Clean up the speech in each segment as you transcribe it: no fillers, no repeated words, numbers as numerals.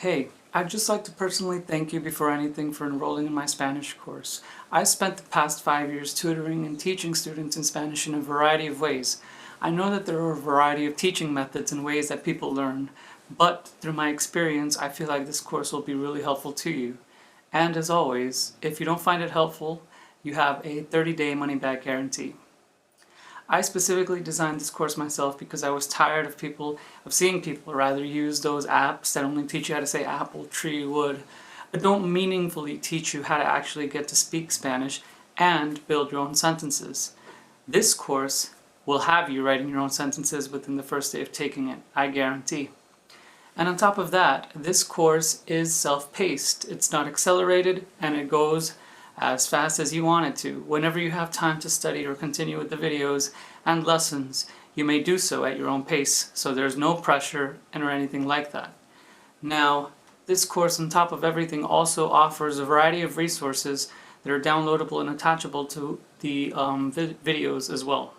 Hey, I'd just like to personally thank you before anything for enrolling in my Spanish course. I spent the past 5 years tutoring and teaching students in Spanish in a variety of ways. I know that there are a variety of teaching methods and ways that people learn, but through my experience, I feel like this course will be really helpful to you. And as always, if you don't find it helpful, you have a 30-day money-back guarantee. I specifically designed this course myself because I was tired of seeing people use those apps that only teach you how to say apple, tree, wood, but don't meaningfully teach you how to actually get to speak Spanish and build your own sentences. This course will have you writing your own sentences within the first day of taking it, I guarantee. And on top of that, this course is self-paced. It's not accelerated, and it goes as fast as you want it to. Whenever you have time to study or continue with the videos and lessons, you may do so at your own pace, so there's no pressure or anything like that. Now, this course, on top of everything, also offers a variety of resources that are downloadable and attachable to the videos as well.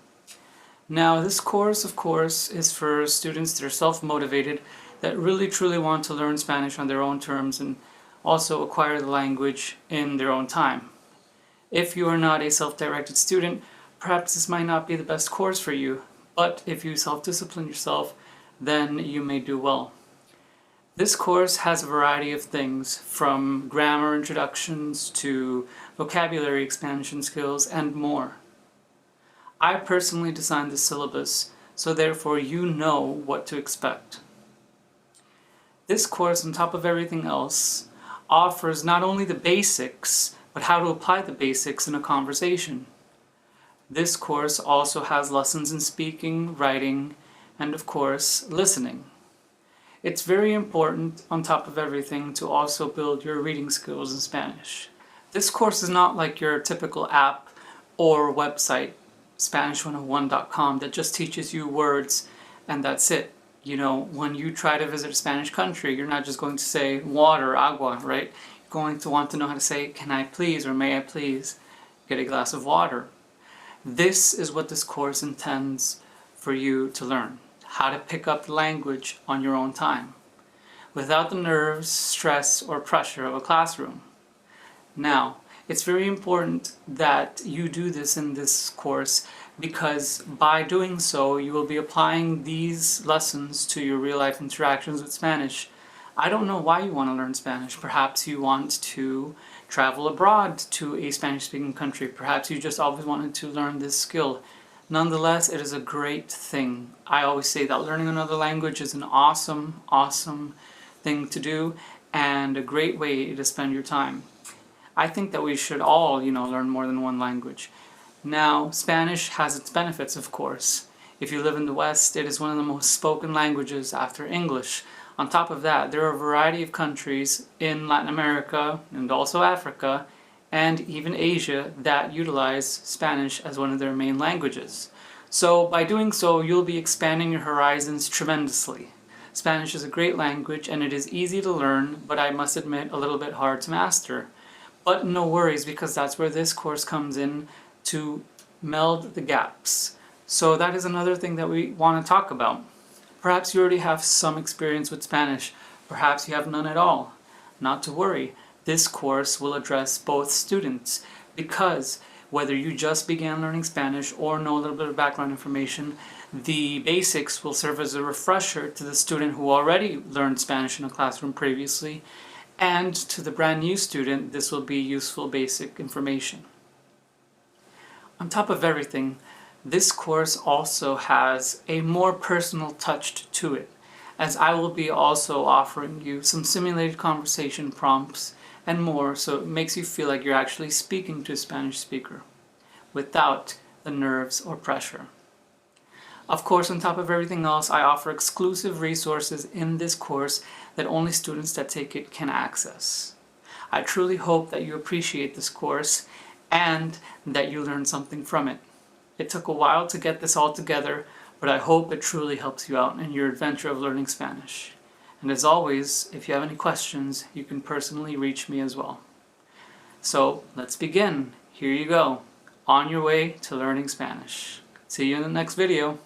Now, this course, of course, is for students that are self-motivated, that really truly want to learn Spanish on their own terms and also acquire the language in their own time. If you are not a self-directed student, perhaps this might not be the best course for you, but if you self-discipline yourself, then you may do well. This course has a variety of things, from grammar introductions to vocabulary expansion skills and more. I personally designed the syllabus, so therefore you know what to expect. This course, on top of everything else, offers not only the basics, but how to apply the basics in a conversation. This course also has lessons in speaking, writing, and of course, listening. It's very important, on top of everything, to also build your reading skills in Spanish. This course is not like your typical app or website, Spanish101.com, that just teaches you words and that's it. You know, when you try to visit a Spanish country, you're not just going to say water, agua, right? You're going to want to know how to say, can I please, or may I please get a glass of water? This is what this course intends for you to learn. How to pick up the language on your own time, without the nerves, stress, or pressure of a classroom. Now, it's very important that you do this in this course, because by doing so, you will be applying these lessons to your real-life interactions with Spanish. I don't know why you want to learn Spanish. Perhaps you want to travel abroad to a Spanish-speaking country. Perhaps you just always wanted to learn this skill. Nonetheless, it is a great thing. I always say that learning another language is an awesome, awesome thing to do, and a great way to spend your time. I think that we should all, learn more than one language. Now, Spanish has its benefits, of course. If you live in the West, it is one of the most spoken languages after English. On top of that, there are a variety of countries in Latin America and also Africa and even Asia that utilize Spanish as one of their main languages. So by doing so, you'll be expanding your horizons tremendously. Spanish is a great language and it is easy to learn, but I must admit a little bit hard to master. But no worries, because that's where this course comes in, to meld the gaps. So that is another thing that we want to talk about. Perhaps you already have some experience with Spanish, perhaps you have none at all. Not to worry, this course will address both students, because whether you just began learning Spanish or know a little bit of background information, the basics will serve as a refresher to the student who already learned Spanish in a classroom previously, and to the brand new student, this will be useful basic information. On top of everything, this course also has a more personal touch to it, as I will be also offering you some simulated conversation prompts and more, so it makes you feel like you're actually speaking to a Spanish speaker without the nerves or pressure. Of course, on top of everything else, I offer exclusive resources in this course that only students that take it can access. I truly hope that you appreciate this course and that you learn something from it. It took a while to get this all together, but I hope it truly helps you out in your adventure of learning Spanish. And as always, if you have any questions, you can personally reach me as well. So let's begin. Here you go, on your way to learning Spanish. See you in the next video.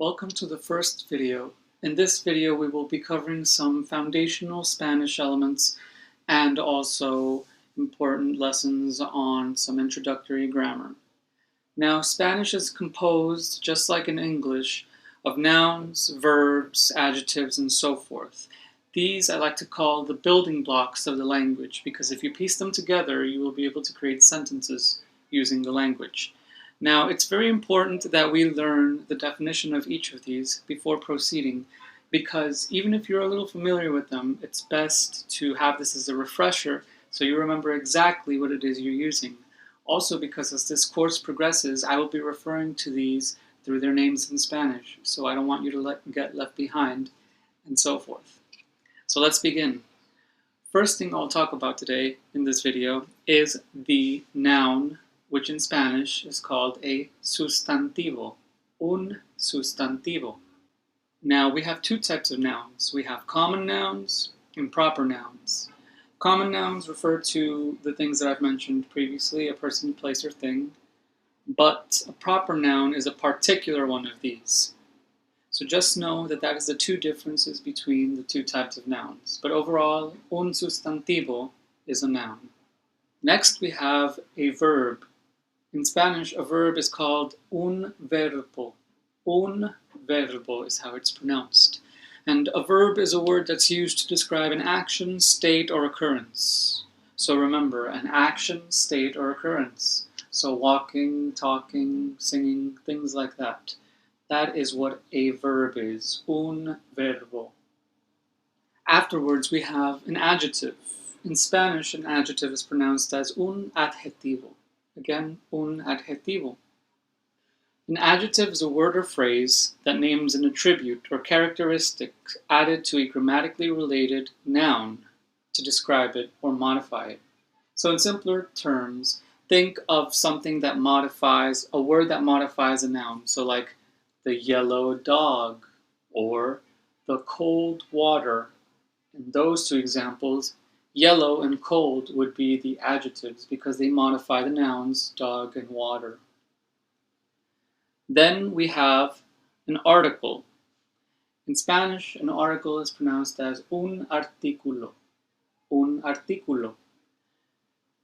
Welcome to the first video. In this video we will be covering some foundational Spanish elements and also important lessons on some introductory grammar. Now, Spanish is composed, just like in English, of nouns, verbs, adjectives, and so forth. These I like to call the building blocks of the language, because if you piece them together you will be able to create sentences using the language. Now, it's very important that we learn the definition of each of these before proceeding, because even if you're a little familiar with them, it's best to have this as a refresher so you remember exactly what it is you're using. Also, because as this course progresses, I will be referring to these through their names in Spanish, so I don't want you to get left behind, and so forth. So let's begin. First thing I'll talk about today in this video is the noun, which in Spanish is called a sustantivo, un sustantivo. Now, we have two types of nouns. We have common nouns and proper nouns. Common nouns refer to the things that I've mentioned previously, a person, place, or thing, but a proper noun is a particular one of these. So just know that that is the two differences between the two types of nouns. But overall, un sustantivo is a noun. Next, we have a verb. In Spanish, a verb is called un verbo. Un verbo is how it's pronounced. And a verb is a word that's used to describe an action, state, or occurrence. So remember, an action, state, or occurrence. So walking, talking, singing, things like that. That is what a verb is, un verbo. Afterwards, we have an adjective. In Spanish, an adjective is pronounced as un adjetivo. Again, un adjetivo. An adjective is a word or phrase that names an attribute or characteristic added to a grammatically related noun to describe it or modify it. So in simpler terms, think of something that modifies, a word that modifies a noun. So like the yellow dog or the cold water. In those two examples, yellow and cold would be the adjectives because they modify the nouns dog and water. Then we have an article. In Spanish, an article is pronounced as un artículo. Un artículo.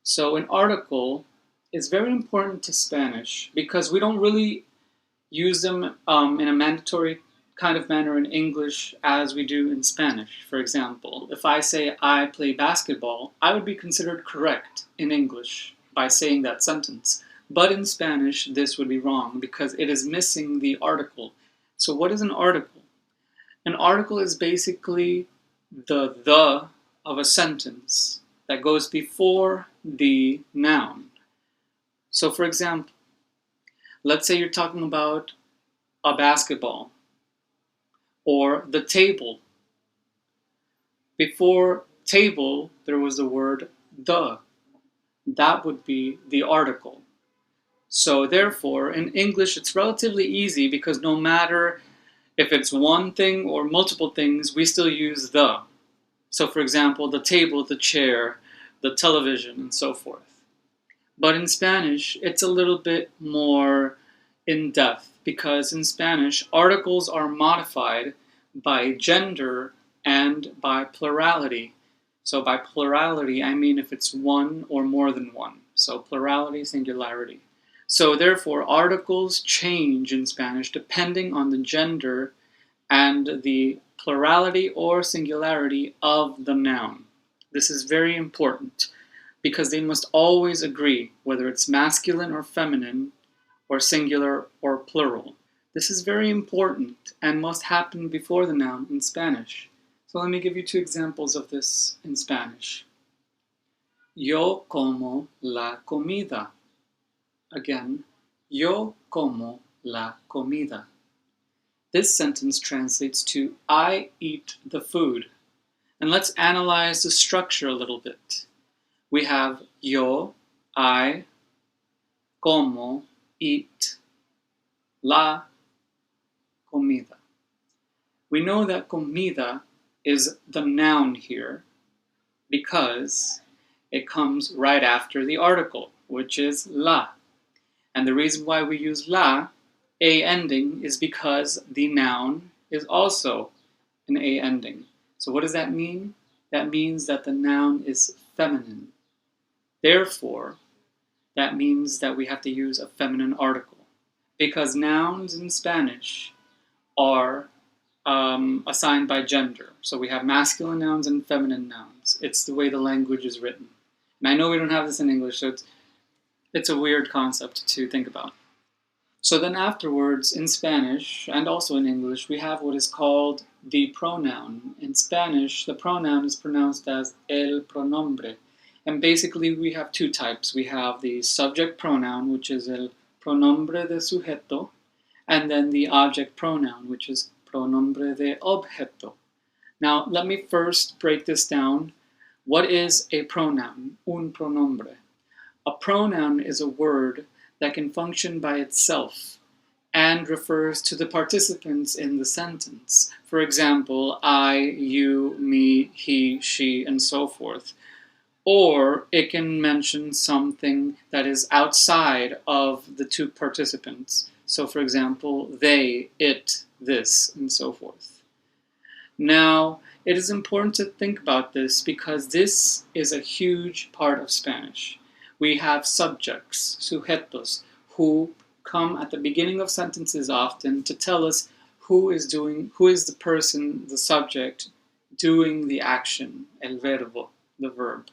So an article is very important to Spanish because we don't really use them in a mandatory kind of manner in English as we do in Spanish. For example, if I say I play basketball, I would be considered correct in English by saying that sentence. But in Spanish, this would be wrong because it is missing the article. So what is an article? An article is basically the of a sentence that goes before the noun. So for example, let's say you're talking about a basketball or the table. Before table, there was the word the. That would be the article. So therefore, in English, it's relatively easy because no matter if it's one thing or multiple things, we still use the. So for example, the table, the chair, the television, and so forth. But in Spanish, it's a little bit more in-depth because in Spanish, articles are modified by gender and by plurality. So by plurality, I mean if it's one or more than one. So plurality, singularity. So therefore, articles change in Spanish depending on the gender and the plurality or singularity of the noun. This is very important because they must always agree whether it's masculine or feminine or singular or plural. This is very important and must happen before the noun in Spanish. So let me give you two examples of this in Spanish. Yo como la comida. Again, yo como la comida. This sentence translates to I eat the food. And let's analyze the structure a little bit. We have yo, I, como, eat, la comida. We know that comida is the noun here because it comes right after the article, which is la. And the reason why we use la A ending is because the noun is also an A ending. So what does that mean? That means that the noun is feminine. Therefore, that means that we have to use a feminine article, because nouns in Spanish are assigned by gender. So we have masculine nouns and feminine nouns. It's the way the language is written. And I know we don't have this in English, so it's a weird concept to think about. So then afterwards, in Spanish, and also in English, we have what is called the pronoun. In Spanish, the pronoun is pronounced as el pronombre. And basically, we have two types. We have the subject pronoun, which is el pronombre de sujeto, and then the object pronoun, which is pronombre de objeto. Now, let me first break this down. What is a pronoun? Un pronombre. A pronoun is a word that can function by itself and refers to the participants in the sentence. For example, I, you, me, he, she, and so forth. Or it can mention something that is outside of the two participants. So for example, they, it, this, and so forth. Now, it is important to think about this because this is a huge part of Spanish. We have subjects, sujetos, who come at the beginning of sentences often to tell us who is the person, the subject, doing the action, el verbo, the verb.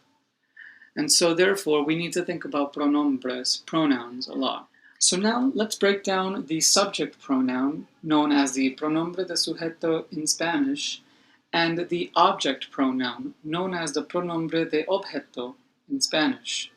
And so therefore, we need to think about pronombres, pronouns, a lot. So now let's break down the subject pronoun, known as the pronombre de sujeto in Spanish, and the object pronoun, known as the pronombre de objeto in Spanish.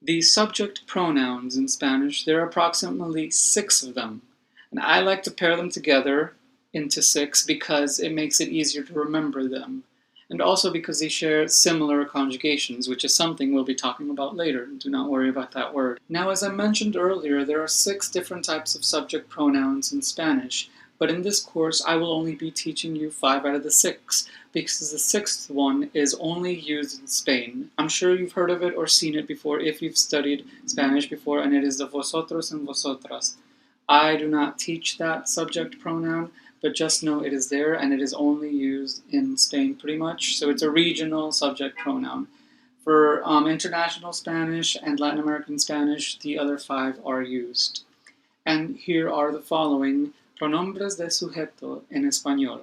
The subject pronouns in Spanish, there are approximately 6 of them. And I like to pair them together into 6 because it makes it easier to remember them. And also because they share similar conjugations, which is something we'll be talking about later. Do not worry about that word. Now, as I mentioned earlier, there are 6 different types of subject pronouns in Spanish, but in this course I will only be teaching you 5 out of the 6, because the 6th one is only used in Spain. I'm sure you've heard of it or seen it before if you've studied Spanish before, and it is the vosotros and vosotras. I do not teach that subject pronoun, but just know it is there and it is only used in Spain pretty much. So it's a regional subject pronoun. For international Spanish and Latin American Spanish, the other 5 are used. And here are the following pronombres de sujeto en español.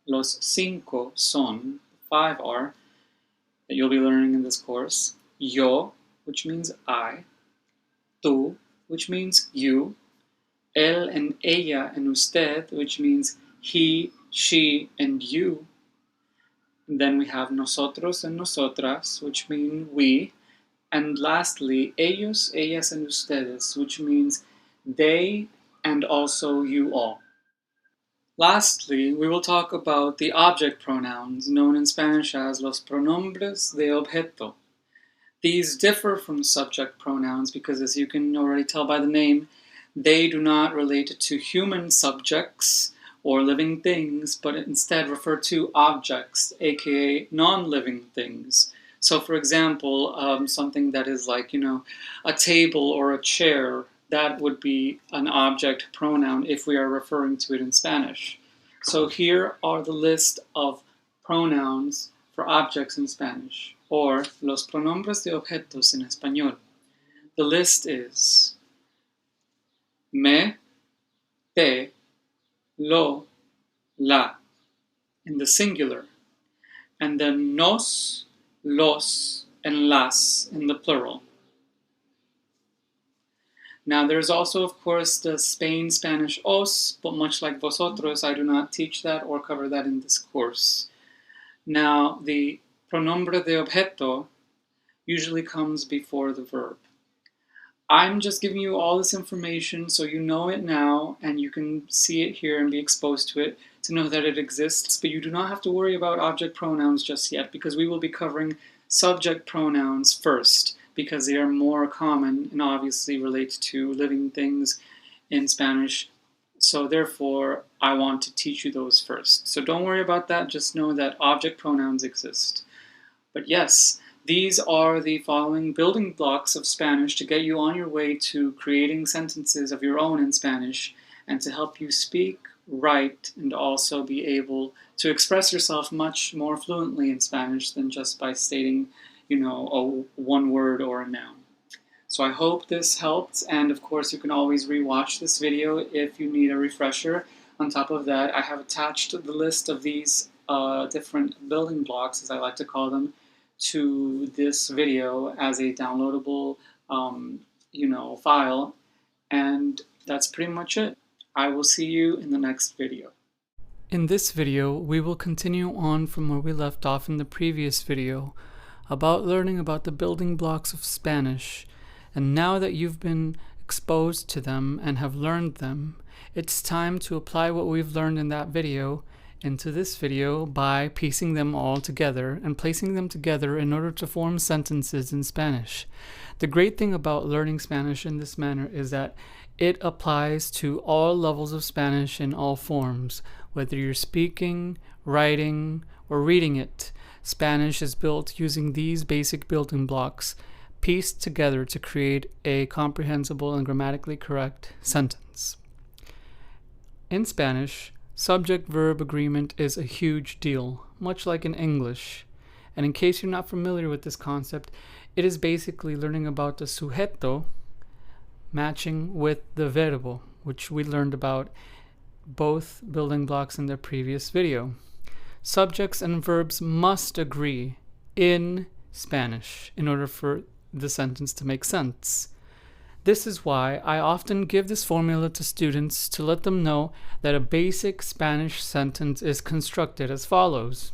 Los 5 son, 5 are, that you'll be learning in this course. Yo, which means I. Tú, which means you. Él and ella and usted, which means he, she, and you. And then we have nosotros and nosotras, which mean we. And lastly, ellos, ellas, and ustedes, which means they and also you all. Lastly, we will talk about the object pronouns, known in Spanish as los pronombres de objeto. These differ from subject pronouns because, as you can already tell by the name, they do not relate to human subjects or living things, but instead refer to objects, aka non-living things. So for example, something that is like, a table or a chair, that would be an object pronoun if we are referring to it in Spanish. So here are the list of pronouns for objects in Spanish, or los pronombres de objetos en español. The list is me, te, lo, la, in the singular, and then nos, los, and las in the plural. Now there's also, of course, the Spanish os, but much like vosotros, I do not teach that or cover that in this course. Now, the pronombre de objeto usually comes before the verb. I'm just giving you all this information so you know it now and you can see it here and be exposed to it to know that it exists, but you do not have to worry about object pronouns just yet because we will be covering subject pronouns first because they are more common and obviously relate to living things in Spanish. So therefore, I want to teach you those first. So don't worry about that, just know that object pronouns exist. But yes, These are the following building blocks of Spanish to get you on your way to creating sentences of your own in Spanish and to help you speak, write, and also be able to express yourself much more fluently in Spanish than just by stating, one word or a noun. So I hope this helped, and of course you can always rewatch this video if you need a refresher. On top of that, I have attached the list of these different building blocks, as I like to call them, to this video as a downloadable, file, and that's pretty much it. I will see you in the next video. In this video, we will continue on from where we left off in the previous video about learning about the building blocks of Spanish. And now that you've been exposed to them and have learned them, it's time to apply what we've learned in that video into this video by piecing them all together and placing them together in order to form sentences in Spanish. The great thing about learning Spanish in this manner is that it applies to all levels of Spanish in all forms. Whether you're speaking, writing, or reading it, Spanish is built using these basic building blocks pieced together to create a comprehensible and grammatically correct sentence. In Spanish, subject-verb agreement is a huge deal, much like in English. And in case you're not familiar with this concept, it is basically learning about the sujeto matching with the verbo, which we learned about both building blocks in the previous video. Subjects and verbs must agree in Spanish in order for the sentence to make sense. This is why I often give this formula to students to let them know that a basic Spanish sentence is constructed as follows: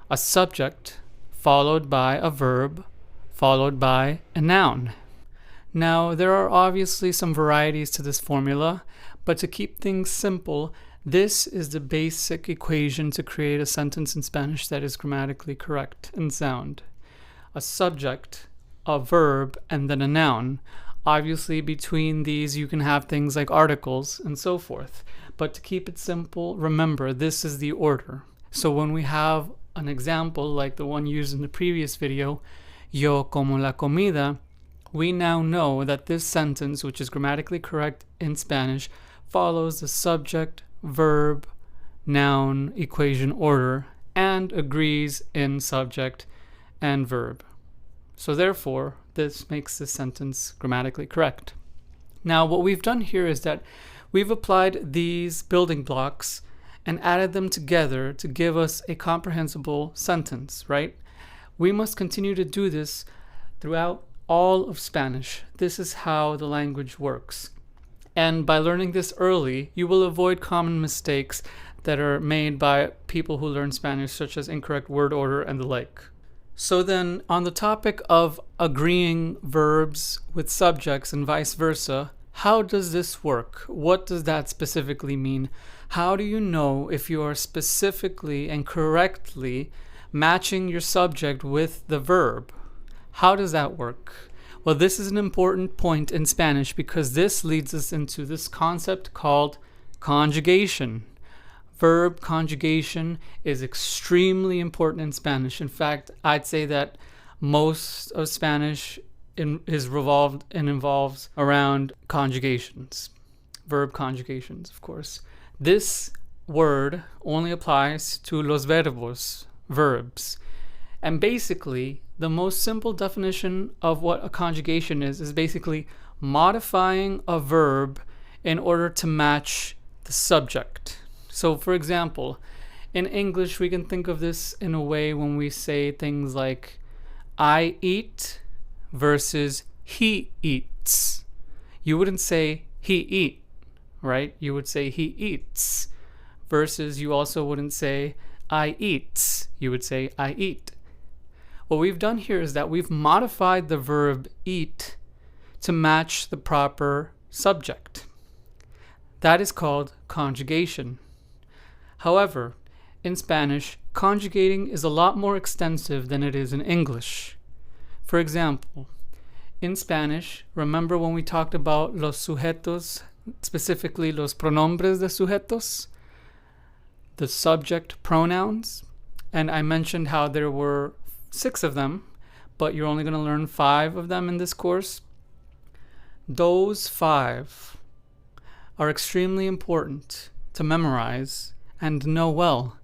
a subject followed by a verb followed by a noun. Now, there are obviously some varieties to this formula, but to keep things simple, this is the basic equation to create a sentence in Spanish that is grammatically correct and sound. A subject, a verb, and then a noun. Obviously, between these you can have things like articles and so forth. But to keep it simple, remember, this is the order. So when we have an example like the one used in the previous video, yo como la comida, we now know that this sentence, which is grammatically correct in Spanish, follows the subject, verb, noun equation order and agrees in subject and verb. So therefore, this makes this sentence grammatically correct. Now, what we've done here is that we've applied these building blocks and added them together to give us a comprehensible sentence, right? We must continue to do this throughout all of Spanish. This is how the language works. And by learning this early, you will avoid common mistakes that are made by people who learn Spanish, such as incorrect word order and the like. So then, on the topic of agreeing verbs with subjects and vice versa, how does this work? What does that specifically mean? How do you know if you are specifically and correctly matching your subject with the verb? How does that work? Well, this is an important point in Spanish because this leads us into this concept called conjugation. Verb conjugation is extremely important in Spanish. In fact, I'd say that most of Spanish is revolved and involves around conjugations. Verb conjugations, of course. This word only applies to los verbos, verbs. And basically, the most simple definition of what a conjugation is basically modifying a verb in order to match the subject. So, for example, in English, we can think of this in a way when we say things like, I eat versus he eats. You wouldn't say he eat, right? You would say he eats. Versus you also wouldn't say I eats. You would say I eat. What we've done here is that we've modified the verb eat to match the proper subject. That is called conjugation. However, in Spanish, conjugating is a lot more extensive than it is in English. For example, in Spanish, remember when we talked about los sujetos, specifically los pronombres de sujetos, the subject pronouns, and I mentioned how there were 6 of them, but you're only going to learn 5 of them in this course. Those 5 are extremely important to memorize and know well,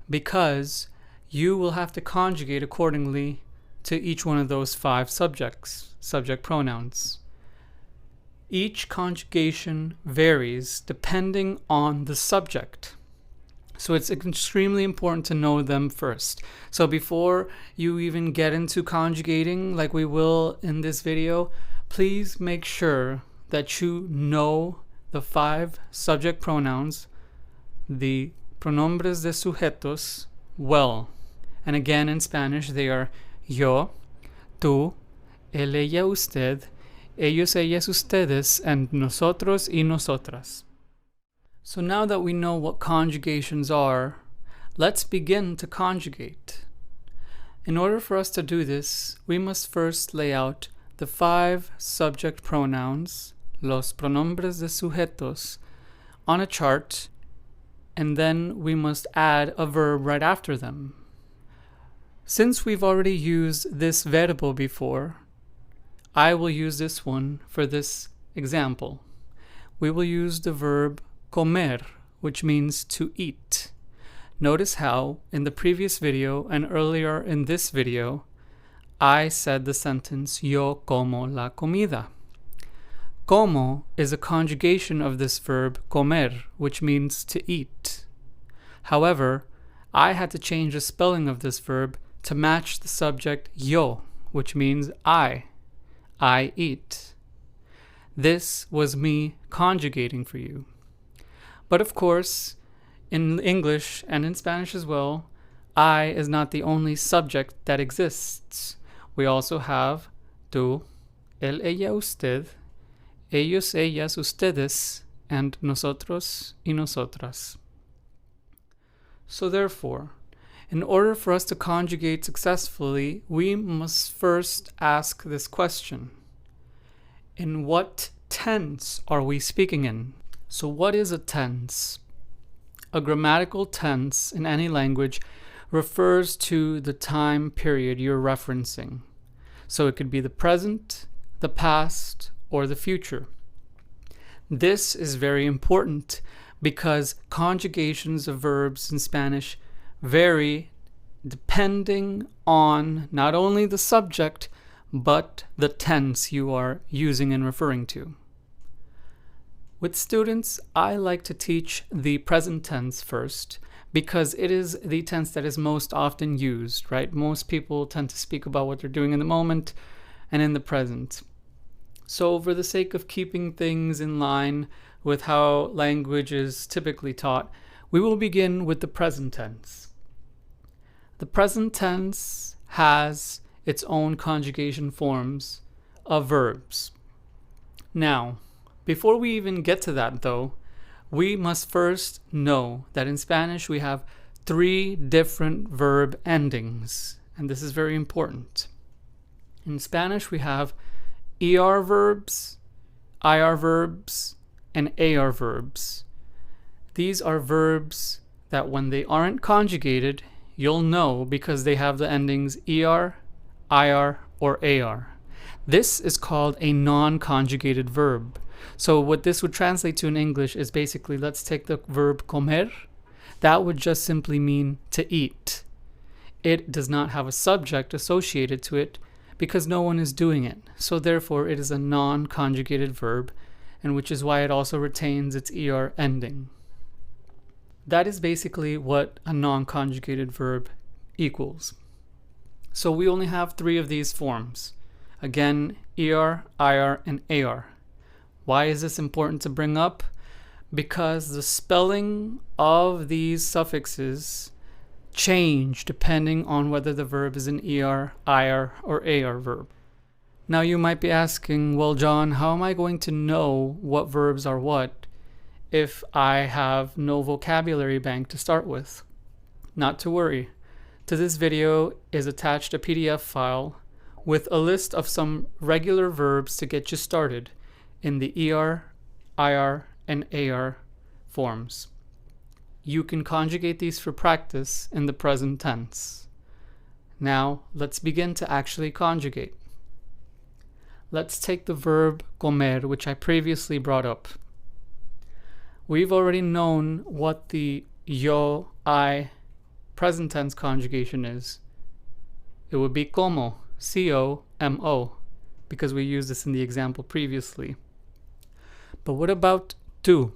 because you will have to conjugate accordingly to each one of those 5 subject pronouns. Each conjugation varies depending on the subject. So it's extremely important to know them first. So before you even get into conjugating, like we will in this video, please make sure that you know the 5 subject pronouns, the pronombres de sujetos, well. And again, in Spanish, they are yo, tú, él, ella, usted, ellos, ellas, ustedes, and nosotros y nosotras. So now that we know what conjugations are, let's begin to conjugate. In order for us to do this, we must first lay out the 5 subject pronouns, los pronombres de sujetos, on a chart, and then we must add a verb right after them. Since we've already used this verbo before, I will use this one for this example. We will use the verb comer, which means to eat. Notice how in the previous video and earlier in this video, I said the sentence yo como la comida. Como is a conjugation of this verb comer, which means to eat. However, I had to change the spelling of this verb to match the subject yo, which means I eat. This was me conjugating for you. But of course, in English and in Spanish as well, I is not the only subject that exists. We also have tú, él, ella, usted, ellos, ellas, ustedes, and nosotros y nosotras. So therefore, in order for us to conjugate successfully, we must first ask this question. In what tense are we speaking in? So what is a tense? A grammatical tense in any language refers to the time period you're referencing. So it could be the present, the past, or the future. This is very important because conjugations of verbs in Spanish vary depending on not only the subject, but the tense you are using and referring to. With students, I like to teach the present tense first because it is the tense that is most often used, right? Most people tend to speak about what they're doing in the moment and in the present. So for the sake of keeping things in line with how language is typically taught, we will begin with the present tense. The present tense has its own conjugation forms of verbs. Now, before we even get to that though, we must first know that in Spanish we have 3 different verb endings, and this is very important. In Spanish we have ER verbs, IR verbs, and AR verbs. These are verbs that when they aren't conjugated, you'll know because they have the endings ER, IR, or AR. This is called a non-conjugated verb. So what this would translate to in English is basically, let's take the verb comer. That would just simply mean to eat. It does not have a subject associated to it because no one is doing it. So therefore it is a non-conjugated verb, and which is why it also retains its ER ending. That is basically what a non-conjugated verb equals. So we only have 3 of these forms. Again, ER, IR, and AR. Why is this important to bring up? Because the spelling of these suffixes change depending on whether the verb is an ER, IR, or AR verb. Now you might be asking, well, John, how am I going to know what verbs are what if I have no vocabulary bank to start with? Not to worry. To this video is attached a PDF file with a list of some regular verbs to get you started in the ER, IR, and AR forms. You can conjugate these for practice in the present tense. Now, let's begin to actually conjugate. Let's take the verb comer, which I previously brought up. We've already known what the yo, I present tense conjugation is. It would be como, C-O-M-O, because we used this in the example previously. But what about tú,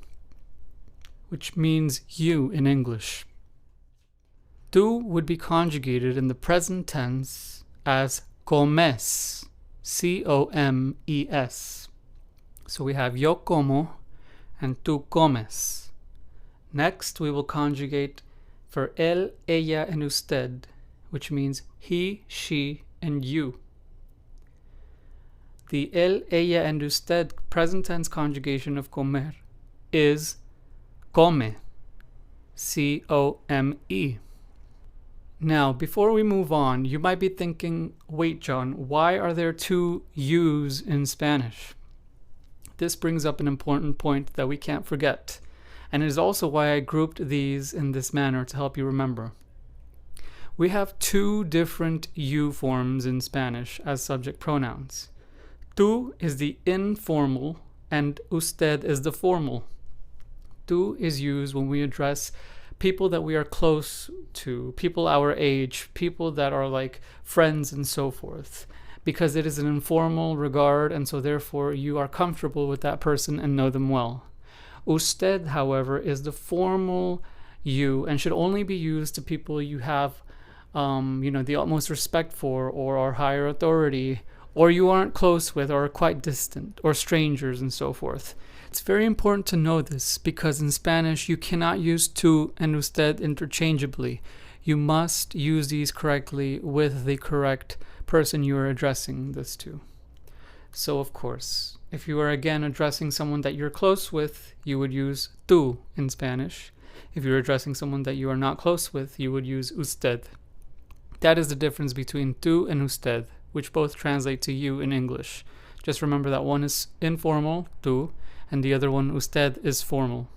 which means you in English? Tú would be conjugated in the present tense as comes, C-O-M-E-S. So we have yo como and tú comes. Next, we will conjugate for él, ella, and usted, which means he, she, and you. The él, ella, and usted present tense conjugation of comer is come, C-O-M-E. Now, before we move on, you might be thinking, wait, John, why are there two U's in Spanish? This brings up an important point that we can't forget, and it is also why I grouped these in this manner to help you remember. We have two different U forms in Spanish as subject pronouns. Tú is the informal and usted is the formal. Tú is used when we address people that we are close to, people our age, people that are like friends and so forth, because it is an informal regard, and so therefore you are comfortable with that person and know them well. Usted, however, is the formal you and should only be used to people you have the utmost respect for, or are higher authority, or you aren't close with, or are quite distant, or strangers and so forth. It's very important to know this because in Spanish you cannot use tú and usted interchangeably. You must use these correctly with the correct person you are addressing this to. So of course, if you are again addressing someone that you're close with, you would use tú in Spanish. If you're addressing someone that you are not close with, you would use usted. That is the difference between tú and usted, which both translate to you in English. Just remember that one is informal, tú, and the other one, usted, is formal.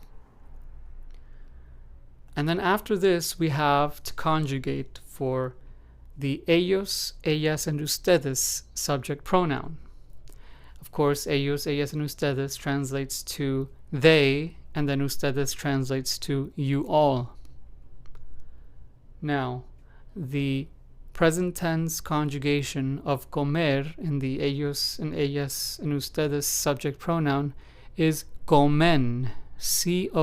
And then after this, we have to conjugate for the ellos, ellas, and ustedes subject pronoun. Of course, ellos, ellas, and ustedes translates to they, and then ustedes translates to you all. Now, the present tense conjugation of comer in the ellos and ellas and ustedes subject pronoun is comen, C-O-M-E-N.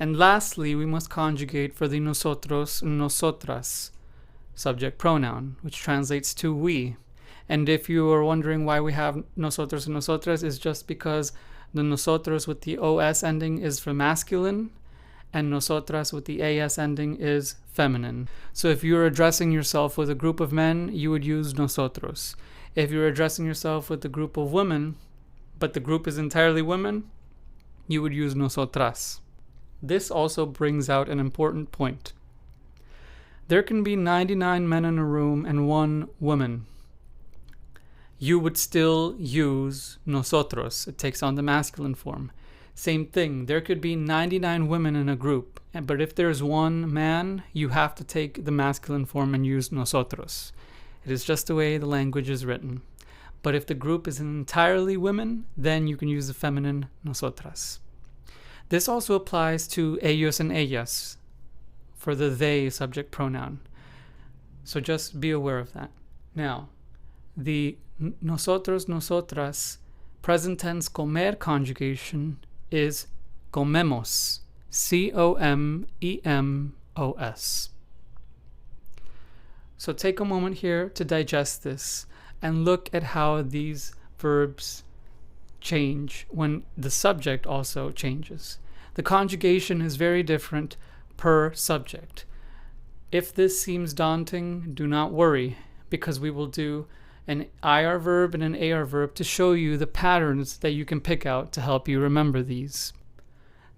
And lastly, we must conjugate for the nosotros, nosotras subject pronoun, which translates to we. And if you are wondering why we have nosotros and nosotras, is just because the nosotros with the os ending is for masculine, and nosotras with the as ending is feminine. So if you're addressing yourself with a group of men, you would use nosotros. If you're addressing yourself with a group of women, but the group is entirely women, you would use nosotras. This also brings out an important point. There can be 99 men in a room and one woman. You would still use nosotros. It takes on the masculine form. Same thing, there could be 99 women in a group, but if there's one man, you have to take the masculine form and use nosotros. It is just the way the language is written. But if the group is entirely women, then you can use the feminine nosotras. This also applies to ellos and ellas for the they subject pronoun. So just be aware of that. Now, the nosotros, nosotras present tense comer conjugation is comemos, C-O-M-E-M-O-S. So take a moment here to digest this and look at how these verbs change when the subject also changes. The conjugation is very different per subject. If this seems daunting, do not worry, because we will do an IR verb and an AR verb to show you the patterns that you can pick out to help you remember these.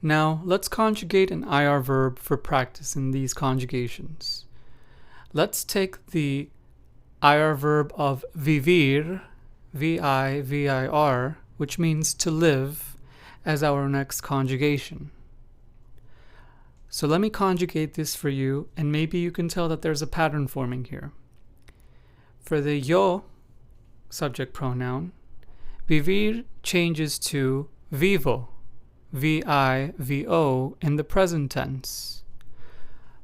Now, let's conjugate an IR verb for practice in these conjugations. Let's take the IR verb of vivir, V-I-V-I-R, which means to live, as our next conjugation. So let me conjugate this for you, and maybe you can tell that there's a pattern forming here. For the yo subject pronoun, vivir changes to vivo, V-I-V-O, in the present tense.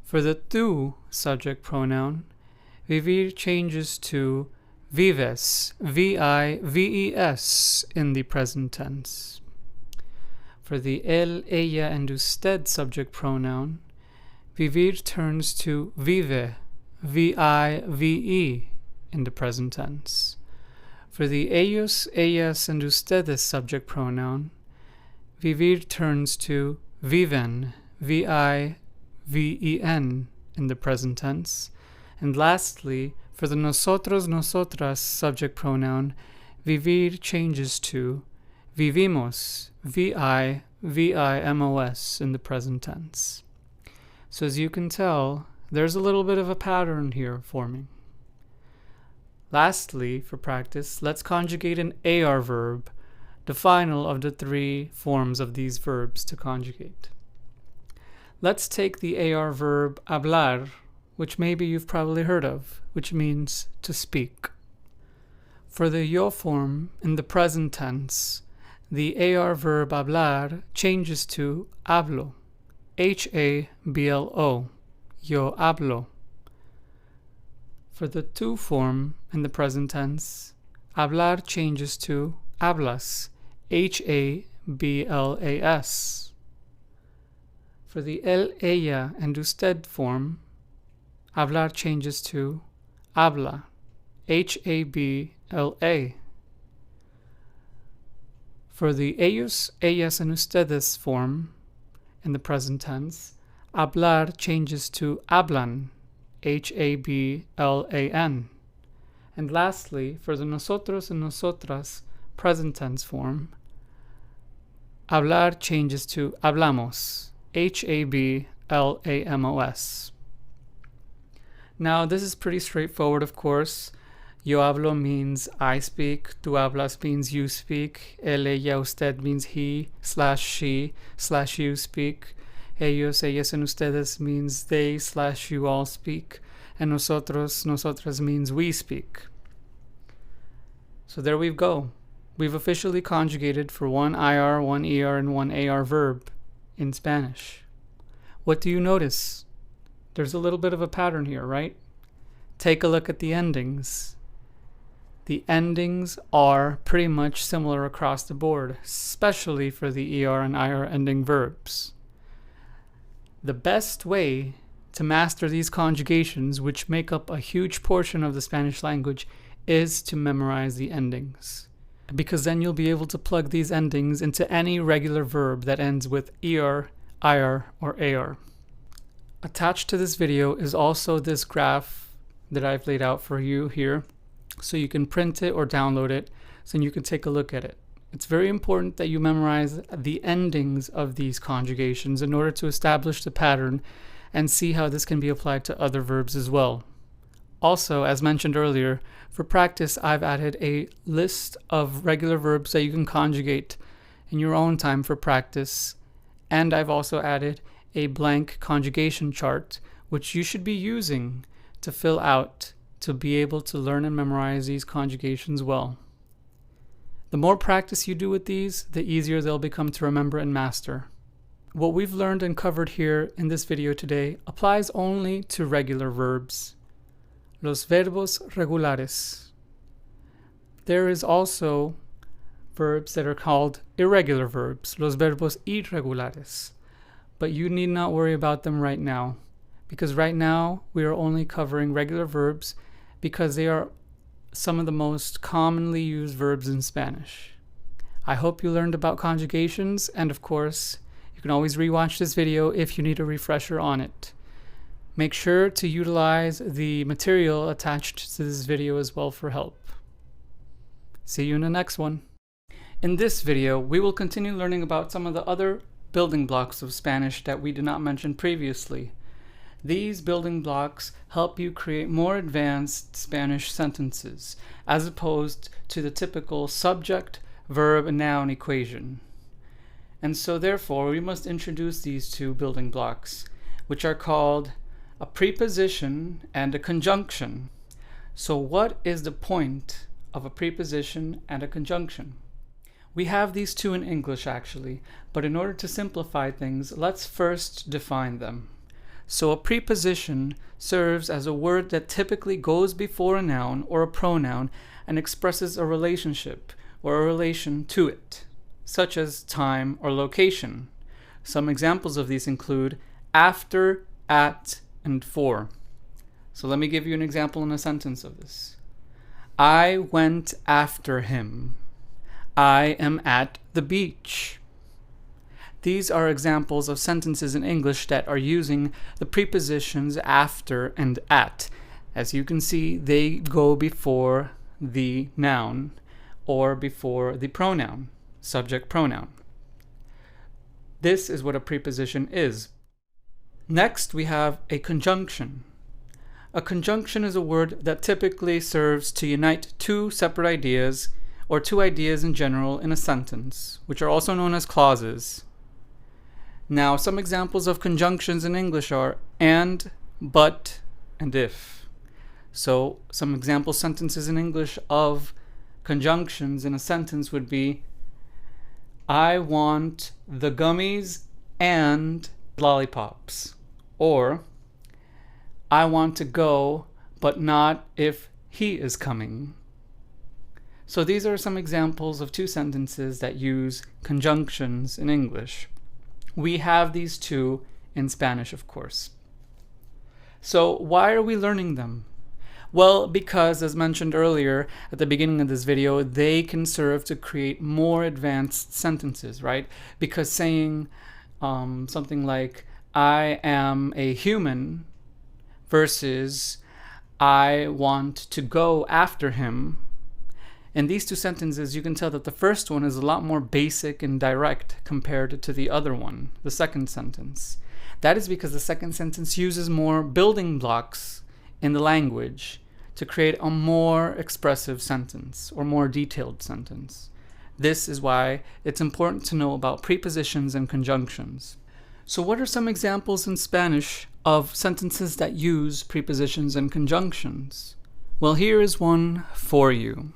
For the tu subject pronoun, vivir changes to vives, V-I-V-E-S, in the present tense. For the él, ella, and usted subject pronoun, vivir turns to vive, V-I-V-E, in the present tense. For the ellos, ellas, and ustedes subject pronoun, vivir turns to viven, V-I-V-E-N, in the present tense. And lastly, for the nosotros, nosotras subject pronoun, vivir changes to vivimos, V-I-V-I-M-O-S, in the present tense. So as you can tell, there's a little bit of a pattern here forming. Lastly, for practice, let's conjugate an AR verb, the final of the three forms of these verbs to conjugate. Let's take the AR verb hablar, which maybe you've probably heard of, which means to speak. For the yo form in the present tense, the AR verb hablar changes to hablo, H-A-B-L-O, yo hablo. For the tu form in the present tense, hablar changes to hablas, H-A-B-L-A-S. For the él, ella, and usted form, hablar changes to habla, H-A-B-L-A. For the ellos, ellas, and ustedes form in the present tense, hablar changes to hablan, H-A-B-L-A-N. And lastly, for the nosotros and nosotras present tense form, hablar changes to hablamos, H-A-B-L-A-M-O-S. Now, this is pretty straightforward, of course. Yo hablo means I speak, tú hablas means you speak, él, ella, usted means he/she/you speak, ellos, ellas, and ustedes means they/you all speak, and nosotros, nosotras means we speak. So there we go. We've officially conjugated for one IR, one ER, and one AR verb in Spanish. What do you notice? There's a little bit of a pattern here, right? Take a look at the endings. The endings are pretty much similar across the board, especially for the ER and IR ending verbs. The best way to master these conjugations, which make up a huge portion of the Spanish language, is to memorize the endings. Because then you'll be able to plug these endings into any regular verb that ends with ER, IR, or AR. Attached to this video is also this graph that I've laid out for you here, so you can print it or download it, so you can take a look at it. It's very important that you memorize the endings of these conjugations in order to establish the pattern and see how this can be applied to other verbs as well. Also, as mentioned earlier, for practice, I've added a list of regular verbs that you can conjugate in your own time for practice, and I've also added a blank conjugation chart, which you should be using to fill out to be able to learn and memorize these conjugations well. The more practice you do with these, the easier they'll become to remember and master. What we've learned and covered here in this video today applies only to regular verbs. Los verbos regulares. There is also verbs that are called irregular verbs, los verbos irregulares. But you need not worry about them right now, because right now we are only covering regular verbs because they are some of the most commonly used verbs in Spanish. I hope you learned about conjugations, and of course, you can always rewatch this video if you need a refresher on it. Make sure to utilize the material attached to this video as well for help. See you in the next one. In this video, we will continue learning about some of the other building blocks of Spanish that we did not mention previously. These building blocks help you create more advanced Spanish sentences, as opposed to the typical subject, verb, and noun equation. And so therefore, we must introduce these two building blocks. which are called a preposition and a conjunction. So what is the point of a preposition and a conjunction? We have these two in English actually, but in order to simplify things, let's first define them. So a preposition serves as a word that typically goes before a noun or a pronoun and expresses a relationship or a relation to it, such as time or location. Some examples of these include after, at, and for. So let me give you an example in a sentence of this. I went after him. I am at the beach. These are examples of sentences in English that are using the prepositions after and at. As you can see, they go before the noun or before the pronoun, subject pronoun. This is what a preposition is. Next, we have a conjunction. A conjunction is a word that typically serves to unite two separate ideas or two ideas in general in a sentence, which are also known as clauses. Now, some examples of conjunctions in English are and, but, and if. So, some example sentences in English of conjunctions in a sentence would be I want the gummies and lollipops. Or I want to go, but not if he is coming. So these are some examples of two sentences that use conjunctions in English. We have these two in Spanish, of course. So why are we learning them? Well, because as mentioned earlier at the beginning of this video, they can serve to create more advanced sentences, right? Because saying something like, I am a human versus I want to go after him. In these two sentences, you can tell that the first one is a lot more basic and direct compared to the other one, the second sentence. That is because the second sentence uses more building blocks in the language to create a more expressive sentence or more detailed sentence. This is why it's important to know about prepositions and conjunctions. So what are some examples in Spanish of sentences that use prepositions and conjunctions? Well, here is one for you.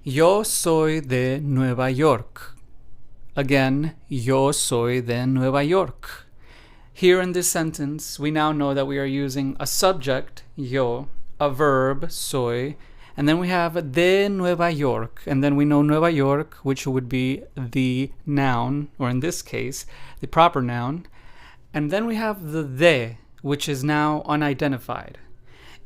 Yo soy de Nueva York. Again, yo soy de Nueva York. Here in this sentence, we now know that we are using a subject, yo, a verb, soy, and then we have de Nueva York, and then we know Nueva York, which would be the noun, or in this case, the proper noun, and then we have the de, which is now unidentified.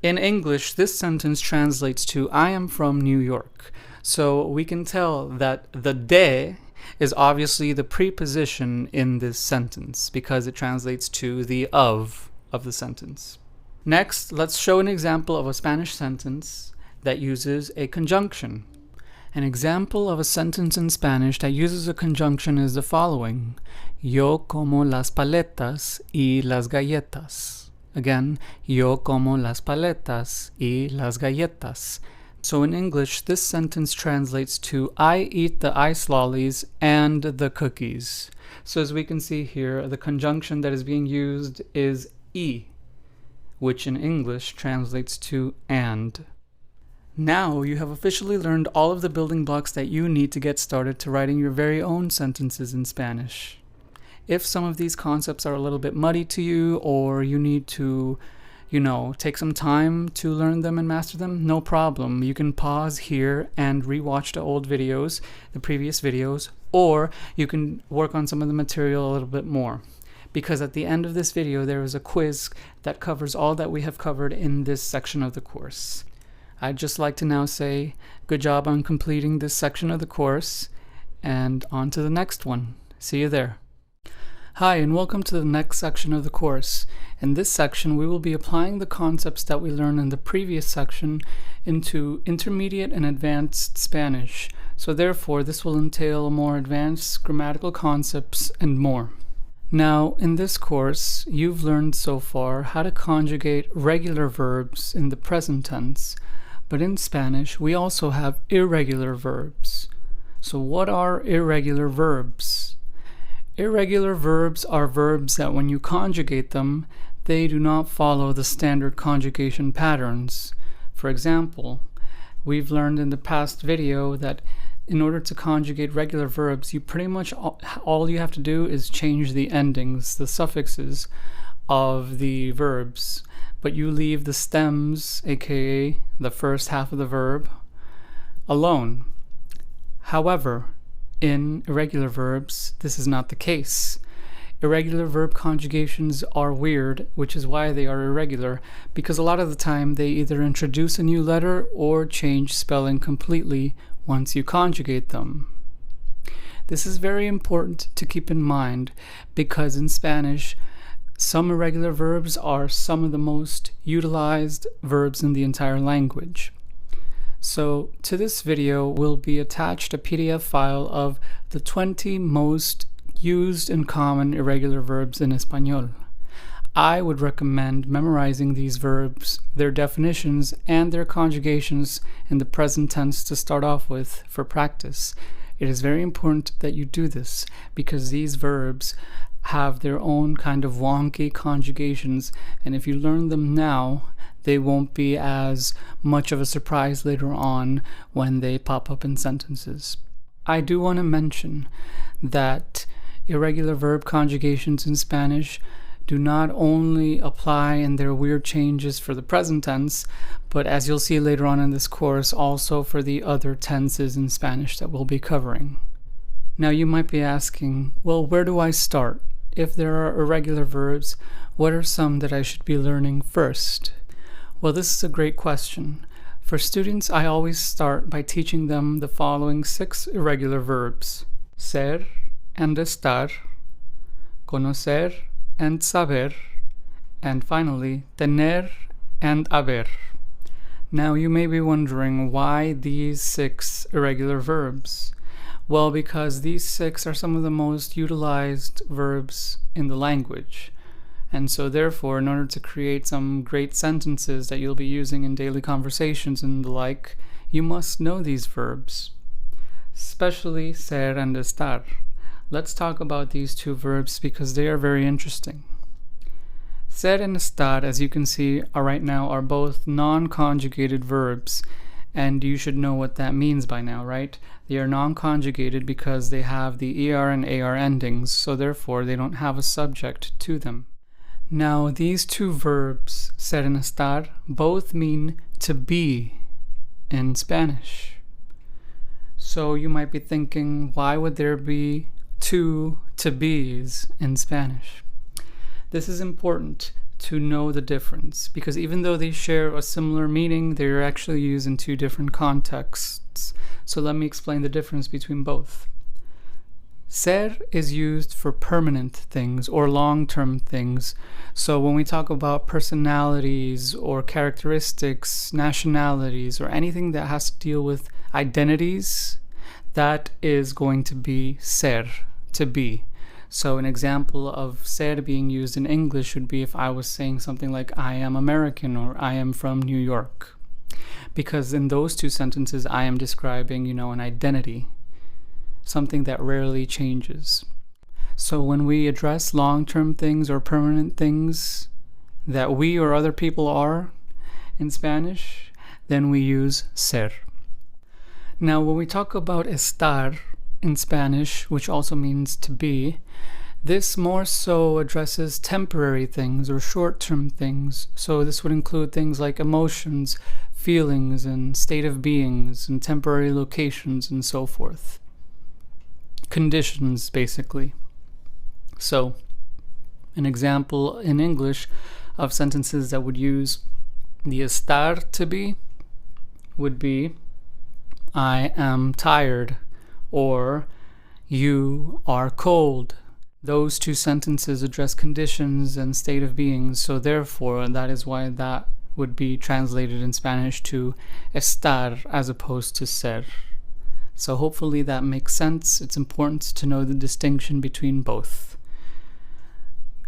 In English, this sentence translates to I am from New York. So we can tell that the de is obviously the preposition in this sentence because it translates to the of the sentence. Next, let's show an example of a Spanish sentence that uses a conjunction. An example of a sentence in Spanish that uses a conjunction is the following. Yo como las paletas y las galletas. Again, yo como las paletas y las galletas. So in English, this sentence translates to I eat the ice lollies and the cookies. So as we can see here, the conjunction that is being used is y, which in English translates to and. Now you have officially learned all of the building blocks that you need to get started to writing your very own sentences in Spanish. If some of these concepts are a little bit muddy to you, or you need to, take some time to learn them and master them, no problem. You can pause here and rewatch the old videos, the previous videos, or you can work on some of the material a little bit more. Because at the end of this video, there is a quiz that covers all that we have covered in this section of the course. I'd just like to now say good job on completing this section of the course, and on to the next one. See you there. Hi, and welcome to the next section of the course. In this section, we will be applying the concepts that we learned in the previous section into intermediate and advanced Spanish. So therefore, this will entail more advanced grammatical concepts and more. Now, in this course, you've learned so far how to conjugate regular verbs in the present tense. But in Spanish, we also have irregular verbs. So what are irregular verbs? Irregular verbs are verbs that when you conjugate them, they do not follow the standard conjugation patterns. For example, we've learned in the past video that in order to conjugate regular verbs, you pretty much all you have to do is change the endings, the suffixes of the verbs, but you leave the stems, aka the first half of the verb, alone. However, in irregular verbs, this is not the case. Irregular verb conjugations are weird, which is why they are irregular, because a lot of the time they either introduce a new letter or change spelling completely once you conjugate them. This is very important to keep in mind because in Spanish, some irregular verbs are some of the most utilized verbs in the entire language. So to this video will be attached a PDF file of the 20 most used and common irregular verbs in Espanol. I would recommend memorizing these verbs, their definitions, and their conjugations in the present tense to start off with for practice. It is very important that you do this because these verbs have their own kind of wonky conjugations, and if you learn them now, they won't be as much of a surprise later on when they pop up in sentences. I do want to mention that irregular verb conjugations in Spanish do not only apply in their weird changes for the present tense, but as you'll see later on in this course, also for the other tenses in Spanish that we'll be covering. Now you might be asking, well, where do I start? If there are irregular verbs, what are some that I should be learning first? Well, this is a great question. For students, I always start by teaching them the following 6 irregular verbs: ser and estar, conocer and saber, and finally, tener and haber. Now you may be wondering why these 6 irregular verbs. Well, because these 6 are some of the most utilized verbs in the language. And so therefore, in order to create some great sentences that you'll be using in daily conversations and the like, you must know these verbs, especially ser and estar. Let's talk about these 2 verbs because they are very interesting. Ser and estar, as you can see right now, are both non-conjugated verbs, and you should know what that means by now, right? They are non-conjugated because they have the ER and AR endings, so therefore they don't have a subject to them. Now, these 2 verbs, ser and estar, both mean to be in Spanish. So you might be thinking, why would there be 2 to be's in Spanish? This is important to know the difference because even though they share a similar meaning, they're actually used in 2 different contexts. So let me explain the difference between both. Ser is used for permanent things or long-term things. So when we talk about personalities or characteristics, nationalities, or anything that has to deal with identities, that is going to be ser, to be. So an example of ser being used in English would be if I was saying something like I am American or I am from New York. Because in those 2 sentences I am describing, an identity, something that rarely changes. So when we address long-term things or permanent things that we or other people are in Spanish, then we use ser. Now when we talk about estar in Spanish, which also means to be, this more so addresses temporary things or short-term things. So this would include things like emotions, feelings, and state of beings, and temporary locations, and so forth. Conditions, basically. So, an example in English of sentences that would use the estar to be would be I am tired or you are cold. Those 2 sentences address conditions and state of beings, so therefore that is why that would be translated in Spanish to estar as opposed to ser. So hopefully that makes sense. It's important to know the distinction between both.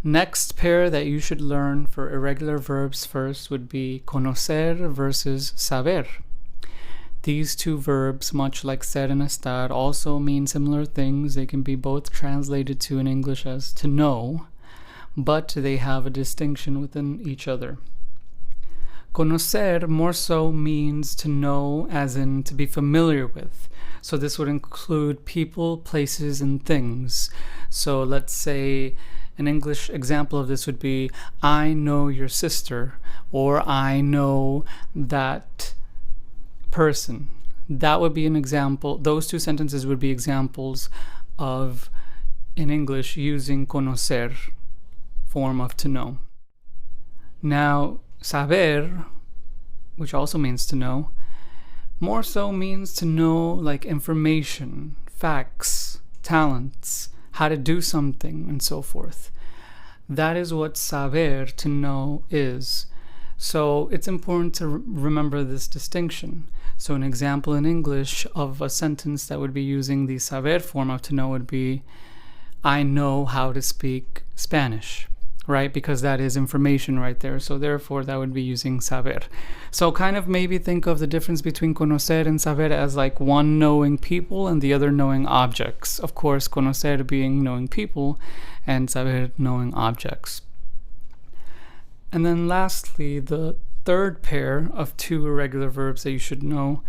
Next pair that you should learn for irregular verbs first would be conocer versus saber. these two verbs, much like ser and estar, also mean similar things. They can be both translated to in English as to know, but they have a distinction within each other. Conocer more so means to know, as in to be familiar with. So this would include people, places, and things. So let's say an English example of this would be, I know your sister, or I know that person. That would be an example. Those two sentences would be examples of, in English, using conocer, form of to know. Now, saber, which also means to know, more so means to know like information, facts, talents, how to do something, and so forth. That is what saber, to know, is. So it's important to remember this distinction. So an example in English of a sentence that would be using the saber form of to know would be, I know how to speak Spanish, right? Because that is information right there. So therefore that would be using saber. So kind of maybe think of the difference between conocer and saber as like one knowing people and the other knowing objects. Of course, conocer being knowing people and saber knowing objects. And then lastly, the third pair of two irregular verbs that you should know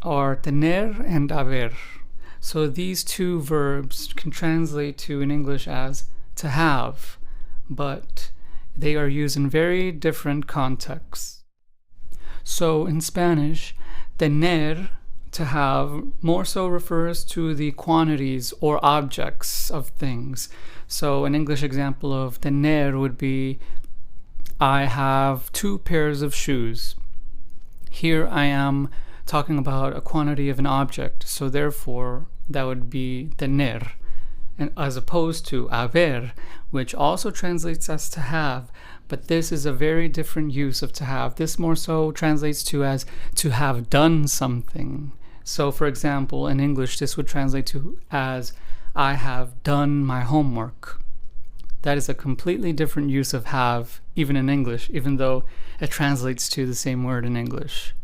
are tener and haber. So these two verbs can translate to in English as to have, but they are used in very different contexts. So in Spanish, tener, to have, more so refers to the quantities or objects of things. So an English example of tener would be, I have 2 pairs of shoes. Here I am talking about a quantity of an object, so therefore that would be tener, and as opposed to haber, which also translates as to have, but this is a very different use of to have. This more so translates to as to have done something. So for example, in English this would translate to as I have done my homework. That is a completely different use of have, even in English, even though it translates to the same word in English.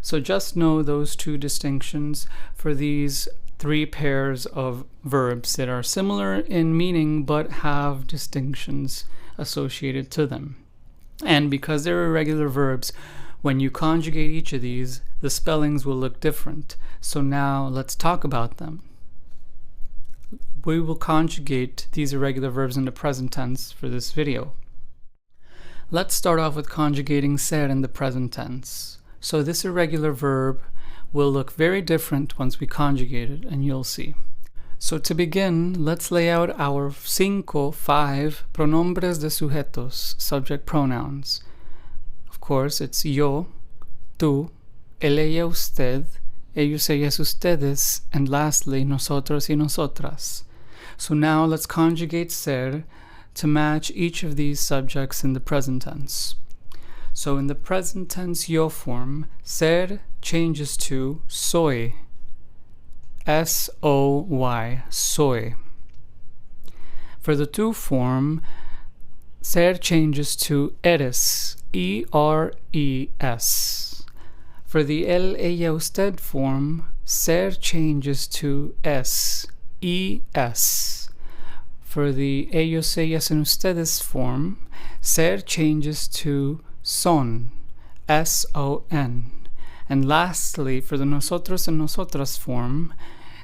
So just know those two distinctions for these 3 pairs of verbs that are similar in meaning but have distinctions associated to them. And because they're irregular verbs, when you conjugate each of these, the spellings will look different. So now let's talk about them. We will conjugate these irregular verbs in the present tense for this video. Let's start off with conjugating ser in the present tense. So this irregular verb will look very different once we conjugate it, and you'll see. So to begin, let's lay out our 5 pronombres de sujetos, subject pronouns. Of course, it's yo, tú, él, ella, usted, ellos, ellas, ustedes, and lastly, nosotros y nosotras. So now let's conjugate ser to match each of these subjects in the present tense. So in the present tense yo form, ser changes to soy, S-O-Y, soy. For the tú form, ser changes to eres, E-R-E-S. For the él, ella, usted form, ser changes to es, E-S. For the ellos, ellas, and ustedes form, ser changes to son, S-O-N. And lastly, for the nosotros and nosotras form,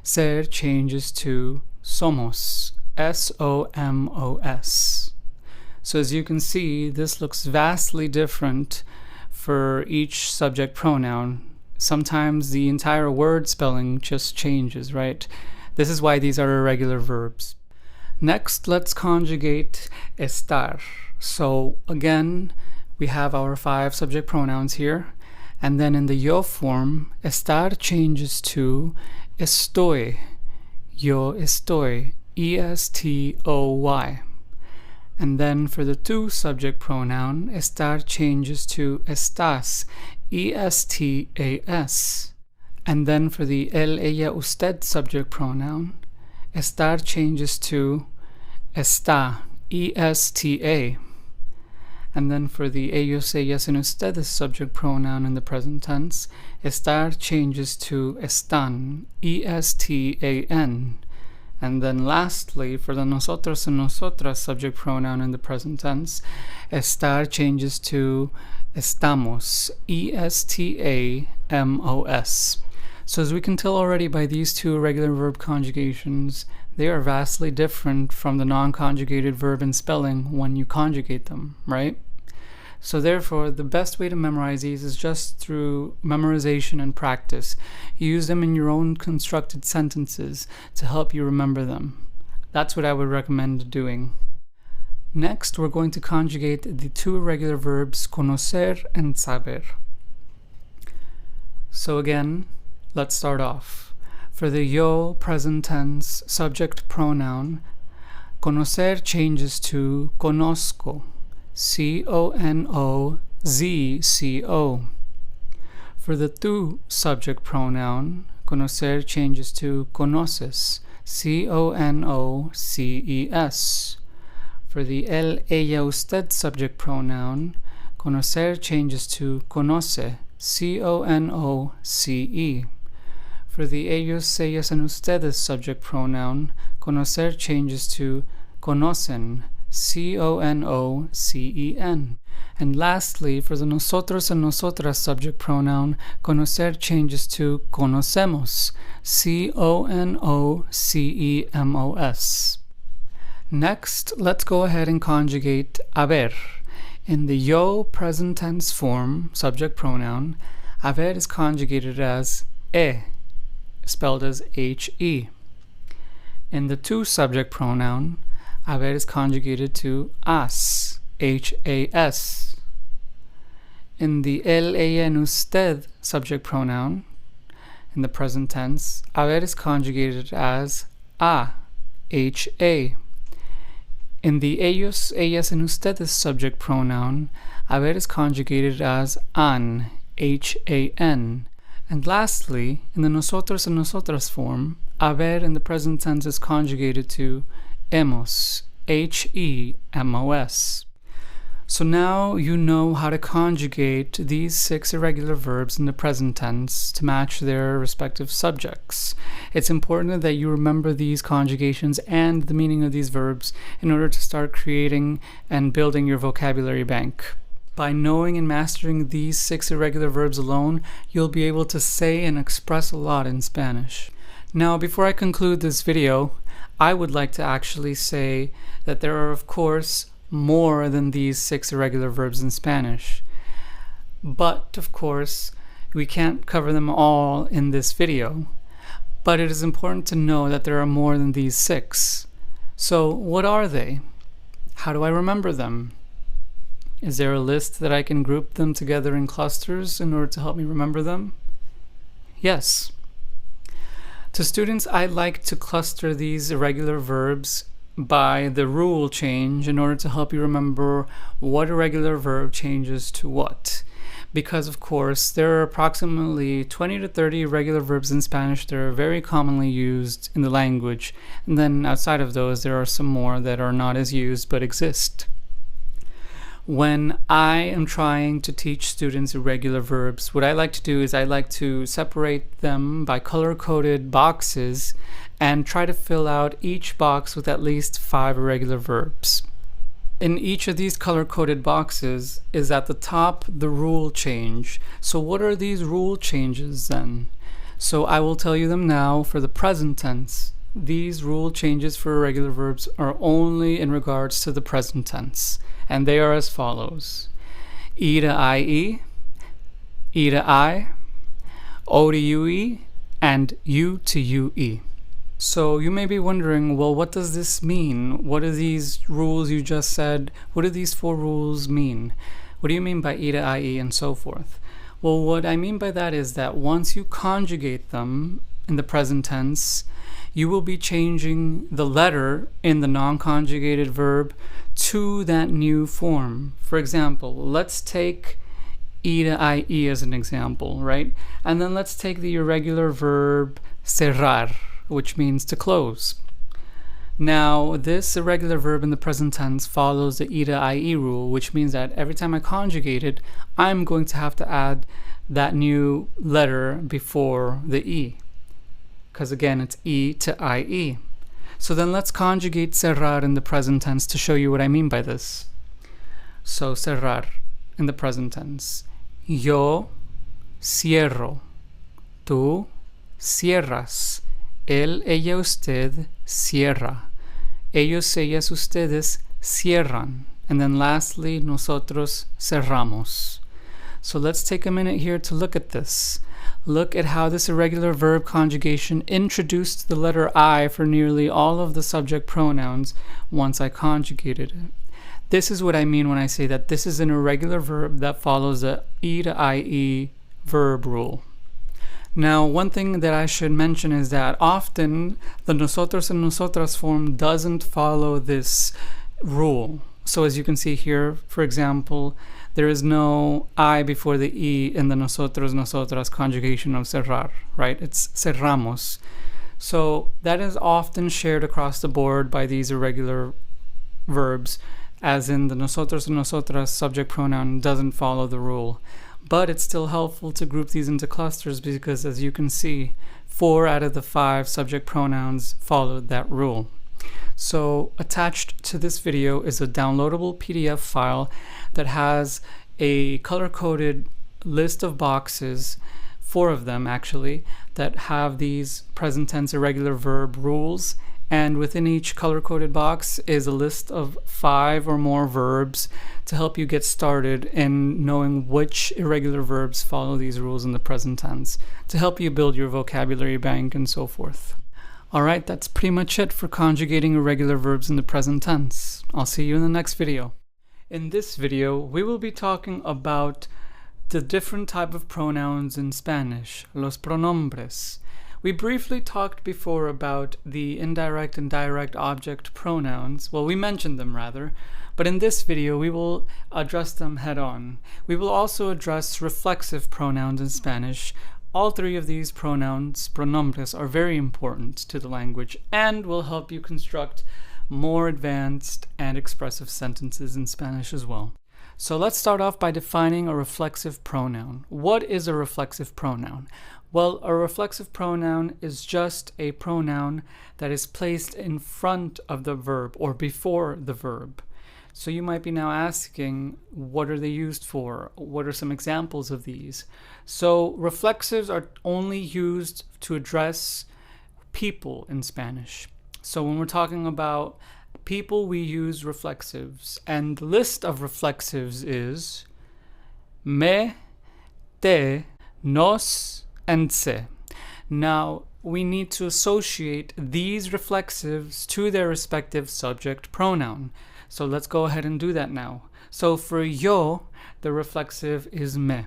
ser changes to somos, S-O-M-O-S. So as you can see, this looks vastly different for each subject pronoun. Sometimes the entire word spelling just changes, right? This is why these are irregular verbs. Next, let's conjugate estar. So again, we have our 5 subject pronouns here. And then in the yo form, estar changes to estoy, yo estoy, E-S-T-O-Y. And then for the tú subject pronoun, estar changes to estás, E-S-T-A-S. And then for the él, ella, usted subject pronoun, estar changes to está, E-S-T-A. And then for the ellos, ellas, and ustedes subject pronoun in the present tense, estar changes to están, E-S-T-A-N. And then lastly, for the nosotros and nosotras subject pronoun in the present tense, estar changes to estamos, E-S-T-A-M-O-S. So as we can tell already by these two irregular verb conjugations, they are vastly different from the non-conjugated verb in spelling when you conjugate them, right? So therefore, the best way to memorize these is just through memorization and practice. Use them in your own constructed sentences to help you remember them. That's what I would recommend doing. Next, we're going to conjugate the two irregular verbs conocer and saber. So again, let's start off. For the yo present tense subject pronoun, conocer changes to conozco, C-O-N-O-Z-C-O. For the tu subject pronoun, conocer changes to conoces, C-O-N-O-C-E-S. For the el, ella, usted subject pronoun, conocer changes to conoce, C-O-N-O-C-E. For the ellos, ellas, and ustedes subject pronoun, conocer changes to conocen, C-O-N-O-C-E-N. And lastly, for the nosotros and nosotras subject pronoun, conocer changes to conocemos, C-O-N-O-C-E-M-O-S. Next, let's go ahead and conjugate haber. In the yo present tense form, subject pronoun, haber is conjugated as e, spelled as H-E. In the tu subject pronoun, haber is conjugated to as, H-A-S. In the el, ella, and usted subject pronoun, in the present tense, haber is conjugated as a, H-A. In the ellos, ellas, and ustedes subject pronoun, haber is conjugated as an, H-A-N. And lastly, in the nosotros and nosotras form, haber in the present tense is conjugated to hemos, H-E-M-O-S. So now you know how to conjugate these 6 irregular verbs in the present tense to match their respective subjects. It's important that you remember these conjugations and the meaning of these verbs in order to start creating and building your vocabulary bank. By knowing and mastering these 6 irregular verbs alone, you'll be able to say and express a lot in Spanish. Now, before I conclude this video, I would like to actually say that there are, of course, more than these 6 irregular verbs in Spanish. But, of course, we can't cover them all in this video. But it is important to know that there are more than these 6. So, what are they? How do I remember them? Is there a list that I can group them together in clusters in order to help me remember them? Yes. To students, I like to cluster these irregular verbs by the rule change in order to help you remember what irregular verb changes to what. Because, of course, there are approximately 20 to 30 irregular verbs in Spanish that are very commonly used in the language. And then outside of those, there are some more that are not as used but exist. When I am trying to teach students irregular verbs, what I like to do is I like to separate them by color-coded boxes and try to fill out each box with at least 5 irregular verbs. In each of these color-coded boxes is at the top the rule change. So what are these rule changes then? So I will tell you them now for the present tense. These rule changes for irregular verbs are only in regards to the present tense. And they are as follows: E to IE, E to I, O to UE, and U to UE. So you may be wondering, well, what does this mean? What are these rules you just said? What do these 4 rules mean? What do you mean by E to IE and so forth? Well, what I mean by that is that once you conjugate them in the present tense, you will be changing the letter in the non-conjugated verb to that new form. For example, let's take E to IE as an example, right? And then let's take the irregular verb cerrar, which means to close. Now, this irregular verb in the present tense follows the e to ie rule, which means that every time I conjugate it, I'm going to have to add that new letter before the e, because again, it's e to ie. So then let's conjugate cerrar in the present tense to show you what I mean by this. So cerrar in the present tense. Yo cierro. Tú cierras. Él, ella, usted cierra. Ellos, ellas, ustedes cierran. And then lastly, nosotros cerramos. So let's take a minute here to look at this. Look at how this irregular verb conjugation introduced the letter I for nearly all of the subject pronouns once I conjugated it. This is what I mean when I say that this is an irregular verb that follows the e to ie verb rule. Now, one thing that I should mention is that often the nosotros and nosotras form doesn't follow this rule. So as you can see here, for example, there is no I before the E in the nosotros, nosotras conjugation of cerrar, right? It's cerramos. So that is often shared across the board by these irregular verbs, as in the nosotros and nosotras subject pronoun doesn't follow the rule. But it's still helpful to group these into clusters because, as you can see, 4 out of the 5 subject pronouns followed that rule. So attached to this video is a downloadable PDF file that has a color-coded list of boxes, 4 of them actually, that have these present tense irregular verb rules. And within each color-coded box is a list of 5 or more verbs to help you get started in knowing which irregular verbs follow these rules in the present tense, to help you build your vocabulary bank and so forth. Alright, that's pretty much it for conjugating irregular verbs in the present tense. I'll see you in the next video. In this video, we will be talking about the different type of pronouns in Spanish, los pronombres. We briefly talked before about the indirect and direct object pronouns. Well, we mentioned them rather, but in this video we will address them head on. We will also address reflexive pronouns in Spanish. All 3 of these pronouns, pronombres, are very important to the language and will help you construct more advanced and expressive sentences in Spanish as well. So let's start off by defining a reflexive pronoun. What is a reflexive pronoun? Well, a reflexive pronoun is just a pronoun that is placed in front of the verb or before the verb. So you might be now asking, what are they used for? What are some examples of these? So reflexives are only used to address people in Spanish. So when we're talking about people, we use reflexives. And the list of reflexives is me, te, nos, and se. Now, we need to associate these reflexives to their respective subject pronoun. So let's go ahead and do that now. So for yo, the reflexive is me.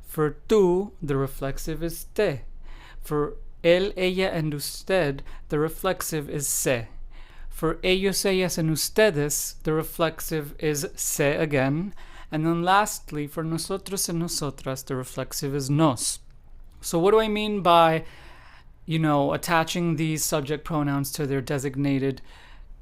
For tú, the reflexive is te. For él, ella, and usted, the reflexive is se. For ellos, ellas, and ustedes, the reflexive is se again. And then lastly, for nosotros and nosotras, the reflexive is nos. So what do I mean by, attaching these subject pronouns to their designated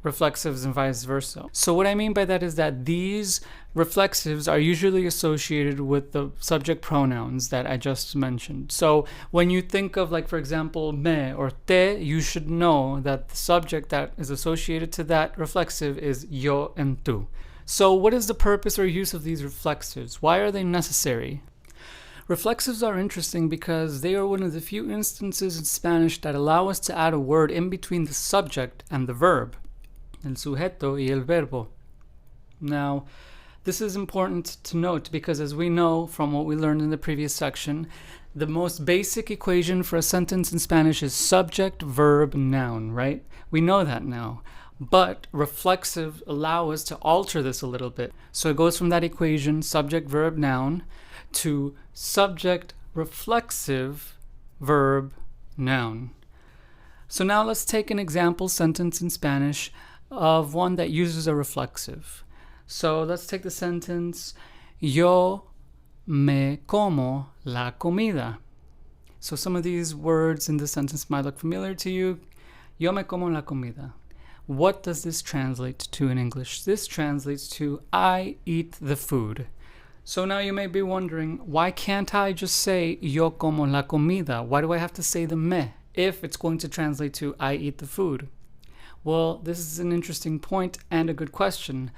reflexives and vice versa? So what I mean by that is that these reflexives are usually associated with the subject pronouns that I just mentioned. So when you think of, like, for example, me or te, you should know that the subject that is associated to that reflexive is yo and tú. So what is the purpose or use of these reflexives? Why are they necessary? Reflexives are interesting because they are one of the few instances in Spanish that allow us to add a word in between the subject and the verb, el sujeto y el verbo. Now, this is important to note because, as we know from what we learned in the previous section, the most basic equation for a sentence in Spanish is subject, verb, noun, right? We know that now. But reflexive allow us to alter this a little bit. So it goes from that equation, subject, verb, noun, to subject, reflexive, verb, noun. So now let's take an example sentence in Spanish of one that uses a reflexive. So let's take the sentence, yo me como la comida. So some of these words in the sentence might look familiar to you. Yo me como la comida. What does this translate to in English? This translates to I eat the food. So now you may be wondering, why can't I just say yo como la comida? Why do I have to say the me if it's going to translate to I eat the food? Well, this is an interesting point and a good question.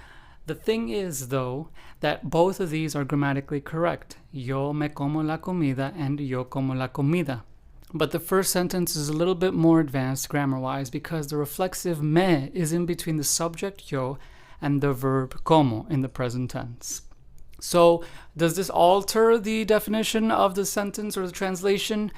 The thing is, though, that both of these are grammatically correct. Yo me como la comida and yo como la comida. But the first sentence is a little bit more advanced grammar-wise because the reflexive me is in between the subject yo and the verb como in the present tense. So does this alter the definition of the sentence or the translation?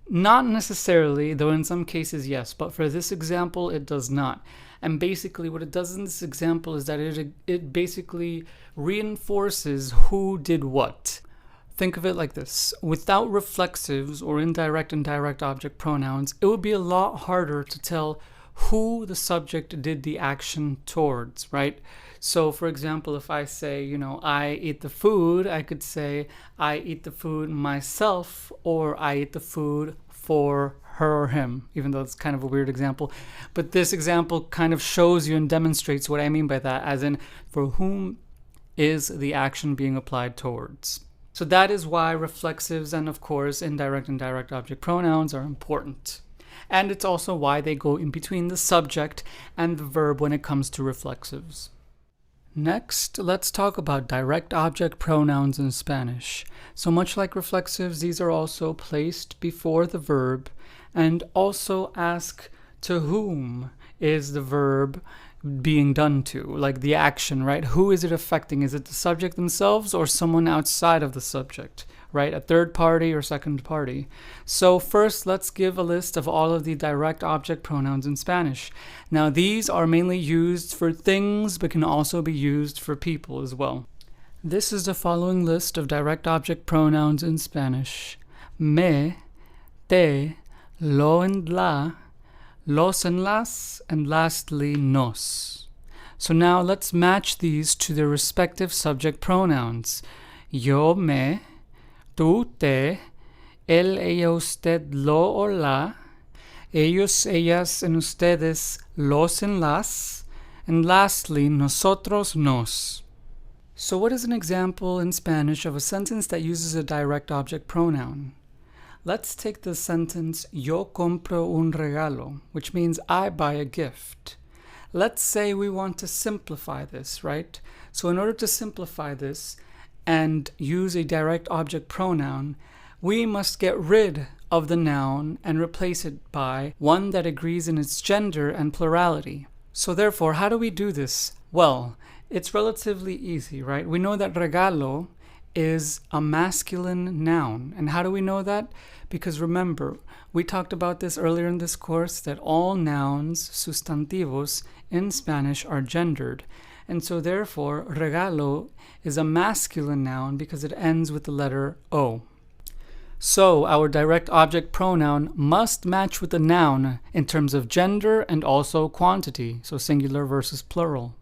Not necessarily, though in some cases yes, but for this example it does not. And basically what it does in this example is that it basically reinforces who did what. Think of it like this. Without reflexives or indirect and direct object pronouns, it would be a lot harder to tell who the subject did the action towards, right? So, for example, if I say, I eat the food, I could say, I eat the food myself, or I eat the food for her or him, even though it's kind of a weird example. But this example kind of shows you and demonstrates what I mean by that, as in, for whom is the action being applied towards. So that is why reflexives and, of course, indirect and direct object pronouns are important. And it's also why they go in between the subject and the verb when it comes to reflexives. Next, let's talk about direct object pronouns in Spanish. So much like reflexives, these are also placed before the verb and also ask to whom is the verb being done to, like the action, right? Who is it affecting? Is it the subject themselves or someone outside of the subject, right? A third party or second party. So first, let's give a list of all of the direct object pronouns in Spanish. Now, these are mainly used for things, but can also be used for people as well. This is the following list of direct object pronouns in Spanish. Me, te, lo and la, los and las, and lastly, nos. So now let's match these to their respective subject pronouns. Yo, me, tú, te, él, ella, usted, lo o la, ellos, ellas, and ustedes, los and las, and lastly, nosotros, nos. So what is an example in Spanish of a sentence that uses a direct object pronoun? Let's take the sentence, yo compro un regalo, which means I buy a gift. Let's say we want to simplify this, right? So in order to simplify this and use a direct object pronoun, we must get rid of the noun and replace it by one that agrees in its gender and plurality. So therefore, how do we do this? Well, it's relatively easy, right? We know that regalo is a masculine noun. And how do we know that? Because remember, we talked about this earlier in this course, that all nouns, sustantivos, in Spanish are gendered. And so therefore, regalo is a masculine noun because it ends with the letter O. So our direct object pronoun must match with the noun in terms of gender and also quantity, so singular versus plural.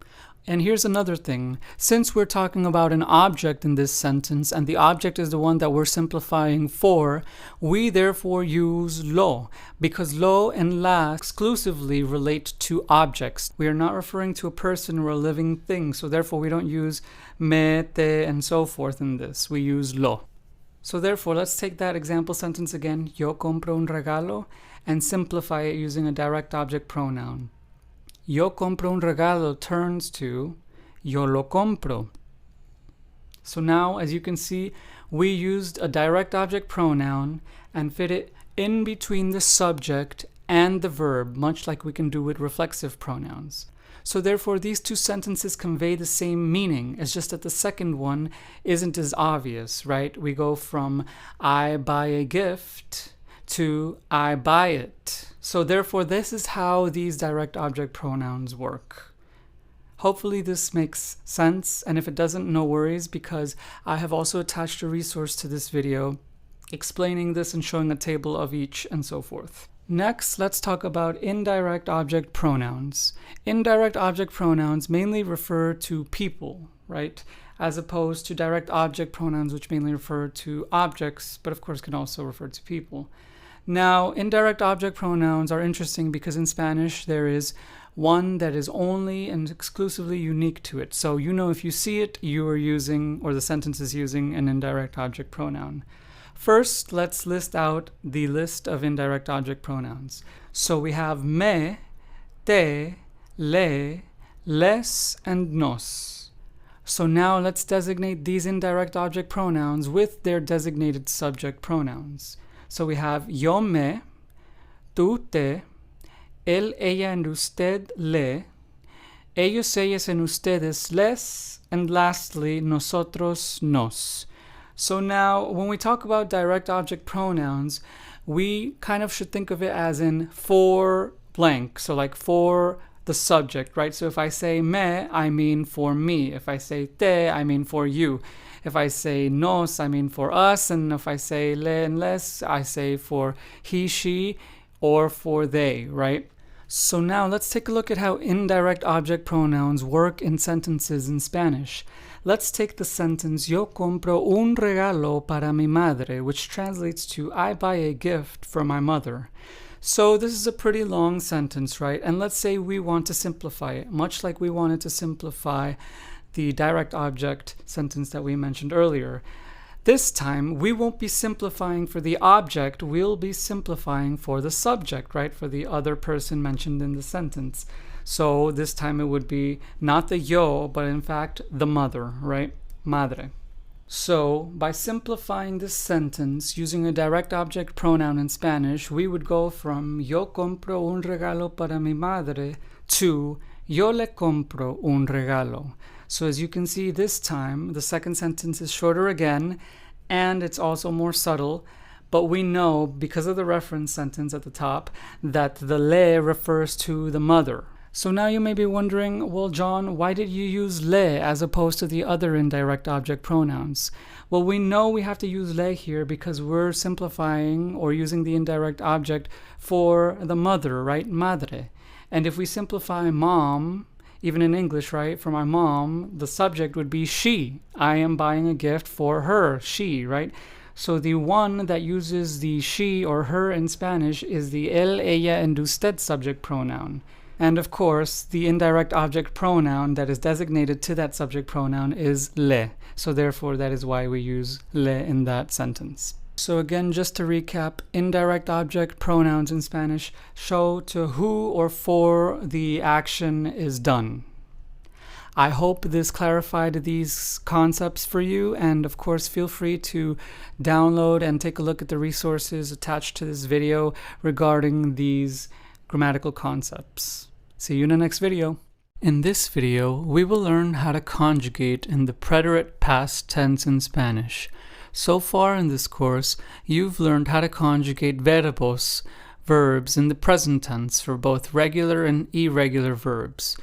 And here's another thing. Since we're talking about an object in this sentence, and the object is the one that we're simplifying for, we therefore use lo, because lo and la exclusively relate to objects. We are not referring to a person or a living thing, so therefore we don't use me, te, and so forth in this. We use lo. So therefore, let's take that example sentence again, yo compro un regalo, and simplify it using a direct object pronoun. Yo compro un regalo turns to yo lo compro. So now, as you can see, we used a direct object pronoun and fit it in between the subject and the verb, much like we can do with reflexive pronouns. So therefore, these two sentences convey the same meaning. It's just that the second one isn't as obvious, right? We go from I buy a gift to I buy it. So therefore, this is how these direct object pronouns work. Hopefully this makes sense, and if it doesn't, no worries, because I have also attached a resource to this video explaining this and showing a table of each and so forth. Next, let's talk about indirect object pronouns. Indirect object pronouns mainly refer to people, right? As opposed to direct object pronouns, which mainly refer to objects, but of course can also refer to people. Now, indirect object pronouns are interesting because in Spanish there is one that is only and exclusively unique to it. So you know if you see it, you are using, or the sentence is using, an indirect object pronoun. First, let's list out the list of indirect object pronouns. So we have me, te, le, les, and nos. So now let's designate these indirect object pronouns with their designated subject pronouns. So we have yo me, tú te, él, ella, and usted le, ellos, ellas, and ustedes les, and lastly, nosotros nos. So now when we talk about direct object pronouns, we kind of should think of it as in for blank. So like for the subject, right? So if I say me, I mean for me. If I say te, I mean for you. If I say nos, I mean for us. And if I say le and les, I say for he, she, or for they, right? So now let's take a look at how indirect object pronouns work in sentences in Spanish. Let's take the sentence, yo compro un regalo para mi madre, which translates to I buy a gift for my mother. So this is a pretty long sentence, right? And let's say we want to simplify it, much like we wanted to simplify the direct object sentence that we mentioned earlier. This time, we won't be simplifying for the object, we'll be simplifying for the subject, right? For the other person mentioned in the sentence. So this time it would be not the yo, but in fact the mother, right? Madre. So by simplifying this sentence using a direct object pronoun in Spanish, we would go from yo compro un regalo para mi madre to yo le compro un regalo. So as you can see this time, the second sentence is shorter again, and it's also more subtle, but we know because of the reference sentence at the top that the le refers to the mother. So now you may be wondering, well, John, why did you use le as opposed to the other indirect object pronouns? Well, we know we have to use le here because we're simplifying or using the indirect object for the mother, right? Madre. And if we simplify mom, even in English, right, for my mom, the subject would be she. I am buying a gift for her, she, right? So the one that uses the she or her in Spanish is the él, ella, and usted subject pronoun. And of course, the indirect object pronoun that is designated to that subject pronoun is le. So therefore, that is why we use le in that sentence. So again, just to recap, indirect object pronouns in Spanish show to who or for the action is done. I hope this clarified these concepts for you, and of course feel free to download and take a look at the resources attached to this video regarding these grammatical concepts. See you in the next video. In this video, we will learn how to conjugate in the preterite past tense in Spanish. So far in this course, you've learned how to conjugate verbos, verbs, in the present tense for both regular and irregular verbs.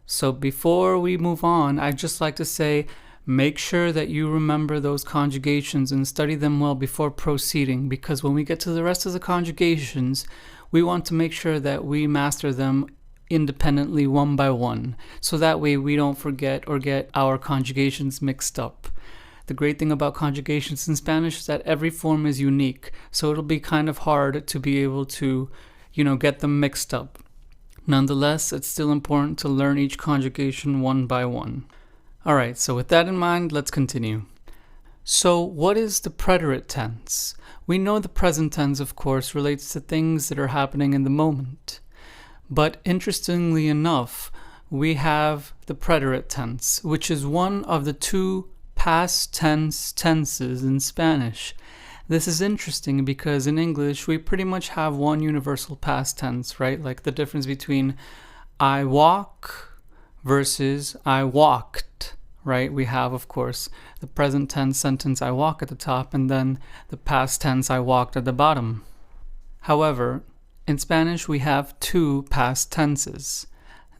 So before we move on, I'd just like to say, make sure that you remember those conjugations and study them well before proceeding, because when we get to the rest of the conjugations, we want to make sure that we master them independently one by one, so that way we don't forget or get our conjugations mixed up. The great thing about conjugations in Spanish is that every form is unique, so it'll be kind of hard to be able to, get them mixed up. Nonetheless, it's still important to learn each conjugation one by one. Alright, so with that in mind, let's continue. So what is the preterite tense? We know the present tense, of course, relates to things that are happening in the moment. But interestingly enough, we have the preterite tense, which is one of the two past tense tenses in Spanish. This is interesting because in English, we pretty much have one universal past tense, right? Like the difference between I walk versus I walked, right? We have, of course, the present tense sentence I walk at the top and then the past tense I walked at the bottom. However, in Spanish, we have two past tenses.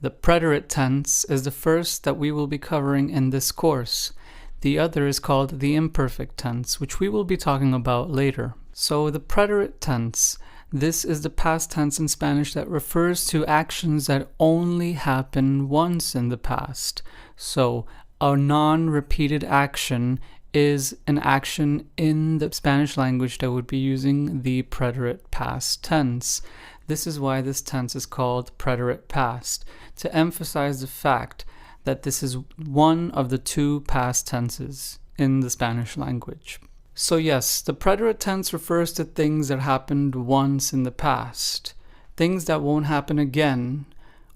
The preterite tense is the first that we will be covering in this course. The other is called the imperfect tense, which we will be talking about later. So the preterite tense, this is the past tense in Spanish that refers to actions that only happen once in the past. So a non-repeated action is an action in the Spanish language that would be using the preterite past tense. This is why this tense is called preterite past, to emphasize the fact that this is one of the two past tenses in the Spanish language. So yes, the preterite tense refers to things that happened once in the past, things that won't happen again,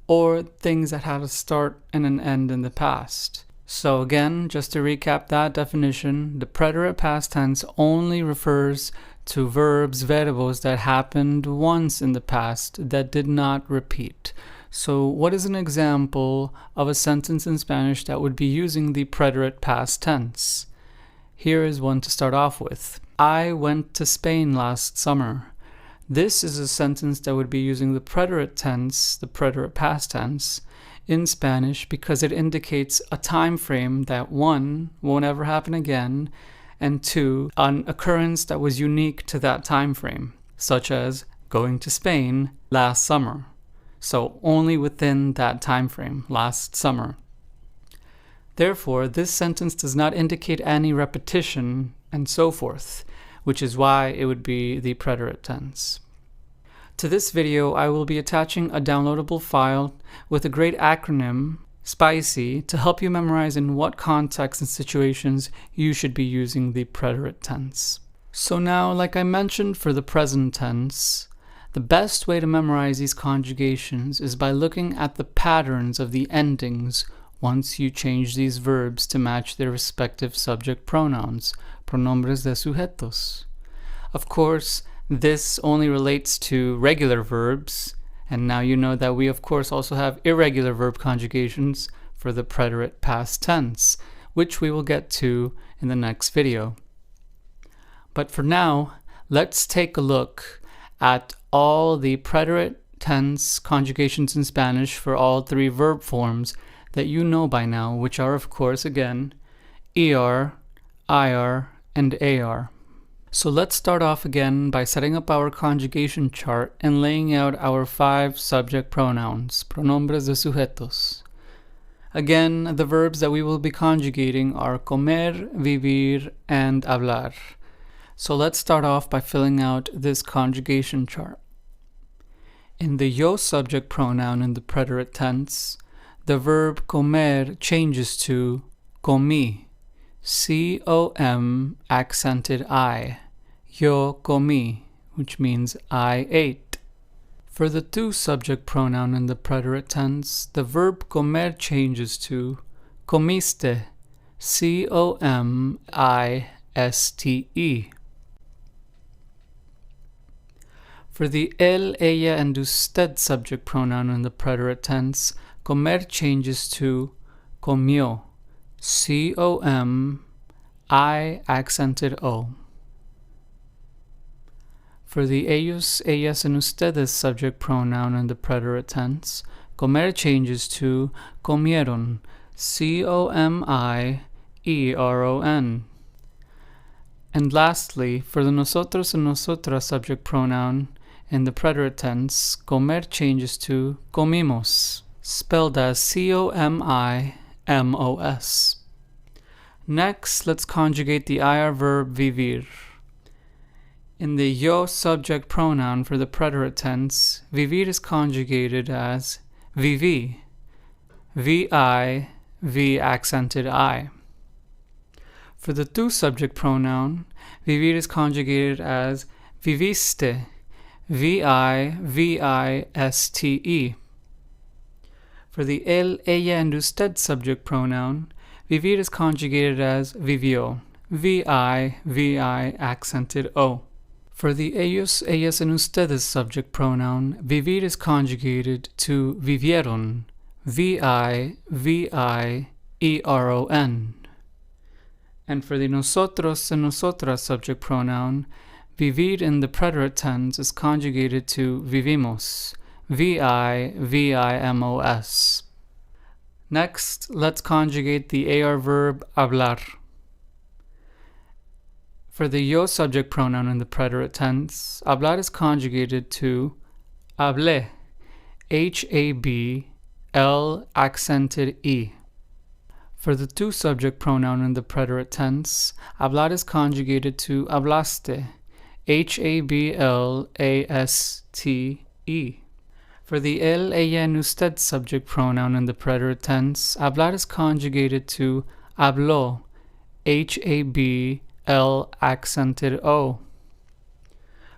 or things that had a start and an end in the past. So again, just to recap that definition, the preterite past tense only refers to verbs that happened once in the past that did not repeat. So what is an example of a sentence in Spanish that would be using the preterite past tense? Here is one to start off with. I went to Spain last summer. This is a sentence that would be using the preterite tense, the preterite past tense, in Spanish because it indicates a time frame that one, won't ever happen again, and two, an occurrence that was unique to that time frame, such as going to Spain last summer. So only within that time frame, last summer. Therefore, this sentence does not indicate any repetition and so forth, which is why it would be the preterite tense. To this video, I will be attaching a downloadable file with a great acronym, SPICY, to help you memorize in what contexts and situations you should be using the preterite tense. So now, like I mentioned for the present tense, the best way to memorize these conjugations is by looking at the patterns of the endings once you change these verbs to match their respective subject pronouns, pronombres de sujetos. Of course, this only relates to regular verbs, and now you know that we of course also have irregular verb conjugations for the preterite past tense, which we will get to in the next video. But for now, let's take a look at all the preterite tense conjugations in Spanish for all three verb forms that you know by now, which are of course again ER, IR, and AR. So let's start off again by setting up our conjugation chart and laying out our 5 subject pronouns, pronombres de sujetos. Again, the verbs that we will be conjugating are comer, vivir, and hablar. So let's start off by filling out this conjugation chart. In the yo subject pronoun in the preterite tense, the verb comer changes to comí, C-O-M accented I. Yo comí, which means I ate. For the tu subject pronoun in the preterite tense, the verb comer changes to comiste, C-O-M-I-S-T-E. For the él, ella, and usted subject pronoun in the preterite tense, comer changes to comió, C-O-M-I accented O. For the ellos, ellas, and ustedes subject pronoun in the preterite tense, comer changes to comieron, C-O-M-I-E-R-O-N. And lastly, for the nosotros and nosotras subject pronoun in the preterite tense, comer changes to comimos, spelled as C-O-M-I-M-O-S. Next, let's conjugate the IR verb vivir. In the yo subject pronoun for the preterite tense, vivir is conjugated as viví, V-I, V accented I. For the tu subject pronoun, vivir is conjugated as viviste, V-I, V-I-S-T-E. For the él, ella, and usted subject pronoun, vivir is conjugated as vivió, V-I, V-I accented O. For the ellos, ellas, and ustedes subject pronoun, vivir is conjugated to vivieron, V-I, V-I-E-R-O-N. And for the nosotros and nosotras subject pronoun, vivir in the preterite tense is conjugated to vivimos, V-I-V-I-M-O-S. Next, let's conjugate the AR verb hablar. For the yo subject pronoun in the preterite tense, hablar is conjugated to hablé, H-A-B-L accented E. For the to subject pronoun in the preterite tense, hablar is conjugated to hablaste, H-A-B-L-A-S-T-E. For the él, ella, and usted subject pronoun in the preterite tense, hablar is conjugated to habló, H-A-B-L accented O.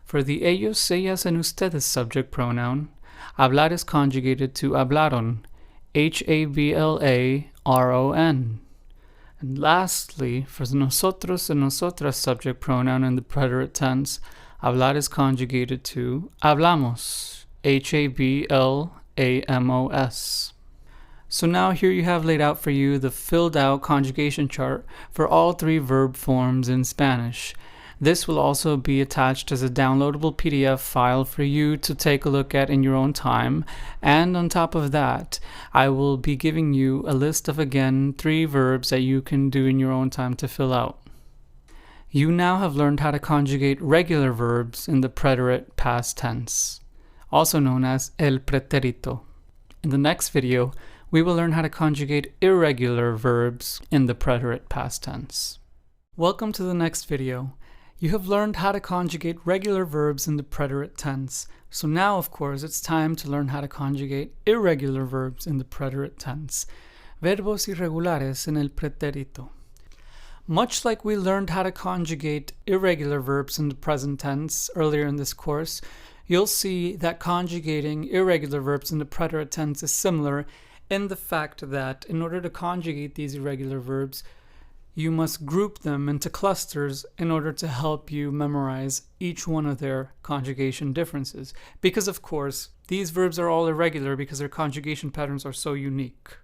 For the ellos, ellas, and ustedes subject pronoun, hablar is conjugated to hablaron, H-A-B-L-A-R-O-N. And lastly, for the nosotros and nosotras subject pronoun in the preterite tense, hablar is conjugated to hablamos, H-A-B-L-A-M-O-S. So now here you have laid out for you the filled out conjugation chart for all three verb forms in Spanish. This will also be attached as a downloadable PDF file for you to take a look at in your own time. And on top of that, I will be giving you a list of, again, 3 verbs that you can do in your own time to fill out. You now have learned how to conjugate regular verbs in the preterite past tense, also known as el pretérito. In the next video, we will learn how to conjugate irregular verbs in the preterite past tense. Welcome to the next video. You have learned how to conjugate regular verbs in the preterite tense. So now, of course, it's time to learn how to conjugate irregular verbs in the preterite tense. Verbos irregulares en el pretérito. Much like we learned how to conjugate irregular verbs in the present tense earlier in this course, you'll see that conjugating irregular verbs in the preterite tense is similar in the fact that in order to conjugate these irregular verbs, you must group them into clusters in order to help you memorize each one of their conjugation differences. Because, of course, these verbs are all irregular because their conjugation patterns are so unique.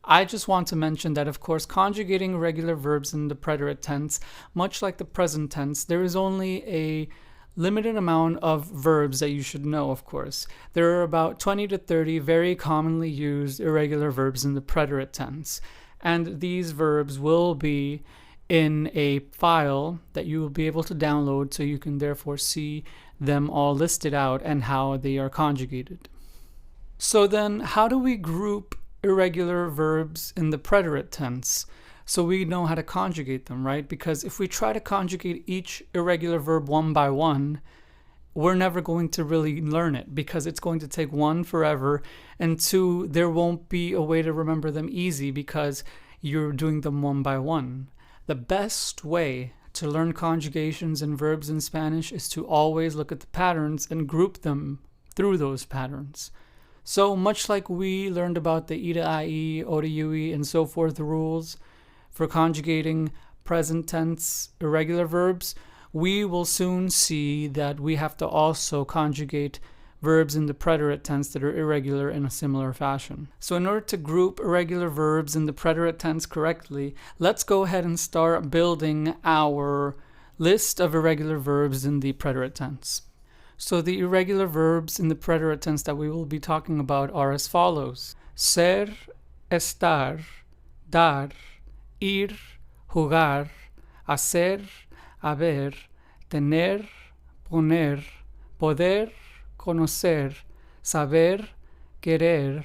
I just want to mention that, of course, conjugating irregular verbs in the preterite tense, much like the present tense, there is only a limited amount of verbs that you should know, of course. There are about 20 to 30 very commonly used irregular verbs in the preterite tense. And these verbs will be in a file that you will be able to download, so you can therefore see them all listed out and how they are conjugated. So then, how do we group irregular verbs in the preterite tense so we know how to conjugate them, right? Because if we try to conjugate each irregular verb one by one, we're never going to really learn it, because it's going to take 1, forever, and 2, there won't be a way to remember them easy because you're doing them one by one. The best way to learn conjugations and verbs in Spanish is to always look at the patterns and group them through those patterns. So much like we learned about the ida, ie, oda, ue, and so forth rules for conjugating present tense irregular verbs, we will soon see that we have to also conjugate verbs in the preterite tense that are irregular in a similar fashion. So in order to group irregular verbs in the preterite tense correctly, let's go ahead and start building our list of irregular verbs in the preterite tense. So the irregular verbs in the preterite tense that we will be talking about are as follows: ser, estar, dar, ir, jugar, hacer, haber, tener, poner, poder, conocer, saber, querer,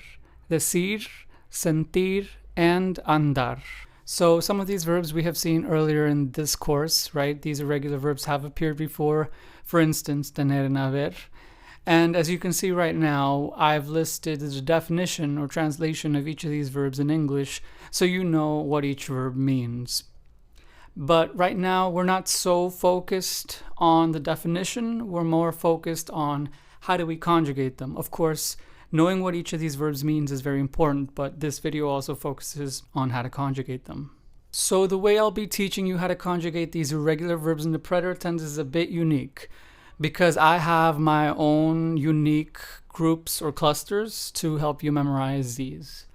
decir, sentir, and andar. So some of these verbs we have seen earlier in this course, right? These irregular verbs have appeared before, for instance, tener and haber. And as you can see right now, I've listed the definition or translation of each of these verbs in English, so you know what each verb means. But right now, we're not so focused on the definition. We're more focused on how do we conjugate them. Of course, knowing what each of these verbs means is very important, but this video also focuses on how to conjugate them. So the way I'll be teaching you how to conjugate these irregular verbs in the preterite tense is a bit unique, because I have my own unique groups or clusters to help you memorize these.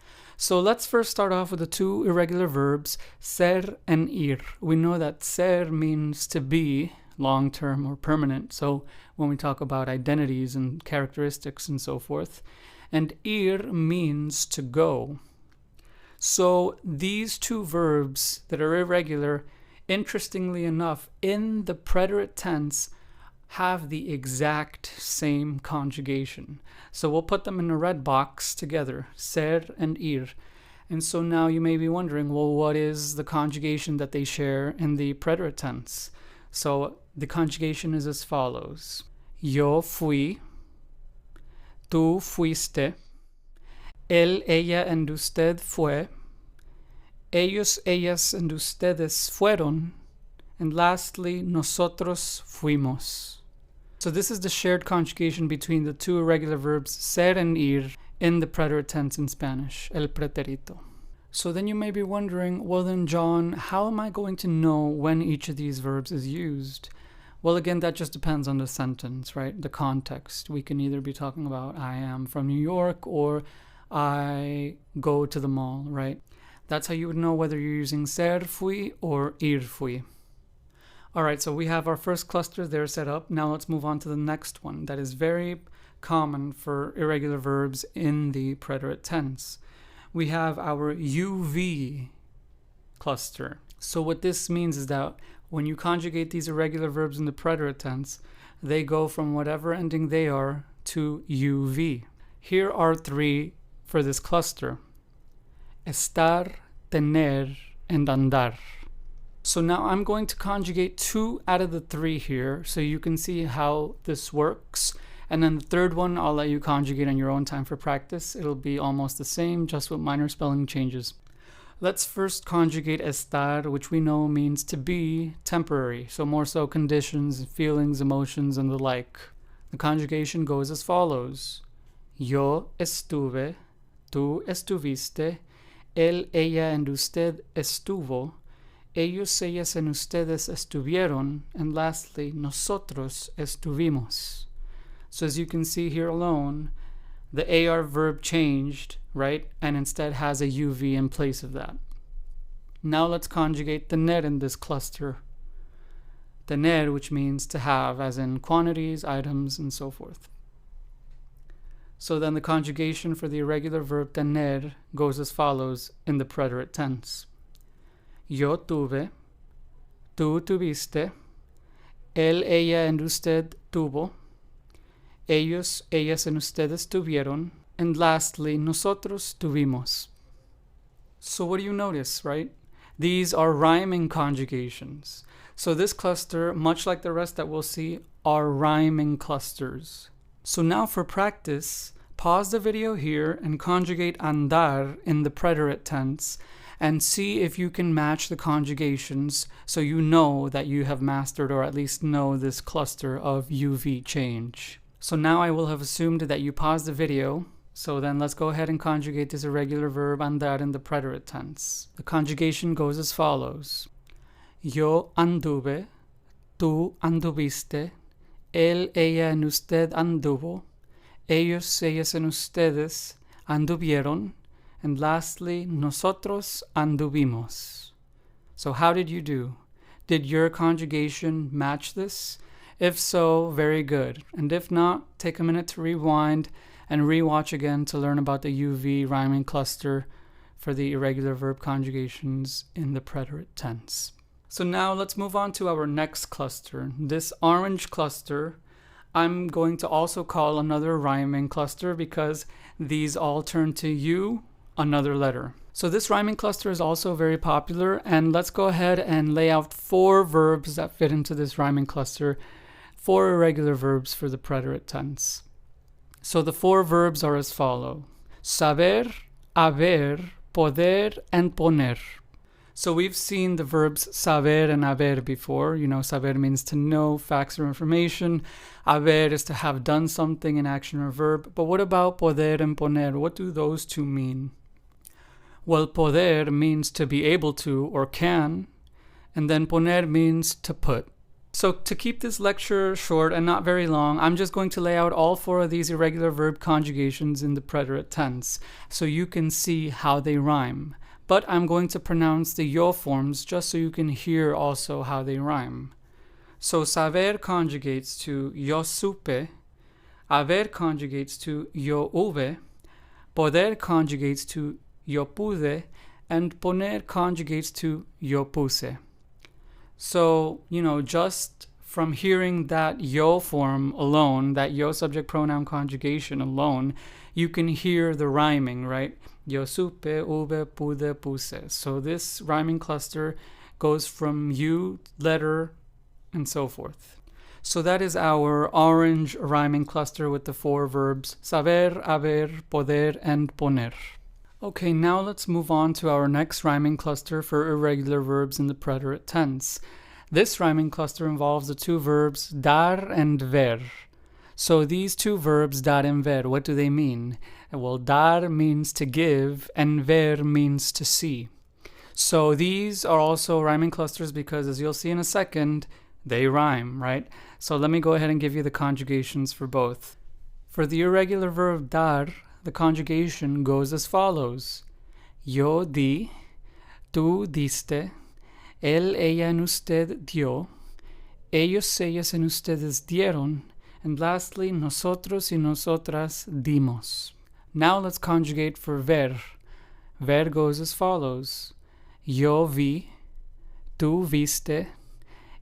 So let's first start off with the 2 irregular verbs, ser and ir. We know that ser means to be, long-term or permanent, so when we talk about identities and characteristics and so forth. And ir means to go. So these 2 verbs that are irregular, interestingly enough, in the preterite tense, have the exact same conjugation. So we'll put them in a red box together, ser and ir. And so now you may be wondering, well, what is the conjugation that they share in the preterite tense? So the conjugation is as follows. Yo fui, tú fuiste, él, ella, and usted fue, ellos, ellas, and ustedes fueron, and lastly, nosotros fuimos. So this is the shared conjugation between the two irregular verbs ser and ir in the preterite tense in Spanish, el pretérito. So then you may be wondering, well then John, how am I going to know when each of these verbs is used? Well, again, that just depends on the sentence, right? The context. We can either be talking about I am from New York or I go to the mall, right? That's how you would know whether you're using ser fui or ir fui. All right, so we have our first cluster there set up. Now let's move on to the next one that is very common for irregular verbs in the preterite tense. We have our UV cluster. So what this means is that when you conjugate these irregular verbs in the preterite tense, they go from whatever ending they are to UV. Here are three for this cluster: estar, tener, and andar. So now I'm going to conjugate 2 out of the 3 here so you can see how this works. And then the third one, I'll let you conjugate on your own time for practice. It'll be almost the same, just with minor spelling changes. Let's first conjugate estar, which we know means to be temporary. So more so conditions, feelings, emotions, and the like. The conjugation goes as follows. Yo estuve, tú estuviste, él, ella, and usted estuvo, ellos, ellas, and ustedes estuvieron, and lastly, nosotros estuvimos. So as you can see here alone, the AR verb changed, right? And instead has a UV in place of that. Now let's conjugate tener in this cluster. Tener, which means to have, as in quantities, items, and so forth. So then the conjugation for the irregular verb tener goes as follows in the preterite tense. Yo tuve, tú tuviste, él, ella, and usted tuvo, ellos, ellas, and ustedes tuvieron, and lastly, nosotros tuvimos. So what do you notice, right? These are rhyming conjugations. So this cluster, much like the rest that we'll see, are rhyming clusters. So now for practice, pause the video here and conjugate andar in the preterite tense and see if you can match the conjugations so you know that you have mastered or at least know this cluster of UV change. So now I will have assumed that you paused the video, so then let's go ahead and conjugate this irregular verb andar in the preterite tense. The conjugation goes as follows. Yo anduve, tú anduviste, él, ella, and usted anduvo, ellos, ellas, and ustedes anduvieron, and lastly, nosotros anduvimos. So how did you do? Did your conjugation match this? If so, very good. And if not, take a minute to rewind and rewatch again to learn about the UV rhyming cluster for the irregular verb conjugations in the preterite tense. So now let's move on to our next cluster. This orange cluster I'm going to also call another rhyming cluster because these all turn to U, another letter. So this rhyming cluster is also very popular, and let's go ahead and lay out 4 verbs that fit into this rhyming cluster, 4 irregular verbs for the preterite tense. So the 4 verbs are as follow: saber, haber, poder, and poner. So we've seen the verbs saber and haber before. You know, saber means to know, facts or information. Haber is to have done something, an action or verb. But what about poder and poner? What do those two mean? Well, poder means to be able to or can, and then poner means to put. So to keep this lecture short and not very long, I'm just going to lay out all 4 of these irregular verb conjugations in the preterite tense so you can see how they rhyme. But I'm going to pronounce the yo forms just so you can hear also how they rhyme. So saber conjugates to yo supe, haber conjugates to yo huve, poder conjugates to yo pude, and poner conjugates to yo puse. So, just from hearing that yo form alone, that yo subject pronoun conjugation alone, you can hear the rhyming, right? Yo supe, ube, pude, puse. So this rhyming cluster goes from you, letter, and so forth. So that is our orange rhyming cluster with the 4 verbs saber, haber, poder, and poner. Okay, now let's move on to our next rhyming cluster for irregular verbs in the preterite tense. This rhyming cluster involves the 2 verbs dar and ver. So these 2 verbs, dar and ver, what do they mean? Well, dar means to give and ver means to see. So these are also rhyming clusters because, as you'll see in a second, they rhyme, right? So let me go ahead and give you the conjugations for both. For the irregular verb dar, the conjugation goes as follows. Yo di, tú diste, él, ella en usted dio, ellos, ellas en ustedes dieron, and lastly, nosotros y nosotras dimos. Now let's conjugate for ver. Ver goes as follows. Yo vi, tú viste,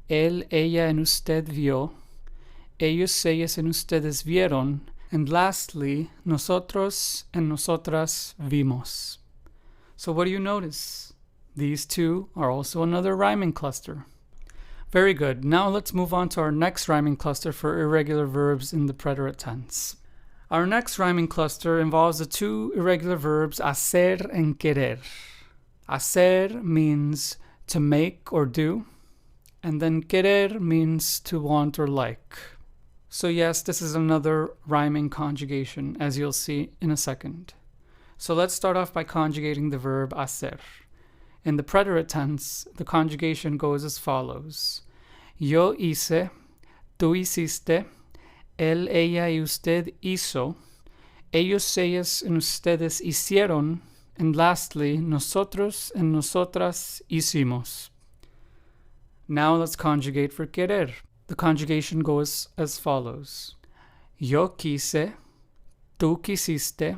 él, ella en usted vio, ellos, ellas en ustedes vieron, and lastly, nosotros and nosotras vimos. So what do you notice? These 2 are also another rhyming cluster. Very good. Now let's move on to our next rhyming cluster for irregular verbs in the preterite tense. Our next rhyming cluster involves the 2 irregular verbs hacer and querer. Hacer means to make or do, and then querer means to want or like. So yes, this is another rhyming conjugation, as you'll see in a second. So let's start off by conjugating the verb hacer. In the preterite tense, the conjugation goes as follows. Yo hice, tú hiciste, él, ella y usted hizo, ellos, ellas y ustedes hicieron, and lastly, nosotros and nosotras hicimos. Now let's conjugate for querer. The conjugation goes as follows. Yo quise, tú quisiste,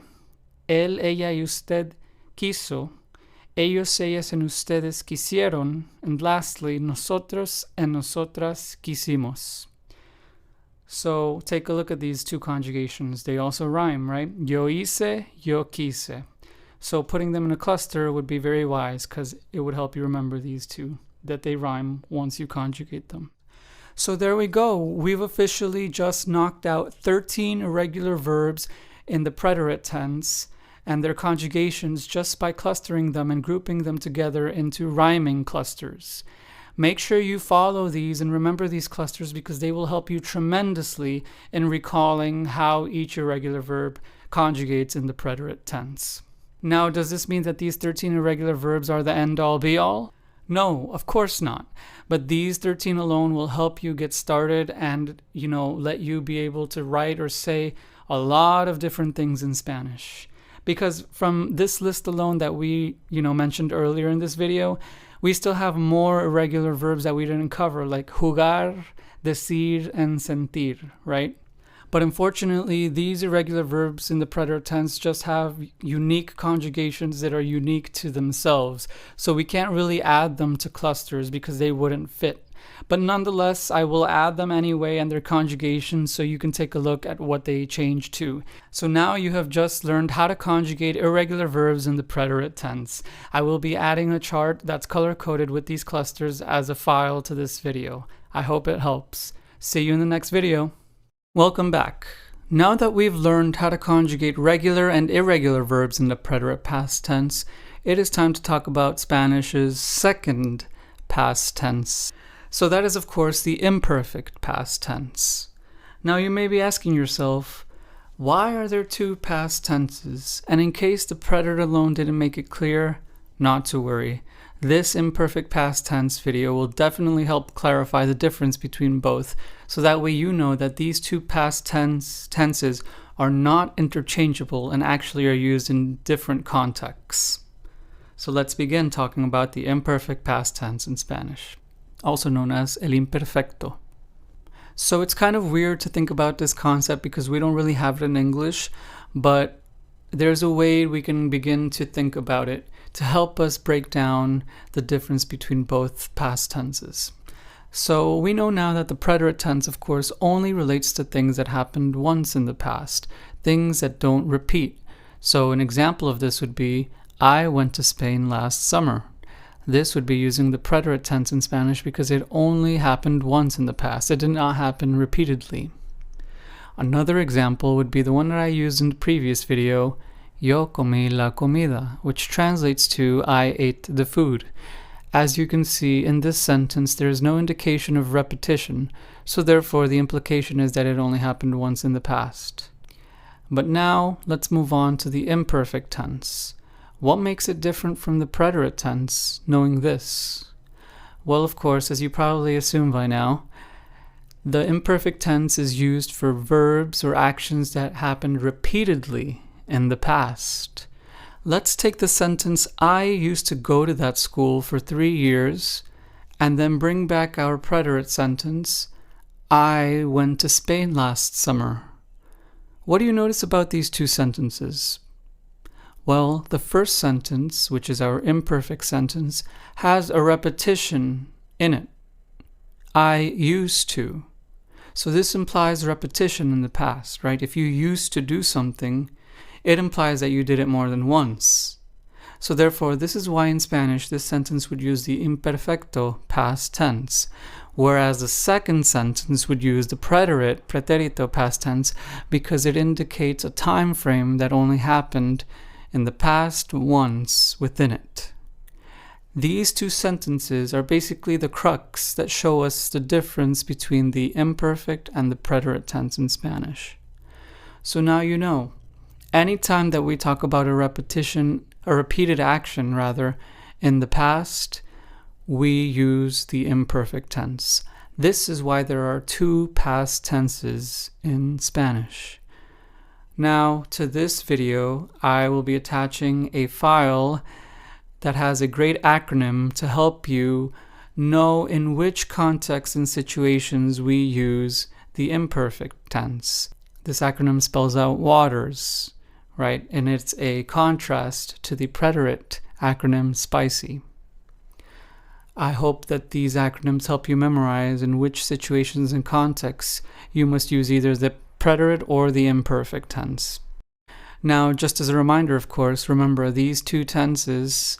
él, ella y usted quiso, ellos, ellas and ustedes quisieron, and lastly, nosotros and nosotras quisimos. So take a look at these 2 conjugations. They also rhyme, right? Yo hice, yo quise. So putting them in a cluster would be very wise because it would help you remember these 2, that they rhyme once you conjugate them. So there we go. We've officially just knocked out 13 irregular verbs in the preterite tense and their conjugations just by clustering them and grouping them together into rhyming clusters. Make sure you follow these and remember these clusters because they will help you tremendously in recalling how each irregular verb conjugates in the preterite tense. Now, does this mean that these 13 irregular verbs are the end-all be-all? No, of course not. But these 13 alone will help you get started and, let you be able to write or say a lot of different things in Spanish. Because from this list alone that we, mentioned earlier in this video, we still have more irregular verbs that we didn't cover, like jugar, decir, and sentir, right? But unfortunately, these irregular verbs in the preterite tense just have unique conjugations that are unique to themselves. So we can't really add them to clusters because they wouldn't fit. But nonetheless, I will add them anyway and their conjugations so you can take a look at what they change to. So now you have just learned how to conjugate irregular verbs in the preterite tense. I will be adding a chart that's color-coded with these clusters as a file to this video. I hope it helps. See you in the next video. Welcome back. Now that we've learned how to conjugate regular and irregular verbs in the preterite past tense, it is time to talk about Spanish's second past tense. So that is, of course, the imperfect past tense. Now you may be asking yourself, why are there 2 past tenses? And in case the preterite alone didn't make it clear, not to worry. This imperfect past tense video will definitely help clarify the difference between both, so that way you know that these 2 past tenses are not interchangeable and actually are used in different contexts. So let's begin talking about the imperfect past tense in Spanish, also known as el imperfecto. So it's kind of weird to think about this concept because we don't really have it in English, but there's a way we can begin to think about it to help us break down the difference between both past tenses. So we know now that the preterite tense, of course, only relates to things that happened once in the past, things that don't repeat. So an example of this would be, I went to Spain last summer. This would be using the preterite tense in Spanish because it only happened once in the past. It did not happen repeatedly. Another example would be the one that I used in the previous video, yo comí la comida, which translates to I ate the food. As you can see in this sentence, there is no indication of repetition, so therefore the implication is that it only happened once in the past. But now, let's move on to the imperfect tense. What makes it different from the preterite tense, knowing this? Well, of course, as you probably assume by now, the imperfect tense is used for verbs or actions that happened repeatedly in the past. Let's take the sentence, I used to go to that school for 3 years, and then bring back our preterite sentence, I went to Spain last summer. What do you notice about these two sentences? Well, the first sentence, which is our imperfect sentence, has a repetition in it. I used to. So this implies repetition in the past, right? If you used to do something, it implies that you did it more than once. So therefore, this is why in Spanish this sentence would use the imperfecto past tense, whereas the second sentence would use the preterito past tense, because it indicates a time frame that only happened in the past once within it. These two sentences are basically the crux that show us the difference between the imperfect and the preterite tense in Spanish. So now you know. Anytime that we talk about a repeated action rather, in the past, we use the imperfect tense. This is why there are two past tenses in Spanish. Now, to this video, I will be attaching a file that has a great acronym to help you know in which contexts and situations we use the imperfect tense. This acronym spells out WATERS, right? And it's a contrast to the preterite acronym SPICY. I hope that these acronyms help you memorize in which situations and contexts you must use either the preterite or the imperfect tense. Now, just as a reminder, of course, remember these two tenses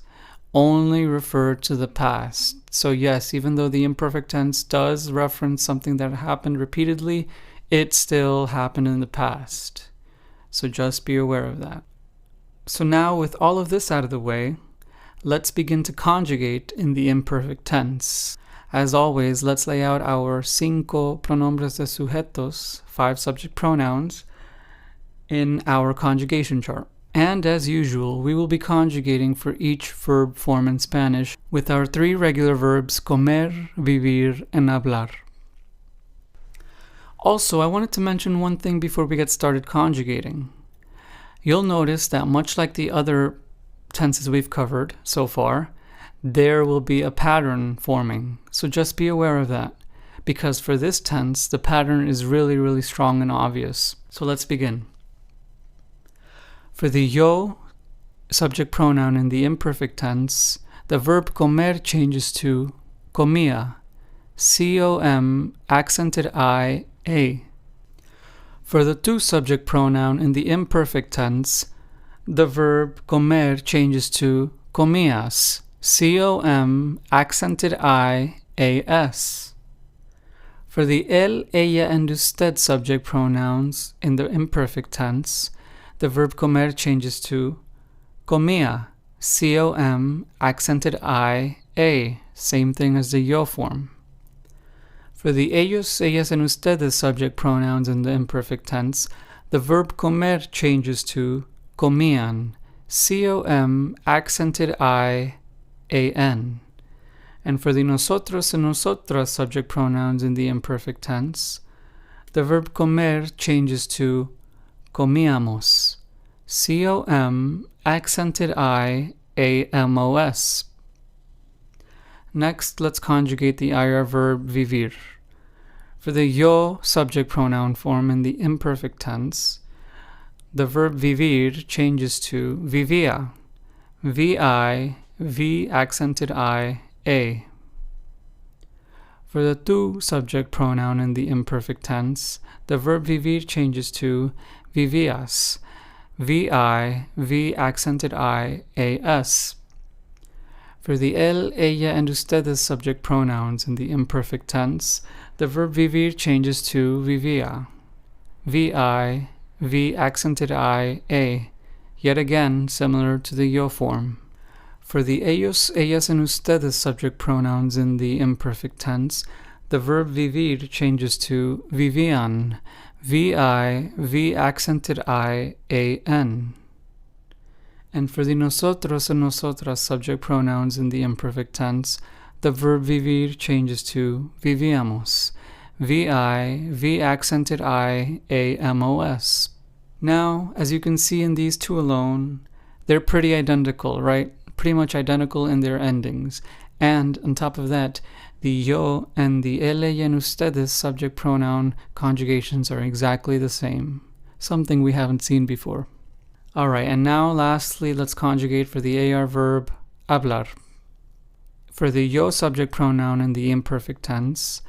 only refer to the past. So yes, even though the imperfect tense does reference something that happened repeatedly, it still happened in the past. So just be aware of that. So now with all of this out of the way, let's begin to conjugate in the imperfect tense. As always, let's lay out our 5 pronombres de sujetos, 5 subject pronouns, in our conjugation chart. And as usual, we will be conjugating for each verb form in Spanish with our 3 regular verbs comer, vivir, and hablar. Also, I wanted to mention one thing before we get started conjugating. You'll notice that much like the other tenses we've covered so far, there will be a pattern forming. So just be aware of that, because for this tense, the pattern is really, really strong and obvious. So let's begin. For the yo subject pronoun in the imperfect tense, the verb comer changes to comía, C-O-M, accented I-A. For the tu subject pronoun in the imperfect tense, the verb comer changes to comías, C-O-M, accented I-A-S. For the él, ella, and usted subject pronouns in the imperfect tense, the verb comer changes to comía, C-O-M, accented I-A, same thing as the yo form. For the ellos, ellas, and ustedes subject pronouns in the imperfect tense, the verb comer changes to comían, C-O-M, accented I-A-N. And for the nosotros and nosotras subject pronouns in the imperfect tense, the verb comer changes to comíamos, C-O-M, accented I-A-M-O-S. Next, let's conjugate the IR verb vivir. For the yo subject pronoun form in the imperfect tense, the verb vivir changes to vivía, V-I, V accented I-A. For the tu subject pronoun in the imperfect tense, the verb vivir changes to vivias, vi, v accented I, as. For the él, ella, and ustedes subject pronouns in the imperfect tense, the verb vivir changes to vivia, vi, v accented I, a, yet again similar to the yo form. For the ellos, ellas, and ustedes subject pronouns in the imperfect tense, the verb vivir changes to vivían, vi, v accented I, a, n. And for the nosotros and nosotras subject pronouns in the imperfect tense, the verb vivir changes to vivíamos, vi, v accented I, a, mos. Now, as you can see in these two alone, they're pretty identical, right? Pretty much identical in their endings. And on top of that, the yo and the él, ella, and ustedes subject pronoun conjugations are exactly the same. Something we haven't seen before. Alright, and now lastly, let's conjugate for the AR verb hablar. For the yo subject pronoun in the imperfect tense,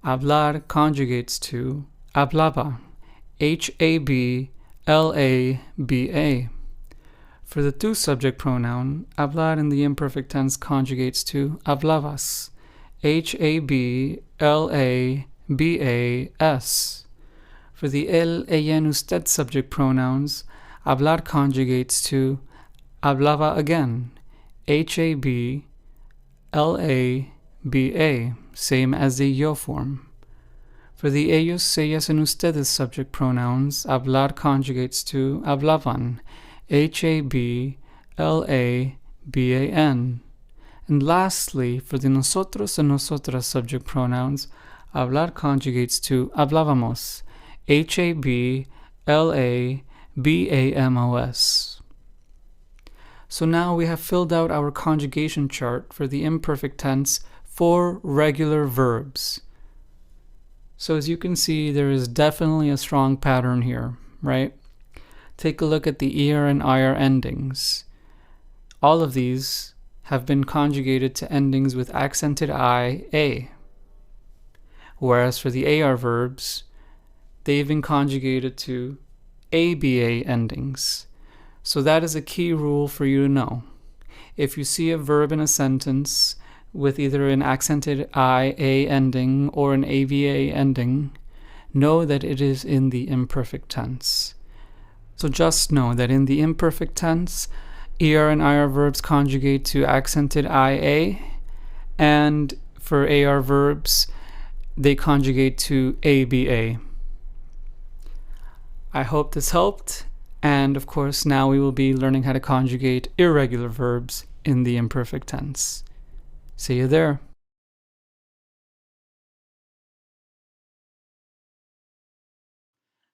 hablar conjugates to hablaba, H-A-B-L-A-B-A. For the tu subject pronoun, hablar in the imperfect tense conjugates to hablabas, H-A-B-L-A-B-A-S. For the él, ella, and usted subject pronouns, hablar conjugates to hablaba again, H-A-B-L-A-B-A, same as the yo form. For the ellos, ellas, and ustedes subject pronouns, hablar conjugates to hablaban, H-A-B-L-A-B-A-N. And lastly, for the nosotros and nosotras subject pronouns, hablar conjugates to hablábamos, H-A-B-L-A-B-A-M-O-S. So now we have filled out our conjugation chart for the imperfect tense for regular verbs. So as you can see, there is definitely a strong pattern here, right? Take a look at the ER and IR endings. All of these have been conjugated to endings with accented I, A. Whereas for the AR verbs, they've been conjugated to ABA endings. So that is a key rule for you to know. If you see a verb in a sentence with either an accented IA ending or an ABA ending, know that it is in the imperfect tense. So just know that in the imperfect tense, ER and IR verbs conjugate to accented IA, and for AR verbs, they conjugate to ABA. I hope this helped, and of course now we will be learning how to conjugate irregular verbs in the imperfect tense. See you there.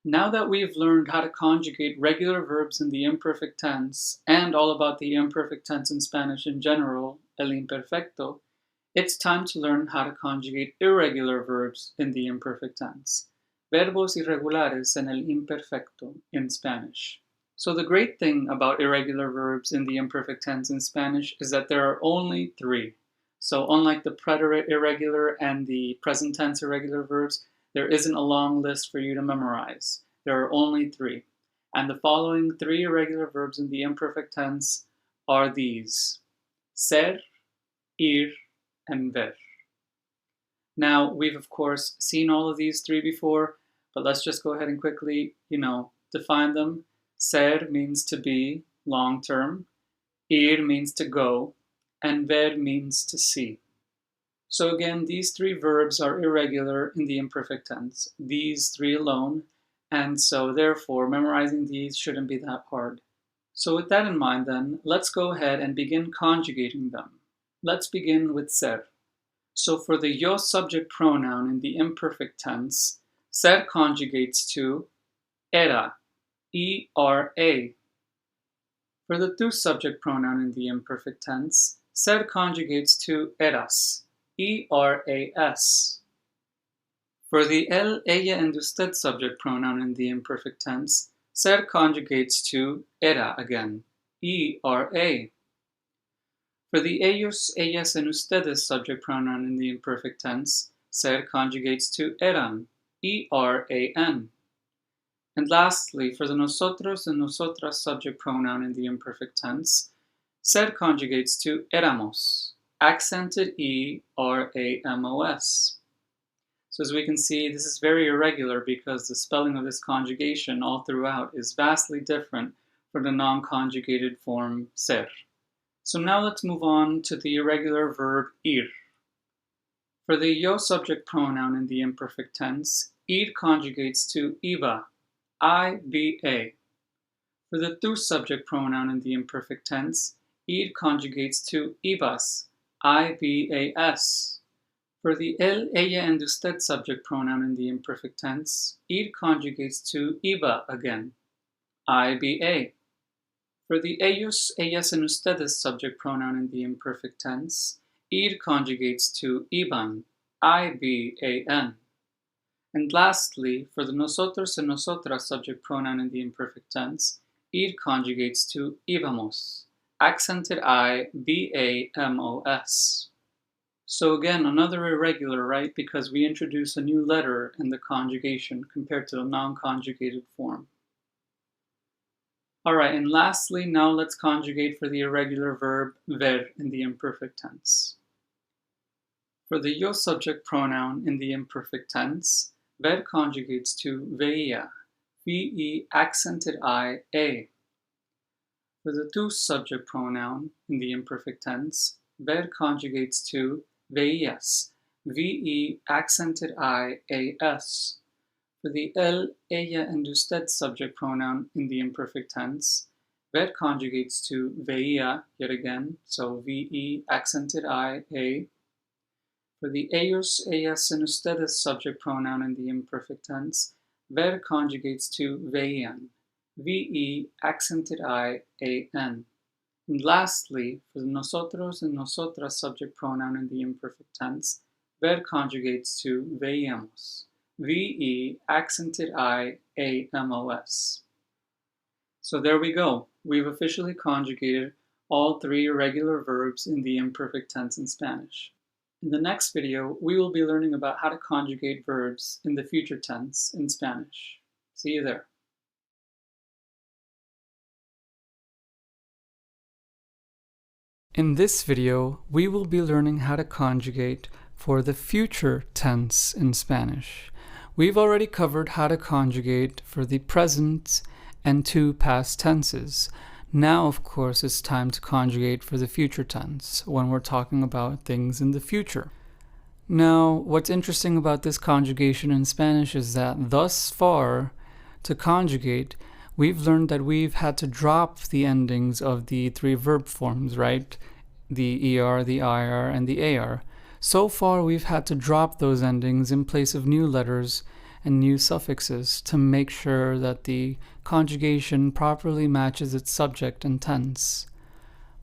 Now that we've learned how to conjugate regular verbs in the imperfect tense and all about the imperfect tense in Spanish in general, el imperfecto, it's time to learn how to conjugate irregular verbs in the imperfect tense, verbos irregulares en el imperfecto in Spanish. So the great thing about irregular verbs in the imperfect tense in Spanish is that there are only 3. So unlike the preterite irregular and the present tense irregular verbs, there isn't a long list for you to memorize. There are only 3. And the following 3 irregular verbs in the imperfect tense are these: ser, ir, and ver. Now, we've of course seen all of these 3 before, but let's just go ahead and quickly, define them. Ser means to be, long term. Ir means to go. And ver means to see. So again, these 3 verbs are irregular in the imperfect tense, these 3 alone, and so therefore memorizing these shouldn't be that hard. So with that in mind then, let's go ahead and begin conjugating them. Let's begin with ser. So for the yo subject pronoun in the imperfect tense, ser conjugates to era, E-R-A. For the tu subject pronoun in the imperfect tense, ser conjugates to eras, E-R-A-S. For the él, ella, and usted subject pronoun in the imperfect tense, ser conjugates to era again, E-R-A. For the ellos, ellas, and ustedes subject pronoun in the imperfect tense, Ser conjugates to eran, E-R-A-N. And lastly, for the nosotros and nosotras subject pronoun in the imperfect tense, ser conjugates to éramos, accented E-R-A-M-O-S. So as we can see, this is very irregular because the spelling of this conjugation all throughout is vastly different for the non-conjugated form ser. So now let's move on to the irregular verb ir. For the yo subject pronoun in the imperfect tense, ir conjugates to iba, I-B-A. For the tu subject pronoun in the imperfect tense, ir conjugates to ibas, I-B-A-S. For the él, ella, and usted subject pronoun in the imperfect tense, ir conjugates to iba again, I-B-A. For the ellos, ellas, and ustedes subject pronoun in the imperfect tense, ir conjugates to iban, I-B-A-N. And lastly, for the nosotros and nosotras subject pronoun in the imperfect tense, ir conjugates to íbamos, accented I-B-A-M-O-S. So again, another irregular, right? Because we introduce a new letter in the conjugation compared to the non-conjugated form. All right, and lastly, now let's conjugate for the irregular verb ver in the imperfect tense. For the yo subject pronoun in the imperfect tense, ver conjugates to veía, V-E accented I-A. For the tu subject pronoun in the imperfect tense, ver conjugates to veías, V-E accented I-A-S. For the él, ella, and usted subject pronoun in the imperfect tense, ver conjugates to veía yet again, so V-E accented I-A. For the ellos, ellas, and ustedes subject pronoun in the imperfect tense, ver conjugates to veían, V-E accented I-A-N. And lastly, for the nosotros and nosotras subject pronoun in the imperfect tense, ver conjugates to veíamos, V-E accented I-A-M-O-S. So there we go. We've officially conjugated all three irregular verbs in the imperfect tense in Spanish. In the next video, we will be learning about how to conjugate verbs in the future tense in Spanish. See you there. In this video, we will be learning how to conjugate for the future tense in Spanish. We've already covered how to conjugate for the present and two past tenses. Now, of course, it's time to conjugate for the future tense when we're talking about things in the future. Now, what's interesting about this conjugation in Spanish is that thus far, to conjugate, we've learned that we've had to drop the endings of the three verb forms, right? The ER, the IR, and the AR. So far, we've had to drop those endings in place of new letters and new suffixes to make sure that the conjugation properly matches its subject and tense.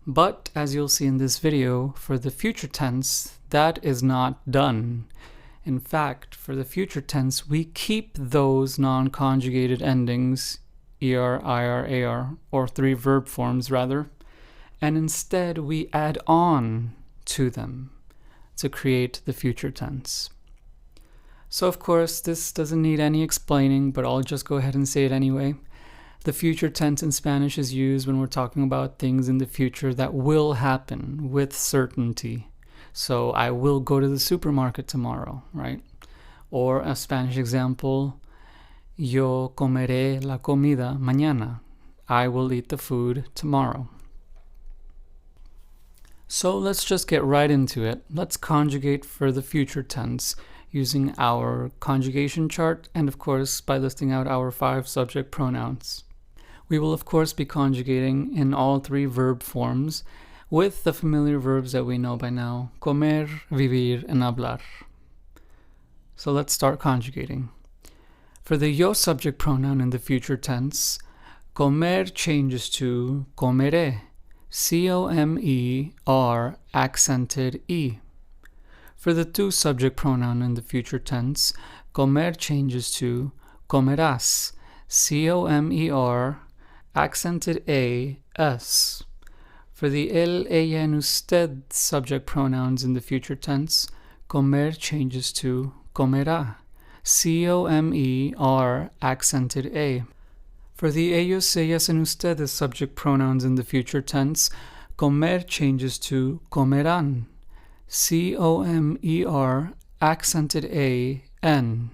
But, as you'll see in this video, for the future tense, that is not done. In fact, for the future tense, we keep those non-conjugated endings, ER, IR, AR, or three verb forms rather, and instead we add on to them to create the future tense. So of course, this doesn't need any explaining, but I'll just go ahead and say it anyway. The future tense in Spanish is used when we're talking about things in the future that will happen with certainty. So I will go to the supermarket tomorrow, right? Or a Spanish example, yo comeré la comida mañana. I will eat the food tomorrow. So let's just get right into it. Let's conjugate for the future tense using our conjugation chart and of course by listing out our 5 subject pronouns. We will of course be conjugating in all 3 verb forms with the familiar verbs that we know by now, comer, vivir, and hablar. So let's start conjugating. For the yo subject pronoun in the future tense, comer changes to comeré, C-O-M-E-R accented E. For the tu subject pronoun in the future tense, comer changes to comerás, C-O-M-E-R accented A-S. For the él, ella, and usted subject pronouns in the future tense, Comer changes to comerá. C-O-M-E-R accented A. For the ellos, ellas, and ustedes subject pronouns in the future tense, comer changes to comerán. C-O-M-E-R accented A-N.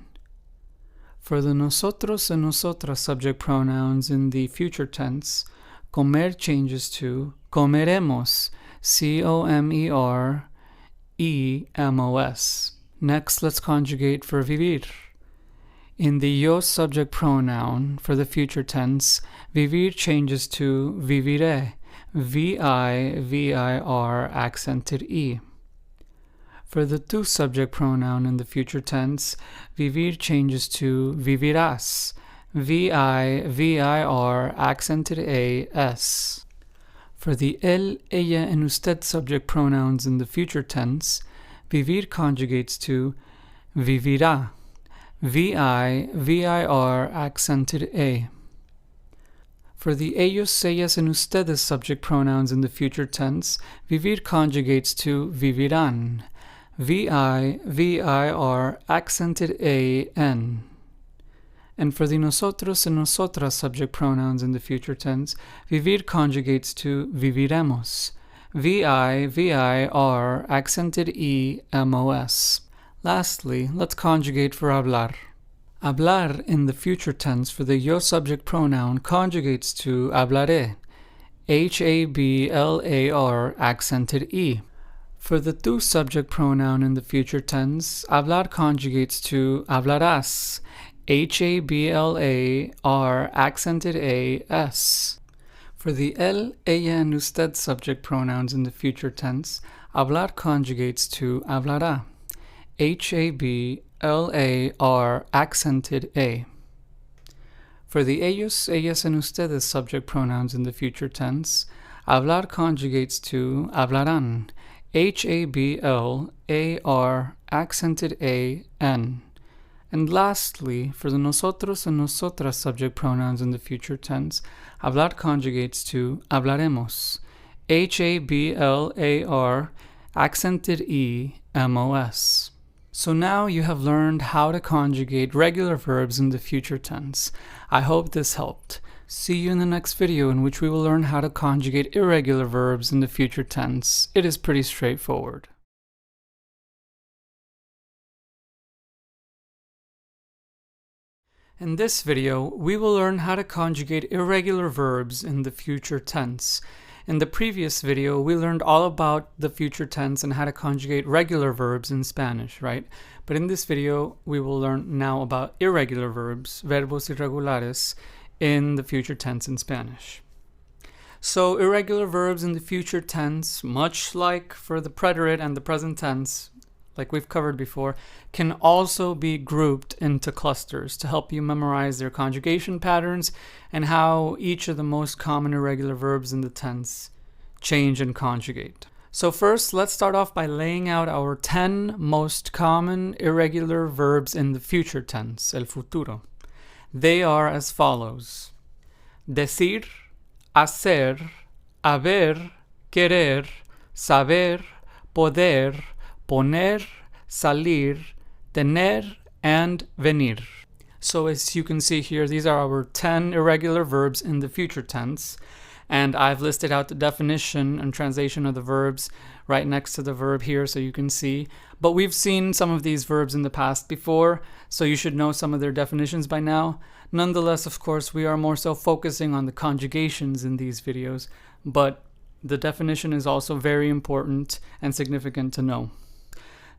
For the nosotros and nosotras subject pronouns in the future tense, comer changes to comeremos. C-O-M-E-R-E-M-O-S. Next, let's conjugate for vivir. In the yo subject pronoun for the future tense, vivir changes to viviré. V-I-V-I-R accented E. For the tu subject pronoun in the future tense, vivir changes to vivirás. V-I-V-I-R accented A-S. For the él, ella, and usted subject pronouns in the future tense, vivir conjugates to vivirá. V-I-V-I-R accented A. For the ellos, ellas, and ustedes subject pronouns in the future tense, vivir conjugates to vivirán. V-I-V-I-R accented A-N. And for the nosotros and nosotras subject pronouns in the future tense, vivir conjugates to viviremos. V-I-V-I-R accented E-M-O-S. Lastly, let's conjugate for hablar. Hablar in the future tense for the yo subject pronoun conjugates to hablaré. H-A-B-L-A-R accented E. For the tu subject pronoun in the future tense, hablar conjugates to hablarás. H-A-B-L-A-R accented A-S. For the él, ella, and usted subject pronouns in the future tense, hablar conjugates to hablará. H-A-B-L-A-R accented A. For the ellos, ellas, and ustedes subject pronouns in the future tense, hablar conjugates to hablarán. H-A-B-L-A-R accented A-N. And lastly, for the nosotros and nosotras subject pronouns in the future tense, hablar conjugates to hablaremos. H-A-B-L-A-R accented E-M-O-S. So now you have learned how to conjugate regular verbs in the future tense. I hope this helped. See you in the next video in which we will learn how to conjugate irregular verbs in the future tense. It is pretty straightforward. In this video, we will learn how to conjugate irregular verbs in the future tense. In the previous video, we learned all about the future tense and how to conjugate regular verbs in Spanish, right? But in this video, we will learn now about irregular verbs, verbos irregulares, in the future tense in Spanish. So irregular verbs in the future tense, much like for the preterite and the present tense, like we've covered before, can also be grouped into clusters to help you memorize their conjugation patterns and how each of the most common irregular verbs in the tense change and conjugate. So first, let's start off by laying out our 10 most common irregular verbs in the future tense, el futuro. They are as follows: decir, hacer, haber, querer, saber, poder, poner, salir, tener, and venir. So as you can see here, these are our 10 irregular verbs in the future tense. And I've listed out the definition and translation of the verbs right next to the verb here so you can see. But we've seen some of these verbs in the past before, so you should know some of their definitions by now. Nonetheless, of course, we are more so focusing on the conjugations in these videos, but the definition is also very important and significant to know.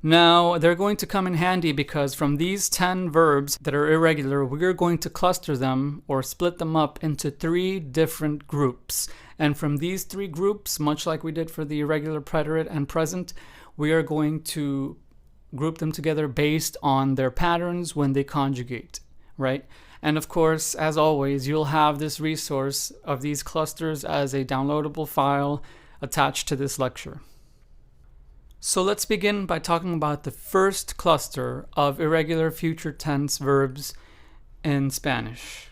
Now, they're going to come in handy because from these 10 verbs that are irregular, we're going to cluster them or split them up into 3 different groups. And from these 3 groups, much like we did for the irregular preterite and present, we are going to group them together based on their patterns when they conjugate, right? And of course, as always, you'll have this resource of these clusters as a downloadable file attached to this lecture. So let's begin by talking about the first cluster of irregular future tense verbs in Spanish.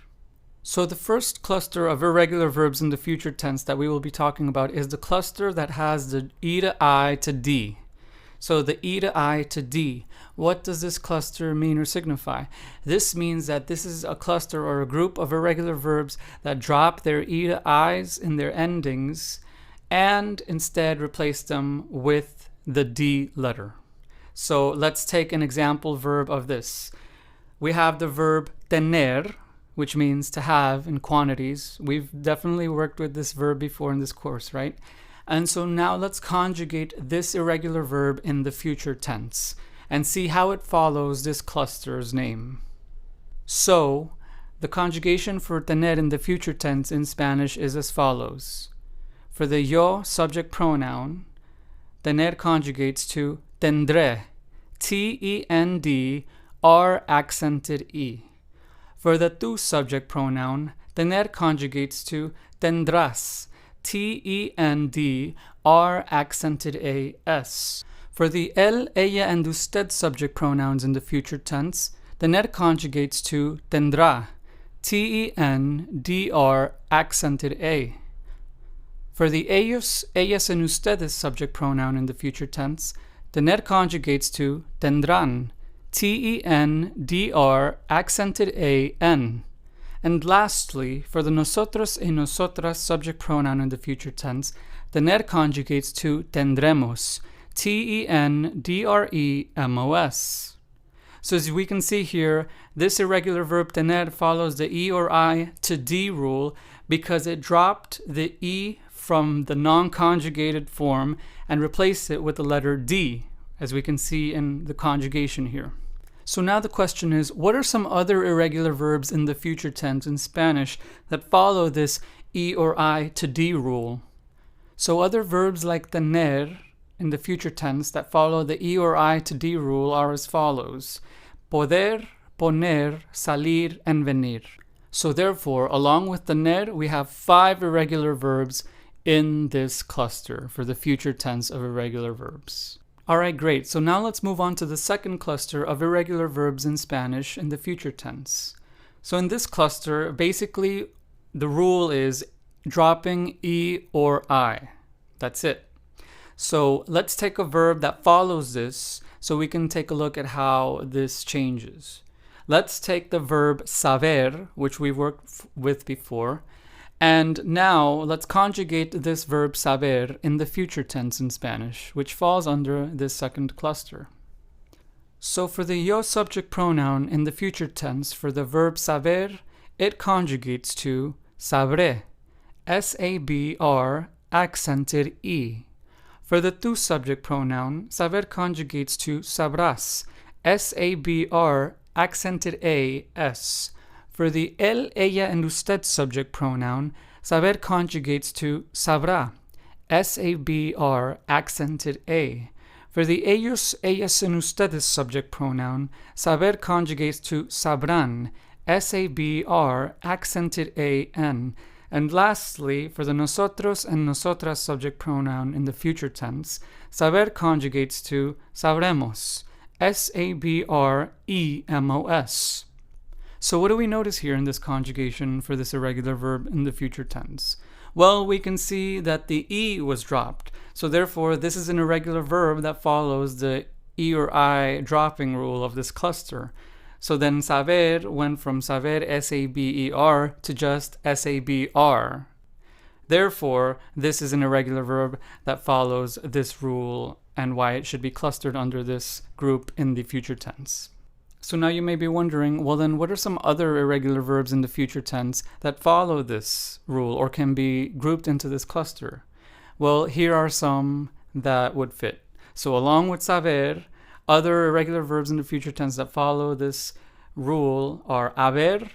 So the first cluster of irregular verbs in the future tense that we will be talking about is the cluster that has the E to I to D. So the E to I to D. What does this cluster mean or signify? This means that this is a cluster or a group of irregular verbs that drop their E to I's in their endings and instead replace them with the D letter. So let's take an example verb of this. We have the verb tener, which means to have in quantities. We've definitely worked with this verb before in this course, right? And so now let's conjugate this irregular verb in the future tense and see how it follows this cluster's name. So the conjugation for tener in the future tense in Spanish is as follows. For the yo subject pronoun, tener conjugates to tendré, T-E-N-D, R accented E. For the tu subject pronoun, tener conjugates to tendrás, T-E-N-D, R accented A-S. For the él, ella, and usted subject pronouns in the future tense, tener conjugates to tendrá, T-E-N-D-R accented A. For the ellos, ellas, and ustedes subject pronoun in the future tense, tener conjugates to tendrán, T-E-N-D-R accented A-N. And lastly, for the nosotros y nosotras subject pronoun in the future tense, tener conjugates to tendremos, T-E-N-D-R-E-M-O-S. So as we can see here, this irregular verb tener follows the E or I to D rule because it dropped the E from the non-conjugated form and replaced it with the letter D, as we can see in the conjugation here. So now the question is, what are some other irregular verbs in the future tense in Spanish that follow this E or I to D rule? So other verbs like tener in the future tense that follow the E or I to D rule are as follows: poder, poner, salir, and venir. So therefore, along with tener, we have 5 irregular verbs in this cluster for the future tense of irregular verbs. Alright, great. So now let's move on to the second cluster of irregular verbs in Spanish in the future tense. So in this cluster, basically the rule is dropping E or I. That's it. So let's take a verb that follows this so we can take a look at how this changes. Let's take the verb saber, which we've worked with before, and now let's conjugate this verb saber in the future tense in Spanish, which falls under this second cluster. So for the yo subject pronoun in the future tense for the verb saber, it conjugates to sabré, S-A-B-R accented E. For the tu subject pronoun, saber conjugates to sabrás, S-A-B-R accented A-S. For the él, ella, and usted subject pronoun, saber conjugates to sabrá, S-A-B-R accented A. For the ellos, ellas, and ustedes subject pronoun, saber conjugates to sabrán, S-A-B-R accented A-N. And lastly, for the nosotros and nosotras subject pronoun in the future tense, saber conjugates to sabremos, S-A-B-R-E-M-O-S. So what do we notice here in this conjugation for this irregular verb in the future tense? Well, we can see that the E was dropped. So therefore, this is an irregular verb that follows the E or I dropping rule of this cluster. So then saber went from saber, S-A-B-E-R, to just S-A-B-R. Therefore, this is an irregular verb that follows this rule and why it should be clustered under this group in the future tense. So now you may be wondering, well then what are some other irregular verbs in the future tense that follow this rule or can be grouped into this cluster? Well, here are some that would fit. So along with saber, other irregular verbs in the future tense that follow this rule are haber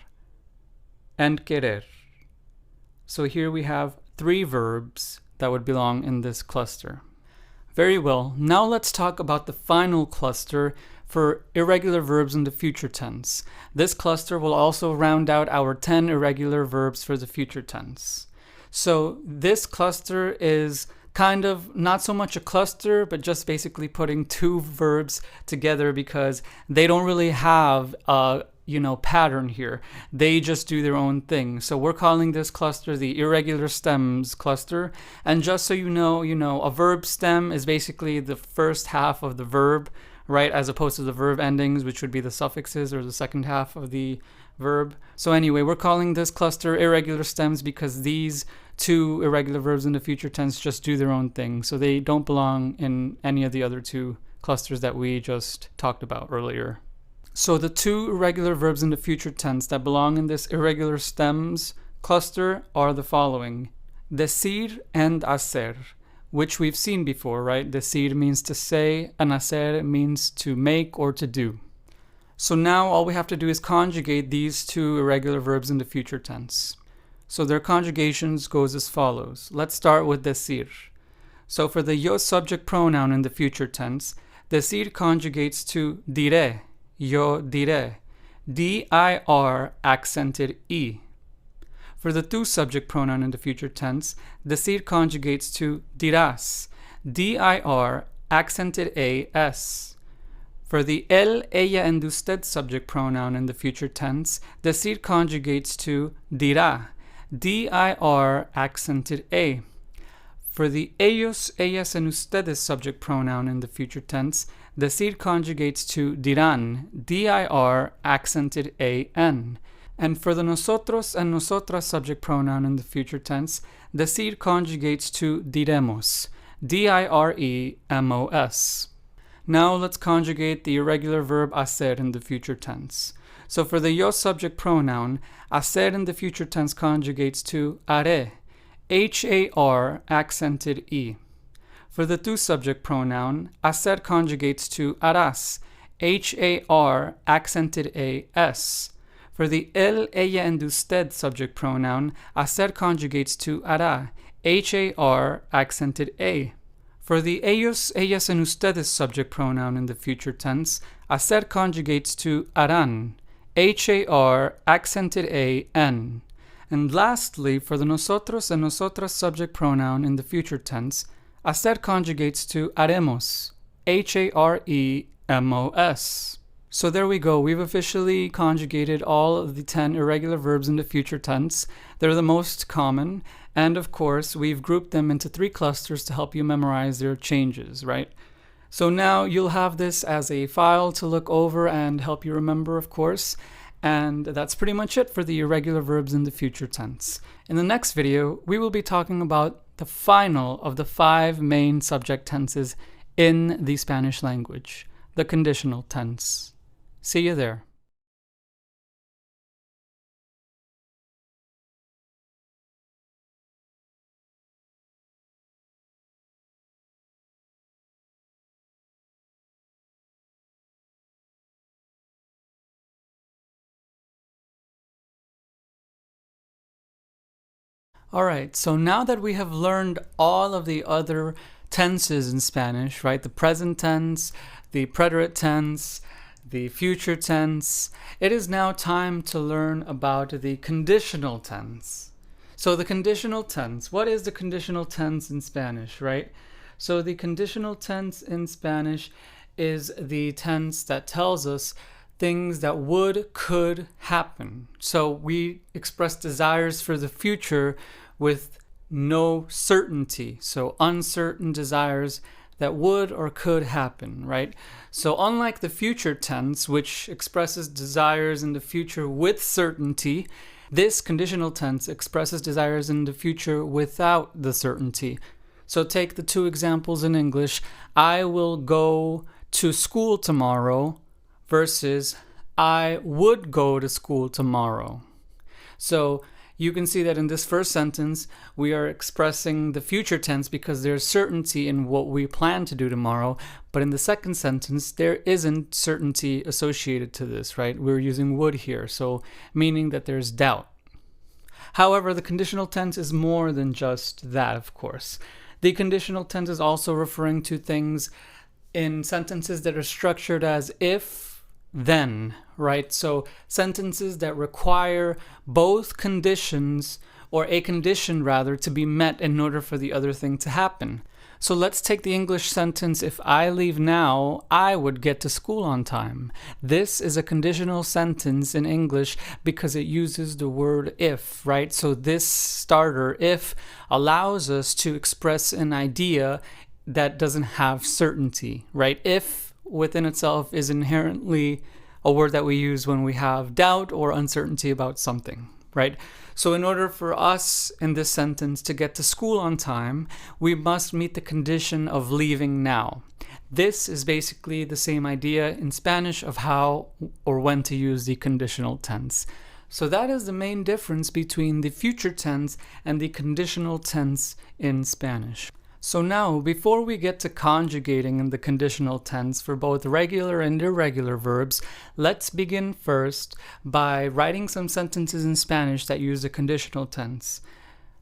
and querer. So here we have 3 verbs that would belong in this cluster. Very well, now let's talk about the final cluster for irregular verbs in the future tense. This cluster will also round out our 10 irregular verbs for the future tense. So this cluster is kind of not so much a cluster, but just basically putting 2 verbs together because they don't really have a pattern here. They just do their own thing. So we're calling this cluster the irregular stems cluster. And just so you know, a verb stem is basically the first half of the verb, right? As opposed to the verb endings, which would be the suffixes or the second half of the verb. So anyway, we're calling this cluster irregular stems because these two irregular verbs in the future tense just do their own thing. So they don't belong in any of the other two clusters that we just talked about earlier. So the two irregular verbs in the future tense that belong in this irregular stems cluster are the following: decir and hacer, which we've seen before, right? Decir means to say, and hacer means to make or to do. So now all we have to do is conjugate these two irregular verbs in the future tense. So their conjugations goes as follows. Let's start with decir. So for the yo subject pronoun in the future tense, decir conjugates to diré, yo diré, dir accented e. For the tu subject pronoun in the future tense, decir conjugates to dirás, dir accented as. For the él, ella, and usted subject pronoun in the future tense, decir conjugates to dirá, dir accented a. For the ellos, ellas, and ustedes subject pronoun in the future tense, decir conjugates to dirán, dir accented an. And for the nosotros and nosotras subject pronoun in the future tense, decir conjugates to diremos, diremos. Now let's conjugate the irregular verb hacer in the future tense. So for the yo subject pronoun, hacer in the future tense conjugates to haré, har accented e. For the tu subject pronoun, hacer conjugates to harás, har accented as. For the él, ella, and usted subject pronoun, hacer conjugates to hará, har accented a. For the ellos, ellas, and ustedes subject pronoun in the future tense, hacer conjugates to harán, har accented an. And lastly, for the nosotros and nosotras subject pronoun in the future tense, hacer conjugates to haremos, haremos. So there we go. We've officially conjugated all of the 10 irregular verbs in the future tense. They're the most common. And of course, we've grouped them into 3 clusters to help you memorize their changes, right? So now you'll have this as a file to look over and help you remember, of course. And that's pretty much it for the irregular verbs in the future tense. In the next video, we will be talking about the final of the 5 main subject tenses in the Spanish language, the conditional tense. See you there. Alright, so now that we have learned all of the other tenses in Spanish, right? The present tense, the preterite tense, the future tense, it is now time to learn about the conditional tense. So the conditional tense, what is the conditional tense in Spanish, right? So the conditional tense in Spanish is the tense that tells us things that would, could happen. So we express desires for the future with no certainty. So uncertain desires that would or could happen, right? So unlike the future tense, which expresses desires in the future with certainty, this conditional tense expresses desires in the future without the certainty. So take the 2 examples in English. I will go to school tomorrow versus I would go to school tomorrow. So you can see that in this first sentence, we are expressing the future tense because there's certainty in what we plan to do tomorrow. But in the second sentence, there isn't certainty associated to this, right? We're using would here, so meaning that there's doubt. However, the conditional tense is more than just that, of course. The conditional tense is also referring to things in sentences that are structured as if, then, right? So sentences that require both conditions, or a condition rather, to be met in order for the other thing to happen. So let's take the English sentence, if I leave now, I would get to school on time. This is a conditional sentence in English because it uses the word if, right? So this starter, if, allows us to express an idea that doesn't have certainty, right? If within itself is inherently a word that we use when we have doubt or uncertainty about something, right? So in order for us in this sentence to get to school on time, we must meet the condition of leaving now. This is basically the same idea in Spanish of how or when to use the conditional tense. So that is the main difference between the future tense and the conditional tense in Spanish. So now, before we get to conjugating in the conditional tense for both regular and irregular verbs, let's begin first by writing some sentences in Spanish that use the conditional tense.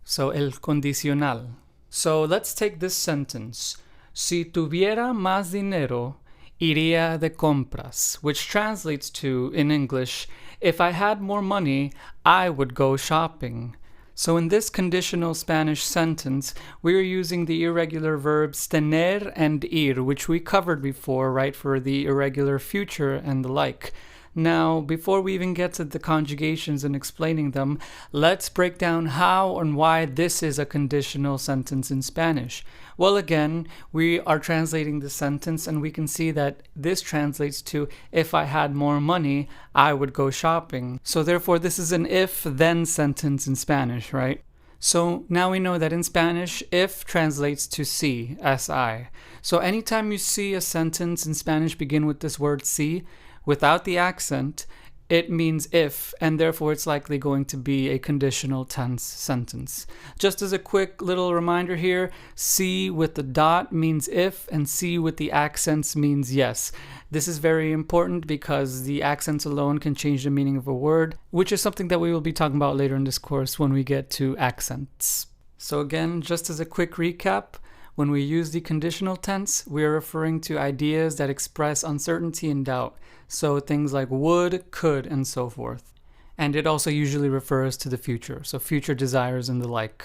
So, el condicional. So let's take this sentence. Si tuviera más dinero, iría de compras, which translates to, in English, if I had more money, I would go shopping. So in this conditional Spanish sentence, we are using the irregular verbs tener and ir, which we covered before, right, for the irregular future and the like. Now, before we even get to the conjugations and explaining them, let's break down how and why this is a conditional sentence in Spanish. Well, again, we are translating the sentence and we can see that this translates to, if I had more money, I would go shopping. So therefore, this is an if-then sentence in Spanish, right? So now we know that in Spanish, if translates to si, S-I. So anytime you see a sentence in Spanish begin with this word si, without the accent, it means if, and therefore it's likely going to be a conditional tense sentence. Just as a quick little reminder here, si with the dot means if, and si with the accents means yes. This is very important because the accents alone can change the meaning of a word, which is something that we will be talking about later in this course when we get to accents. So again, just as a quick recap, when we use the conditional tense, we are referring to ideas that express uncertainty and doubt. So things like would, could, and so forth. And it also usually refers to the future, so future desires and the like.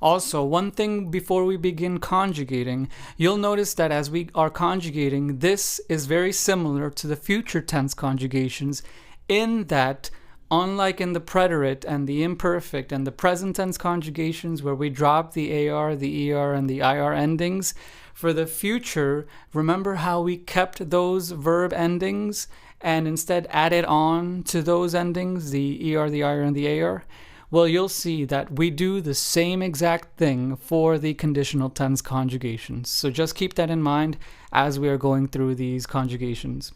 Also, one thing before we begin conjugating, you'll notice that as we are conjugating, this is very similar to the future tense conjugations in that, unlike in the preterite and the imperfect and the present tense conjugations where we drop the AR, the ER, and the IR endings, for the future, remember how we kept those verb endings and instead added on to those endings, the ER, the IR, and the AR? Well, you'll see that we do the same exact thing for the conditional tense conjugations. So just keep that in mind as we are going through these conjugations.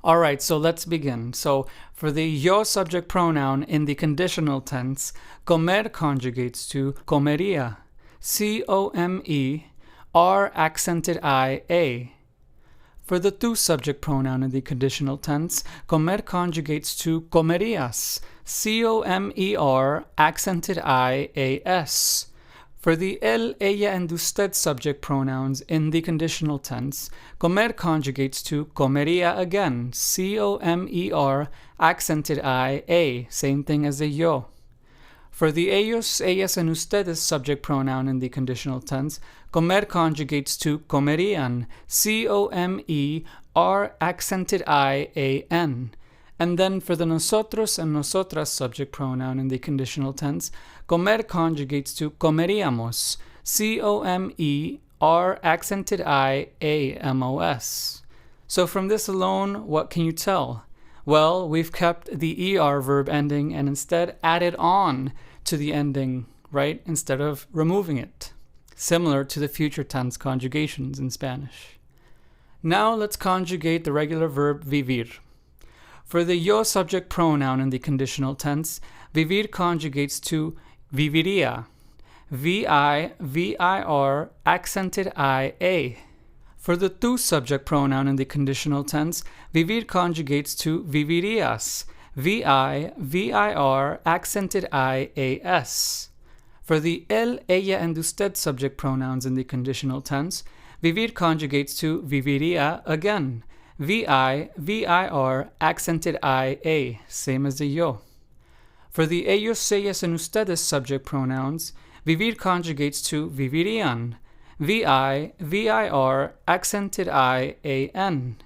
Alright, so let's begin. So for the yo subject pronoun in the conditional tense, comer conjugates to comería. C-O-M-E, R accented I-A. For the tu subject pronoun in the conditional tense, comer conjugates to comerías. C-O-M-E-R accented I-A-S. For the él, ella, and usted subject pronouns in the conditional tense, comer conjugates to comería again, C-O-M-E-R, accented I-A, same thing as the yo. For the ellos, ellas, and ustedes subject pronoun in the conditional tense, comer conjugates to comerían, C-O-M-E-R, accented I-A-N. And then for the nosotros and nosotras subject pronoun in the conditional tense, comer conjugates to comeríamos, C-O-M-E-R accented I-A-M-O-S. So from this alone, what can you tell? Well, we've kept the ER verb ending and instead added on to the ending, right, instead of removing it, similar to the future tense conjugations in Spanish. Now let's conjugate the regular verb vivir. For the yo subject pronoun in the conditional tense, vivir conjugates to viviría, V-I-V-I-R, accented I-A. For the tu subject pronoun in the conditional tense, vivir conjugates to vivirías, V-I-V-I-R, accented I-A-S. For the él, ella, and usted subject pronouns in the conditional tense, vivir conjugates to viviría again, V-I-V-I-R, accented I-A, same as the yo. For the ellos, ellas, and ustedes subject pronouns, vivir conjugates to vivirían, VI, VIR, accented I, AN.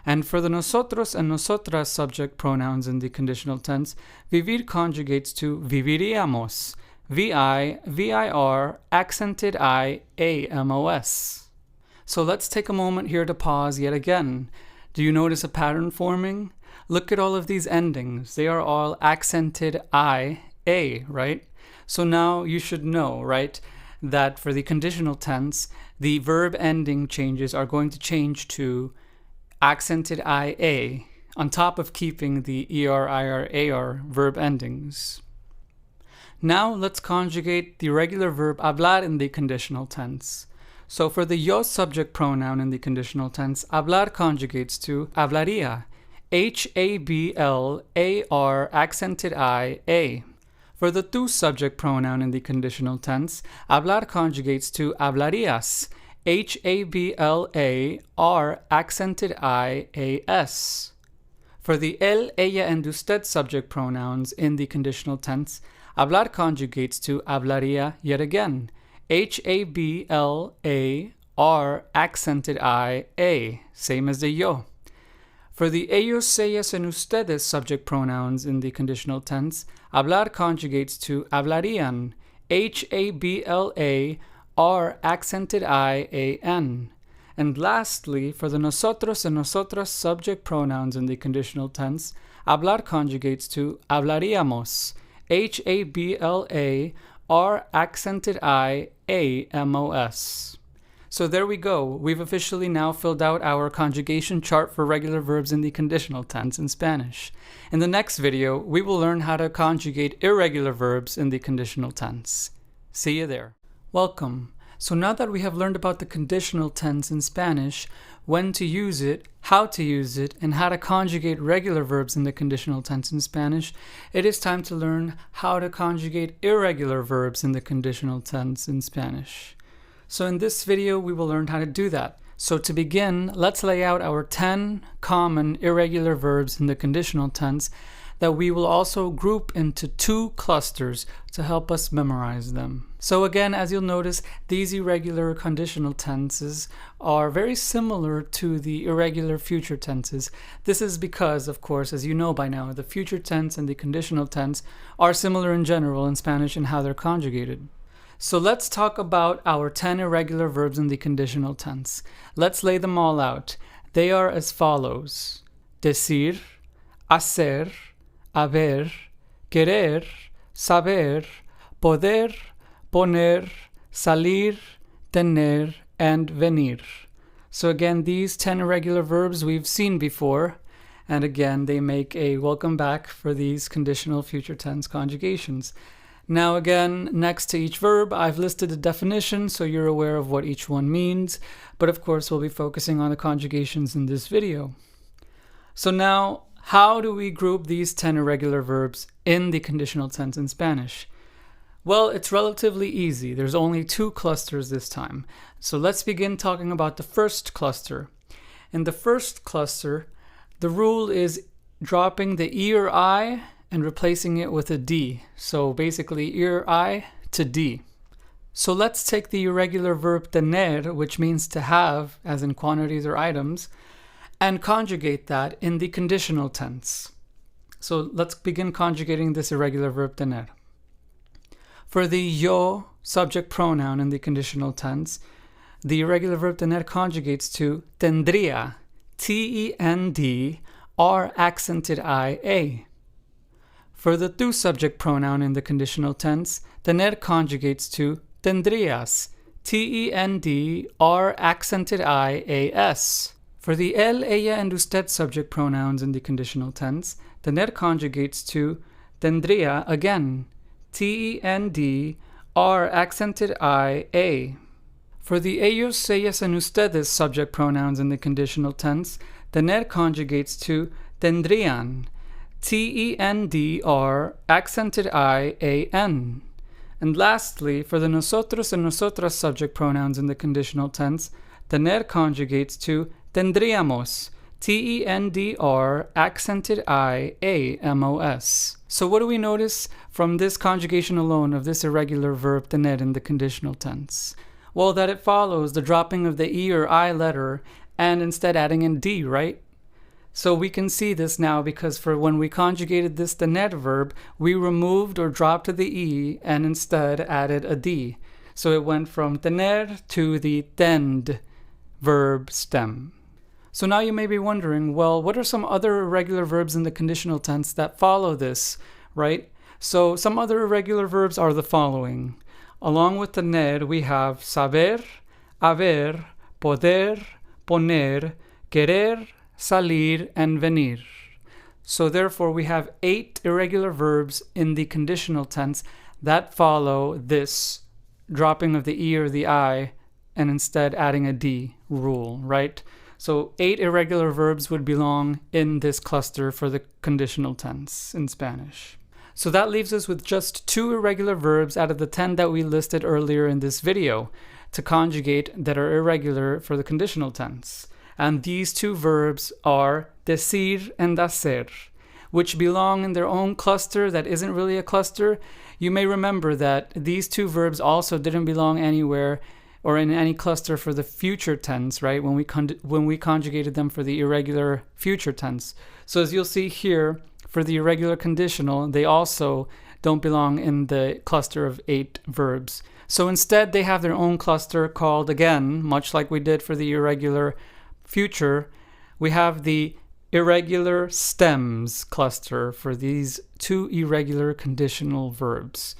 And for the nosotros and nosotras subject pronouns in the conditional tense, vivir conjugates to viviríamos. VI, VIR, accented I, AMOS. So let's take a moment here to pause yet again. Do you notice a pattern forming? Look at all of these endings. They are all accented I, A, right? So now you should know, right, that for the conditional tense, the verb ending changes are going to change to accented IA on top of keeping the ER, IR, AR verb endings. Now let's conjugate the regular verb hablar in the conditional tense. So for the yo subject pronoun in the conditional tense, hablar conjugates to hablaría, HABLAR accented I, A. For the tú subject pronoun in the conditional tense, hablar conjugates to hablarías, HABLAR accented I, AS. For the él, ella, and usted subject pronouns in the conditional tense, hablar conjugates to hablaría yet again, HABLAR accented I, A, same as the yo. For the ellos, ellas, and ustedes subject pronouns in the conditional tense, hablar conjugates to hablarían, HABLAR accented I, AN. And lastly, for the nosotros and nosotras subject pronouns in the conditional tense, hablar conjugates to hablaríamos, HABLAR accented I, AMOS. So there we go. We've officially now filled out our conjugation chart for regular verbs in the conditional tense in Spanish. In the next video, we will learn how to conjugate irregular verbs in the conditional tense. See you there. Welcome. So now that we have learned about the conditional tense in Spanish, when to use it, how to use it, and how to conjugate regular verbs in the conditional tense in Spanish, it is time to learn how to conjugate irregular verbs in the conditional tense in Spanish. So in this video, we will learn how to do that. So to begin, let's lay out our 10 common irregular verbs in the conditional tense that we will also group into 2 clusters to help us memorize them. So again, as you'll notice, these irregular conditional tenses are very similar to the irregular future tenses. This is because, of course, as you know by now, the future tense and the conditional tense are similar in general in Spanish in how they're conjugated. So let's talk about our 10 irregular verbs in the conditional tense. Let's lay them all out. They are as follows: decir, hacer, haber, querer, saber, poder, poner, salir, tener, and venir. So again, these 10 irregular verbs we've seen before, and again, they make a welcome back for these conditional future tense conjugations. Now again, next to each verb, I've listed a definition so you're aware of what each one means, but of course we'll be focusing on the conjugations in this video. So now, how do we group these 10 irregular verbs in the conditional tense in Spanish? Well, it's relatively easy. There's only 2 clusters this time. So let's begin talking about the first cluster. In the first cluster, the rule is dropping the E or I and replacing it with a D. So basically, E or I to D. So let's take the irregular verb tener, which means to have, as in quantities or items, and conjugate that in the conditional tense. So let's begin conjugating this irregular verb tener. For the yo subject pronoun in the conditional tense, the irregular verb tener conjugates to tendría, T-E-N-D-R accented I-A. For the tú subject pronoun in the conditional tense, tener conjugates to tendrías, T-E-N-D-R accented I-A-S. For the él, ella, and usted subject pronouns in the conditional tense, tener conjugates to tendría again, T-E-N-D-R accented I-A. For the ellos, ellas, and ustedes subject pronouns in the conditional tense, tener conjugates to tendrían, T-E-N-D-R accented I-A-N. And lastly, for the nosotros and nosotras subject pronouns in the conditional tense, tener conjugates to tendríamos, T-E-N-D-R accented I-A-M-O-S. So what do we notice from this conjugation alone of this irregular verb tener in the conditional tense? Well, that it follows the dropping of the E or I letter and instead adding in D, right? So we can see this now because for when we conjugated this tener verb, we removed or dropped the E and instead added a D. So it went from tener to the tend verb stem. So now you may be wondering, well, what are some other irregular verbs in the conditional tense that follow this, right? So some other irregular verbs are the following. Along with tener, we have saber, haber, poder, poner, querer, salir, and venir. So therefore, we have 8 irregular verbs in the conditional tense that follow this dropping of the E or the I and instead adding a D rule, right? So 8 irregular verbs would belong in this cluster for the conditional tense in Spanish. So that leaves us with just 2 irregular verbs out of the 10 that we listed earlier in this video to conjugate that are irregular for the conditional tense. And these 2 verbs are decir and hacer, which belong in their own cluster that isn't really a cluster. You may remember that these 2 verbs also didn't belong anywhere or in any cluster for the future tense, right? When we conjugated them for the irregular future tense. So as you'll see here, for the irregular conditional, they also don't belong in the cluster of 8 verbs. So instead, they have their own cluster called, again, much like we did for the irregular future, we have the irregular stems cluster for these 2 irregular conditional verbs.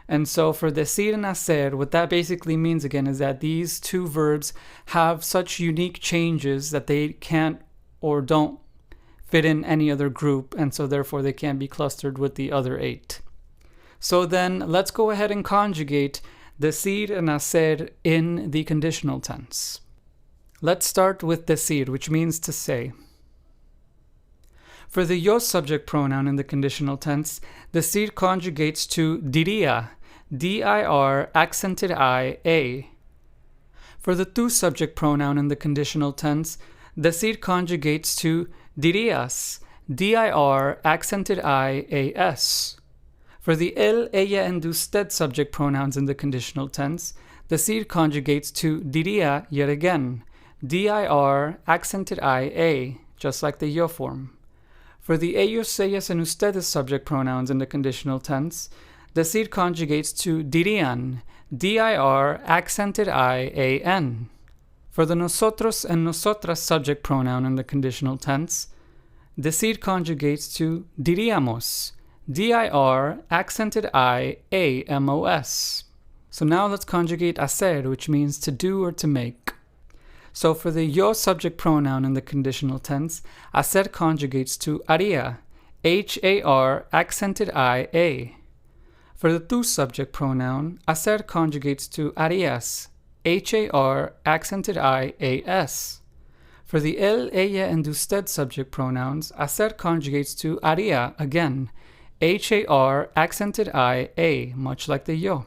And so for decir and hacer, what that basically means again is that these 2 verbs have such unique changes that they can't or don't fit in any other group, and so therefore they can't be clustered with the other 8. So then let's go ahead and conjugate decir and hacer in the conditional tense. Let's start with decir, which means to say. For the yo subject pronoun in the conditional tense, decir conjugates to diría, D-I-R, accented I, A. For the tu subject pronoun in the conditional tense, decir conjugates to dirías, D-I-R, accented I, A-S. For the él, ella, and usted subject pronouns in the conditional tense, decir conjugates to diría yet again, D-I-R, accented I-A, just like the yo form. For the ellos, ellas, and ustedes subject pronouns in the conditional tense, decir conjugates to dirían, D-I-R, accented I-A-N. For the nosotros and nosotras subject pronoun in the conditional tense, decir conjugates to diríamos, D-I-R, accented I-A-M-O-S. So now let's conjugate hacer, which means to do or to make. So for the yo subject pronoun in the conditional tense, hacer conjugates to haría, H-A-R, accented I-A. For the tu subject pronoun, hacer conjugates to harías, H-A-R, accented I-A-S. For the él, ella, and usted subject pronouns, hacer conjugates to haría again, H-A-R, accented I-A, much like the yo.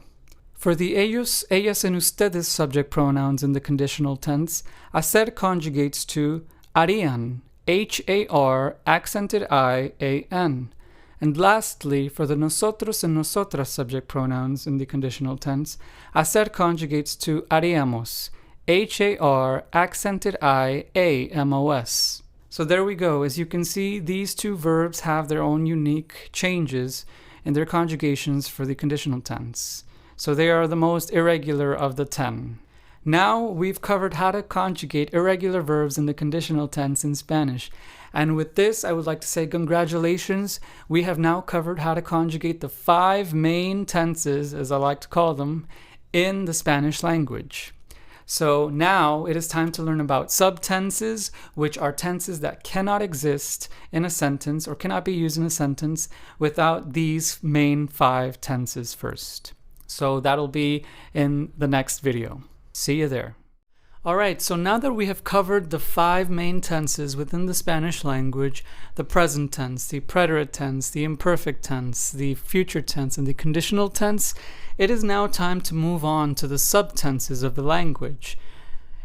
For the ellos, ellas, and ustedes subject pronouns in the conditional tense, hacer conjugates to harían, H-A-R, accented I-A-N. And lastly, for the nosotros and nosotras subject pronouns in the conditional tense, hacer conjugates to haríamos, H-A-R, accented I-A-M-O-S. So there we go. As you can see, these 2 verbs have their own unique changes in their conjugations for the conditional tense. So they are the most irregular of the 10. Now we've covered how to conjugate irregular verbs in the conditional tense in Spanish. And with this, I would like to say congratulations. We have now covered how to conjugate the 5 main tenses, as I like to call them, in the Spanish language. So now it is time to learn about subtenses, which are tenses that cannot exist in a sentence or cannot be used in a sentence without these main 5 tenses first. So that'll be in the next video. See you there. Alright, so now that we have covered the 5 main tenses within the Spanish language, the present tense, the preterite tense, the imperfect tense, the future tense, and the conditional tense, it is now time to move on to the subtenses of the language.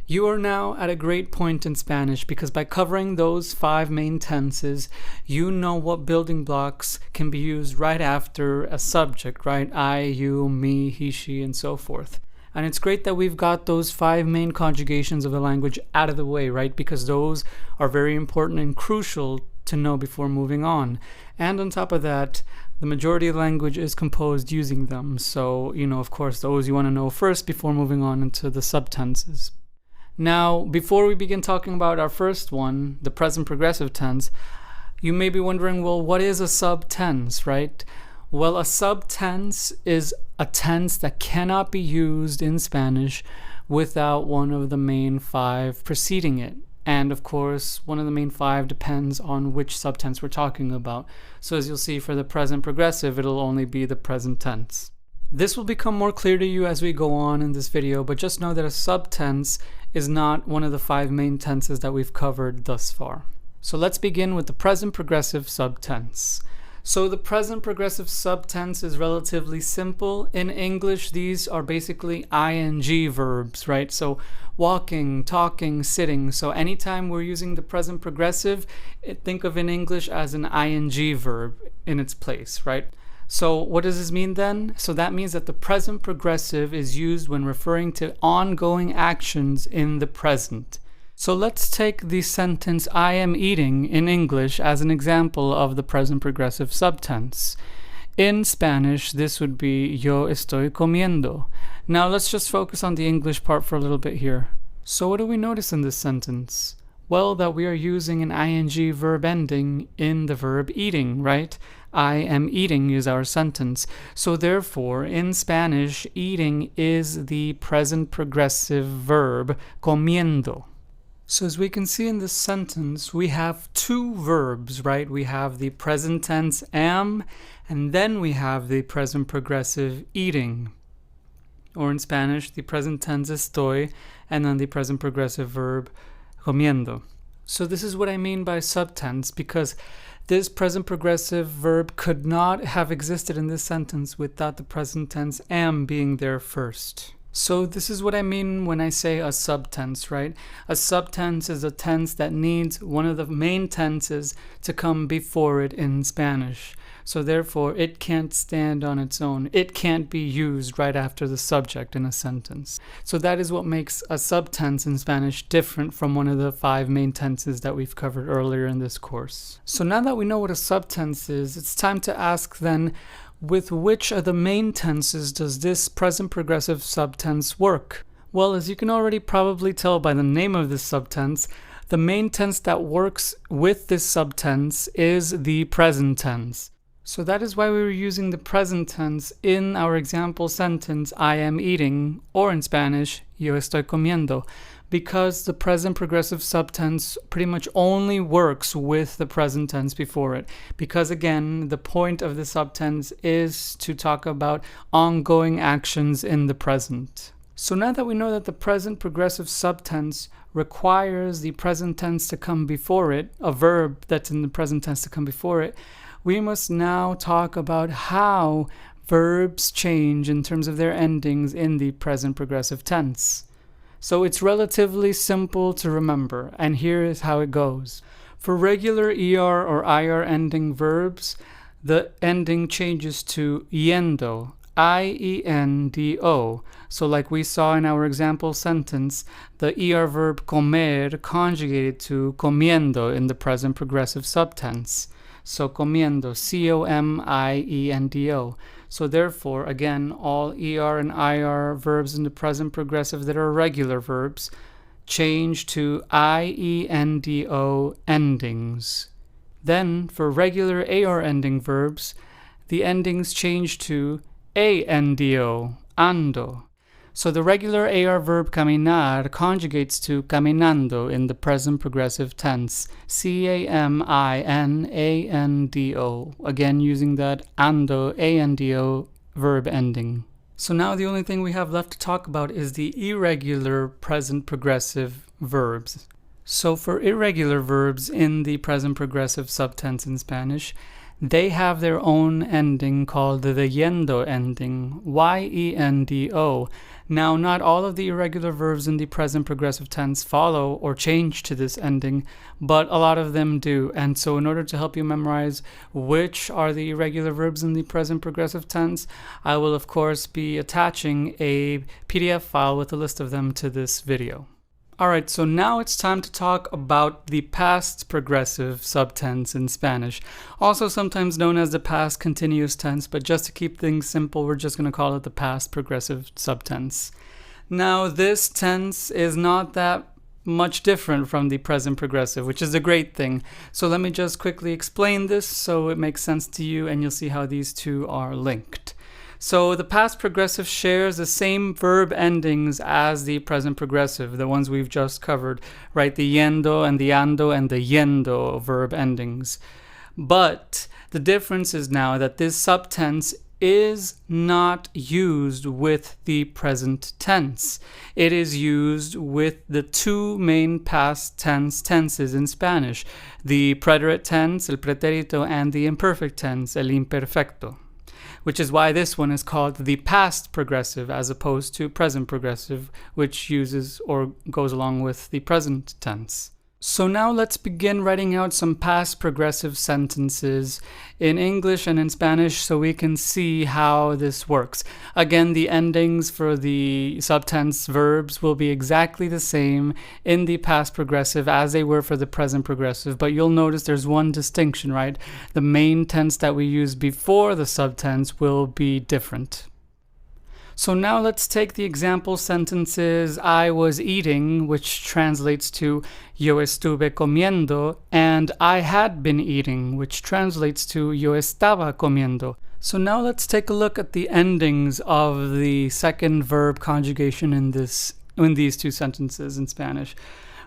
You are now at a great point in Spanish because by covering those 5 main tenses, you know what building blocks can be used right after a subject, right? I, you, me, he, she, and so forth. And it's great that we've got those 5 main conjugations of the language out of the way, right? Because those are very important and crucial to know before moving on. And on top of that, the majority of the language is composed using them. So, of course, those you want to know first before moving on into the subtenses. Now, before we begin talking about our first one, the present progressive tense, you may be wondering, well, what is a subtense, right? Well, a subtense is a tense that cannot be used in Spanish without one of the main 5 preceding it. And of course, one of the main 5 depends on which subtense we're talking about. So as you'll see, for the present progressive, it'll only be the present tense. This will become more clear to you as we go on in this video, but just know that a subtense is not one of the 5 main tenses that we've covered thus far. So let's begin with the present progressive subtense. So the present progressive subtense is relatively simple. In English, these are basically ing verbs, right? So walking, talking, sitting. So anytime we're using the present progressive, think of in English as an ing verb in its place, right? So what does this mean then? So that means that the present progressive is used when referring to ongoing actions in the present. So let's take the sentence I am eating in English as an example of the present progressive subtense. In Spanish, this would be yo estoy comiendo. Now let's just focus on the English part for a little bit here. So what do we notice in this sentence? Well, that we are using an ing verb ending in the verb eating, right? I am eating is our sentence. So therefore, in Spanish, eating is the present progressive verb comiendo. So as we can see in this sentence, we have 2 verbs, right? We have the present tense am, and then we have the present progressive eating. Or in Spanish, the present tense estoy, and then the present progressive verb comiendo. So this is what I mean by subtense, because this present progressive verb could not have existed in this sentence without the present tense am being there first. So this is what I mean when I say a subtense, right? A subtense is a tense that needs one of the main tenses to come before it in Spanish. So therefore, it can't stand on its own. It can't be used right after the subject in a sentence. So that is what makes a subtense in Spanish different from one of the 5 main tenses that we've covered earlier in this course. So now that we know what a subtense is, it's time to ask then, with which of the main tenses does this present progressive subtense work? Well, as you can already probably tell by the name of this subtense, the main tense that works with this subtense is the present tense. So that is why we were using the present tense in our example sentence, I am eating, or in Spanish, yo estoy comiendo, because the present progressive subtense pretty much only works with the present tense before it. Because again, the point of the subtense is to talk about ongoing actions in the present. So now that we know that the present progressive subtense requires the present tense to come before it, a verb that's in the present tense to come before it, we must now talk about how verbs change in terms of their endings in the present progressive tense. So it's relatively simple to remember, and here is how it goes. For regular ER or IR ending verbs, the ending changes to yendo, I-E-N-D-O. So like we saw in our example sentence, the ER verb comer conjugated to comiendo in the present progressive subtense. So comiendo, C-O-M-I-E-N-D-O. So therefore, again, all ER and IR verbs in the present progressive that are regular verbs change to I-E-N-D-O endings. Then, for regular AR ending verbs, the endings change to A-N-D-O, ando. So the regular AR verb caminar conjugates to caminando in the present progressive tense, C-A-M-I-N-A-N-D-O, again using that ando, A-N-D-O verb ending. So now the only thing we have left to talk about is the irregular present progressive verbs. So for irregular verbs in the present progressive subtense in Spanish, they have their own ending called the yendo ending, Y-E-N-D-O. Now, not all of the irregular verbs in the present progressive tense follow or change to this ending, but a lot of them do. And so in order to help you memorize which are the irregular verbs in the present progressive tense, I will of course be attaching a PDF file with a list of them to this video. Alright, so now it's time to talk about the past progressive subtense in Spanish, also sometimes known as the past continuous tense, but just to keep things simple, we're just going to call it the past progressive subtense. Now, this tense is not that much different from the present progressive, which is a great thing. So let me just quickly explain this so it makes sense to you and you'll see how these two are linked. So the past progressive shares the same verb endings as the present progressive, the ones we've just covered, right? The yendo and the ando and the yendo verb endings. But the difference is now that this subtense is not used with the present tense. It is used with the two main past tense tenses in Spanish, the preterite tense, el pretérito, and the imperfect tense, el imperfecto. Which is why this one is called the past progressive as opposed to present progressive, which uses or goes along with the present tense. So now let's begin writing out some past progressive sentences in English and in Spanish so we can see how this works. Again, the endings for the subtense verbs will be exactly the same in the past progressive as they were for the present progressive, but you'll notice there's one distinction, right? The main tense that we use before the subtense will be different. So now let's take the example sentences I was eating, which translates to yo estuve comiendo, and I had been eating, which translates to yo estaba comiendo. So now let's take a look at the endings of the second verb conjugation in these two sentences in Spanish.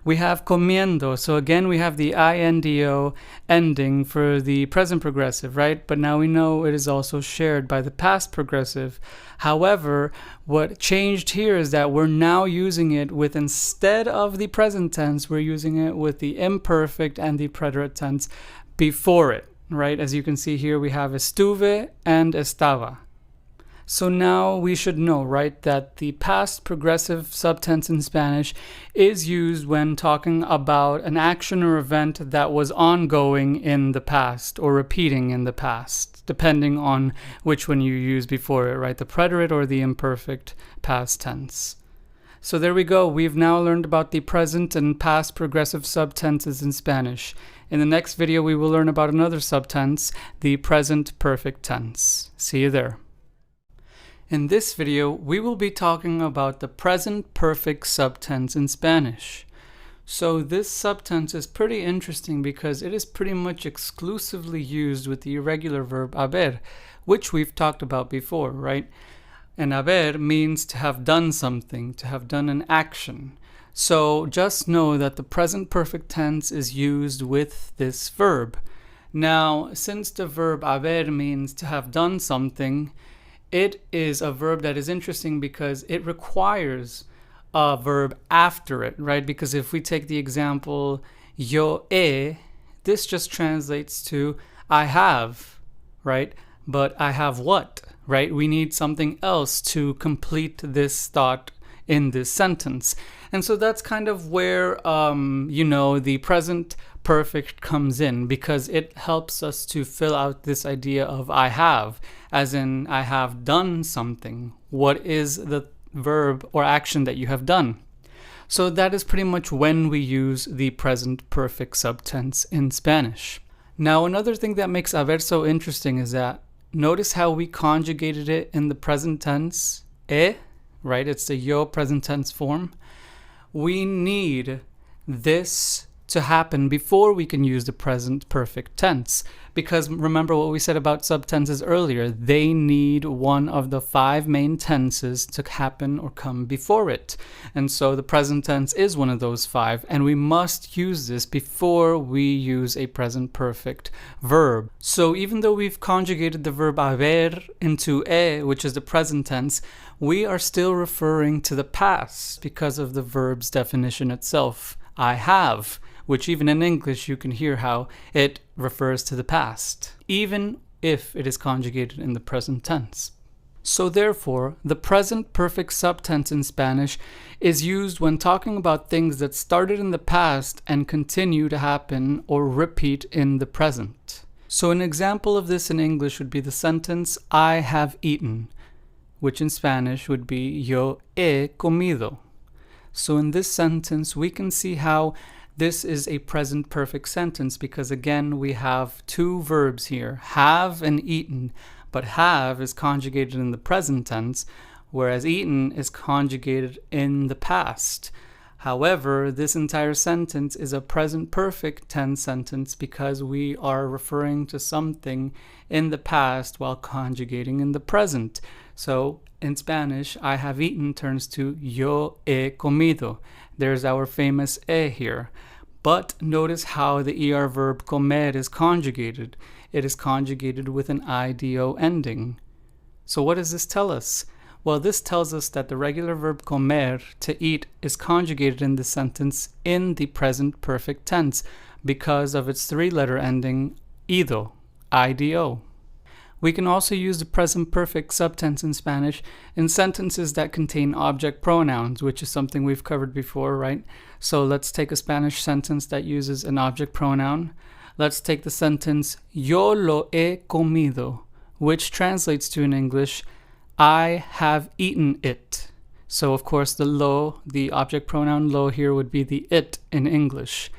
We have comiendo, so again we have the INDO ending for the present progressive, right? But now we know it is also shared by the past progressive. However, what changed here is that we're now using it with, instead of the present tense, we're using it with the imperfect and the preterite tense before it, right? As you can see here, we have estuve and estaba. So now we should know, right, that the past progressive subtense in Spanish is used when talking about an action or event that was ongoing in the past or repeating in the past, depending on which one you use before it, right, the preterite or the imperfect past tense. So there we go. We've now learned about the present and past progressive subtenses in Spanish. In the next video, we will learn about another subtense, the present perfect tense. See you there. In this video, we will be talking about the present perfect subtense in Spanish. So this subtense is pretty interesting because it is pretty much exclusively used with the irregular verb haber, which we've talked about before, right? And haber means to have done something, to have done an action. So just know that the present perfect tense is used with this verb. Now, since the verb haber means to have done something, it is a verb that is interesting because it requires a verb after it, right? Because if we take the example, yo he, this just translates to I have, right? But I have what, right? We need something else to complete this thought in this sentence. And so that's kind of where, the present perfect comes in, because it helps us to fill out this idea of I have, as in I have done something. What is the verb or action that you have done? So that is pretty much when we use the present perfect subtense in Spanish. Now, another thing that makes haber so interesting is that notice how we conjugated it in the present tense, right? It's the yo present tense form. We need this to happen before we can use the present perfect tense. Because remember what we said about subtenses earlier, they need one of the 5 main tenses to happen or come before it. And so the present tense is one of those 5, and we must use this before we use a present perfect verb. So even though we've conjugated the verb haber into which is the present tense, we are still referring to the past because of the verb's definition itself. I have, which even in English you can hear how it refers to the past, even if it is conjugated in the present tense. So therefore, the present perfect subtense in Spanish is used when talking about things that started in the past and continue to happen or repeat in the present. So an example of this in English would be the sentence, I have eaten, which in Spanish would be yo he comido. So in this sentence, we can see how this is a present perfect sentence because again, we have two verbs here, have and eaten. But have is conjugated in the present tense, whereas eaten is conjugated in the past. However, this entire sentence is a present perfect tense sentence because we are referring to something in the past while conjugating in the present. So in Spanish, I have eaten turns to yo he comido. There's our famous here. But notice how the ER verb comer is conjugated. It is conjugated with an IDO ending. So what does this tell us? Well, this tells us that the regular verb comer, to eat, is conjugated in this sentence in the present perfect tense because of its three-letter ending ido, IDO. We can also use the present perfect subtense in Spanish in sentences that contain object pronouns, which is something we've covered before, right? So let's take a Spanish sentence that uses an object pronoun. Let's take the sentence, yo lo he comido, which translates to in English, I have eaten it. So of course the object pronoun lo here would be the it in English.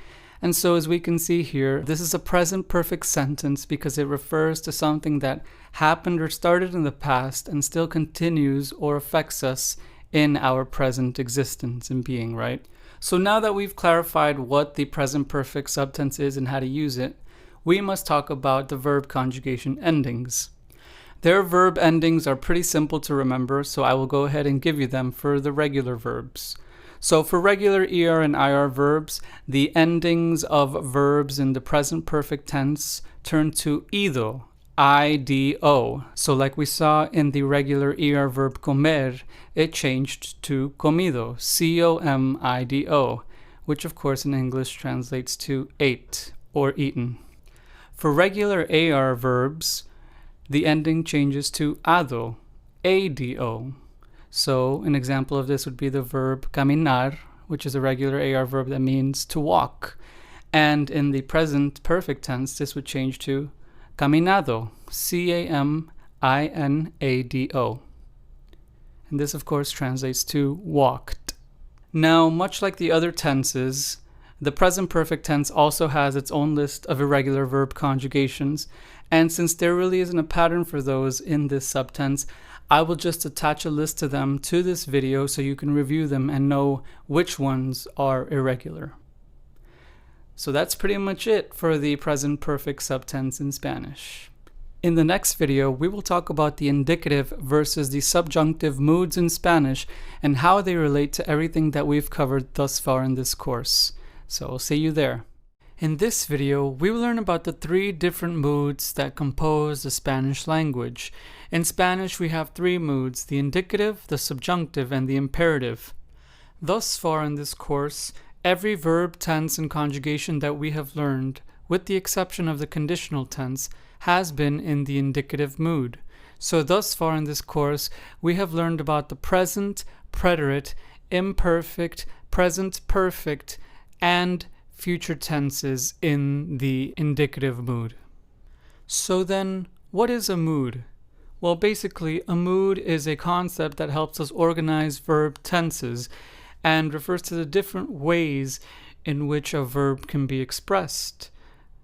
And so as we can see here, this is a present perfect sentence because it refers to something that happened or started in the past and still continues or affects us in our present existence and being, right? So now that we've clarified what the present perfect subtense is and how to use it, we must talk about the verb conjugation endings. Their verb endings are pretty simple to remember, so I will go ahead and give you them for the regular verbs. So for regular ER and IR verbs, the endings of verbs in the present perfect tense turn to ido, IDO. So like we saw in the regular ER verb comer, it changed to comido, COMIDO, which of course in English translates to ate or eaten. For regular AR verbs, the ending changes to ado, ADO. So an example of this would be the verb caminar, which is a regular AR verb that means to walk. And in the present perfect tense, this would change to caminado, CAMINADO. And this, of course, translates to walked. Now, much like the other tenses, the present perfect tense also has its own list of irregular verb conjugations. And since there really isn't a pattern for those in this subtense, I will just attach a list to them to this video so you can review them and know which ones are irregular. So that's pretty much it for the present perfect subtense in Spanish. In the next video, we will talk about the indicative versus the subjunctive moods in Spanish and how they relate to everything that we've covered thus far in this course. So I'll see you there. In this video, we will learn about the three different moods that compose the Spanish language. In Spanish, we have three moods, the indicative, the subjunctive, and the imperative. Thus far in this course, every verb, tense, and conjugation that we have learned, with the exception of the conditional tense, has been in the indicative mood. So thus far in this course, we have learned about the present, preterite, imperfect, present perfect, and future tenses in the indicative mood. So then, what is a mood? Well, basically, a mood is a concept that helps us organize verb tenses and refers to the different ways in which a verb can be expressed.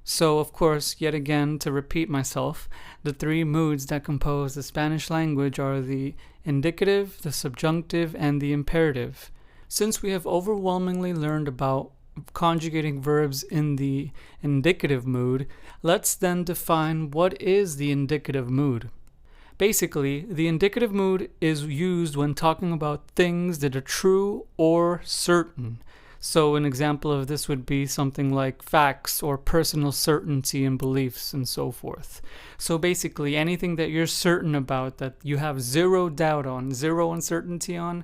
So, of course, yet again, to repeat myself, the three moods that compose the Spanish language are the indicative, the subjunctive, and the imperative. Since we have overwhelmingly learned about conjugating verbs in the indicative mood, let's then define what is the indicative mood. Basically, the indicative mood is used when talking about things that are true or certain. So an example of this would be something like facts or personal certainty in beliefs and so forth. So basically, anything that you're certain about, that you have zero doubt on, zero uncertainty on,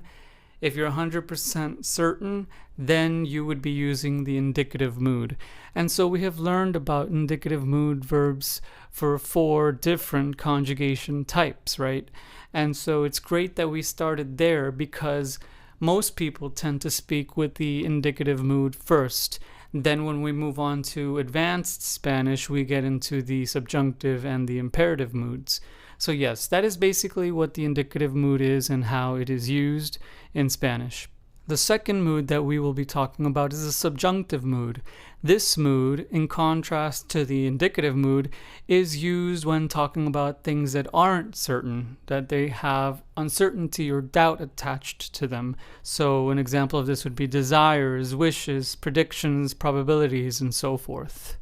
If you're 100% certain, then you would be using the indicative mood. And so we have learned about indicative mood verbs for 4 different conjugation types, right? And so it's great that we started there because most people tend to speak with the indicative mood first. Then when we move on to advanced Spanish, we get into the subjunctive and the imperative moods. So yes, that is basically what the indicative mood is and how it is used in Spanish. The second mood that we will be talking about is the subjunctive mood. This mood, in contrast to the indicative mood, is used when talking about things that aren't certain, that they have uncertainty or doubt attached to them. So an example of this would be desires, wishes, predictions, probabilities, and so forth.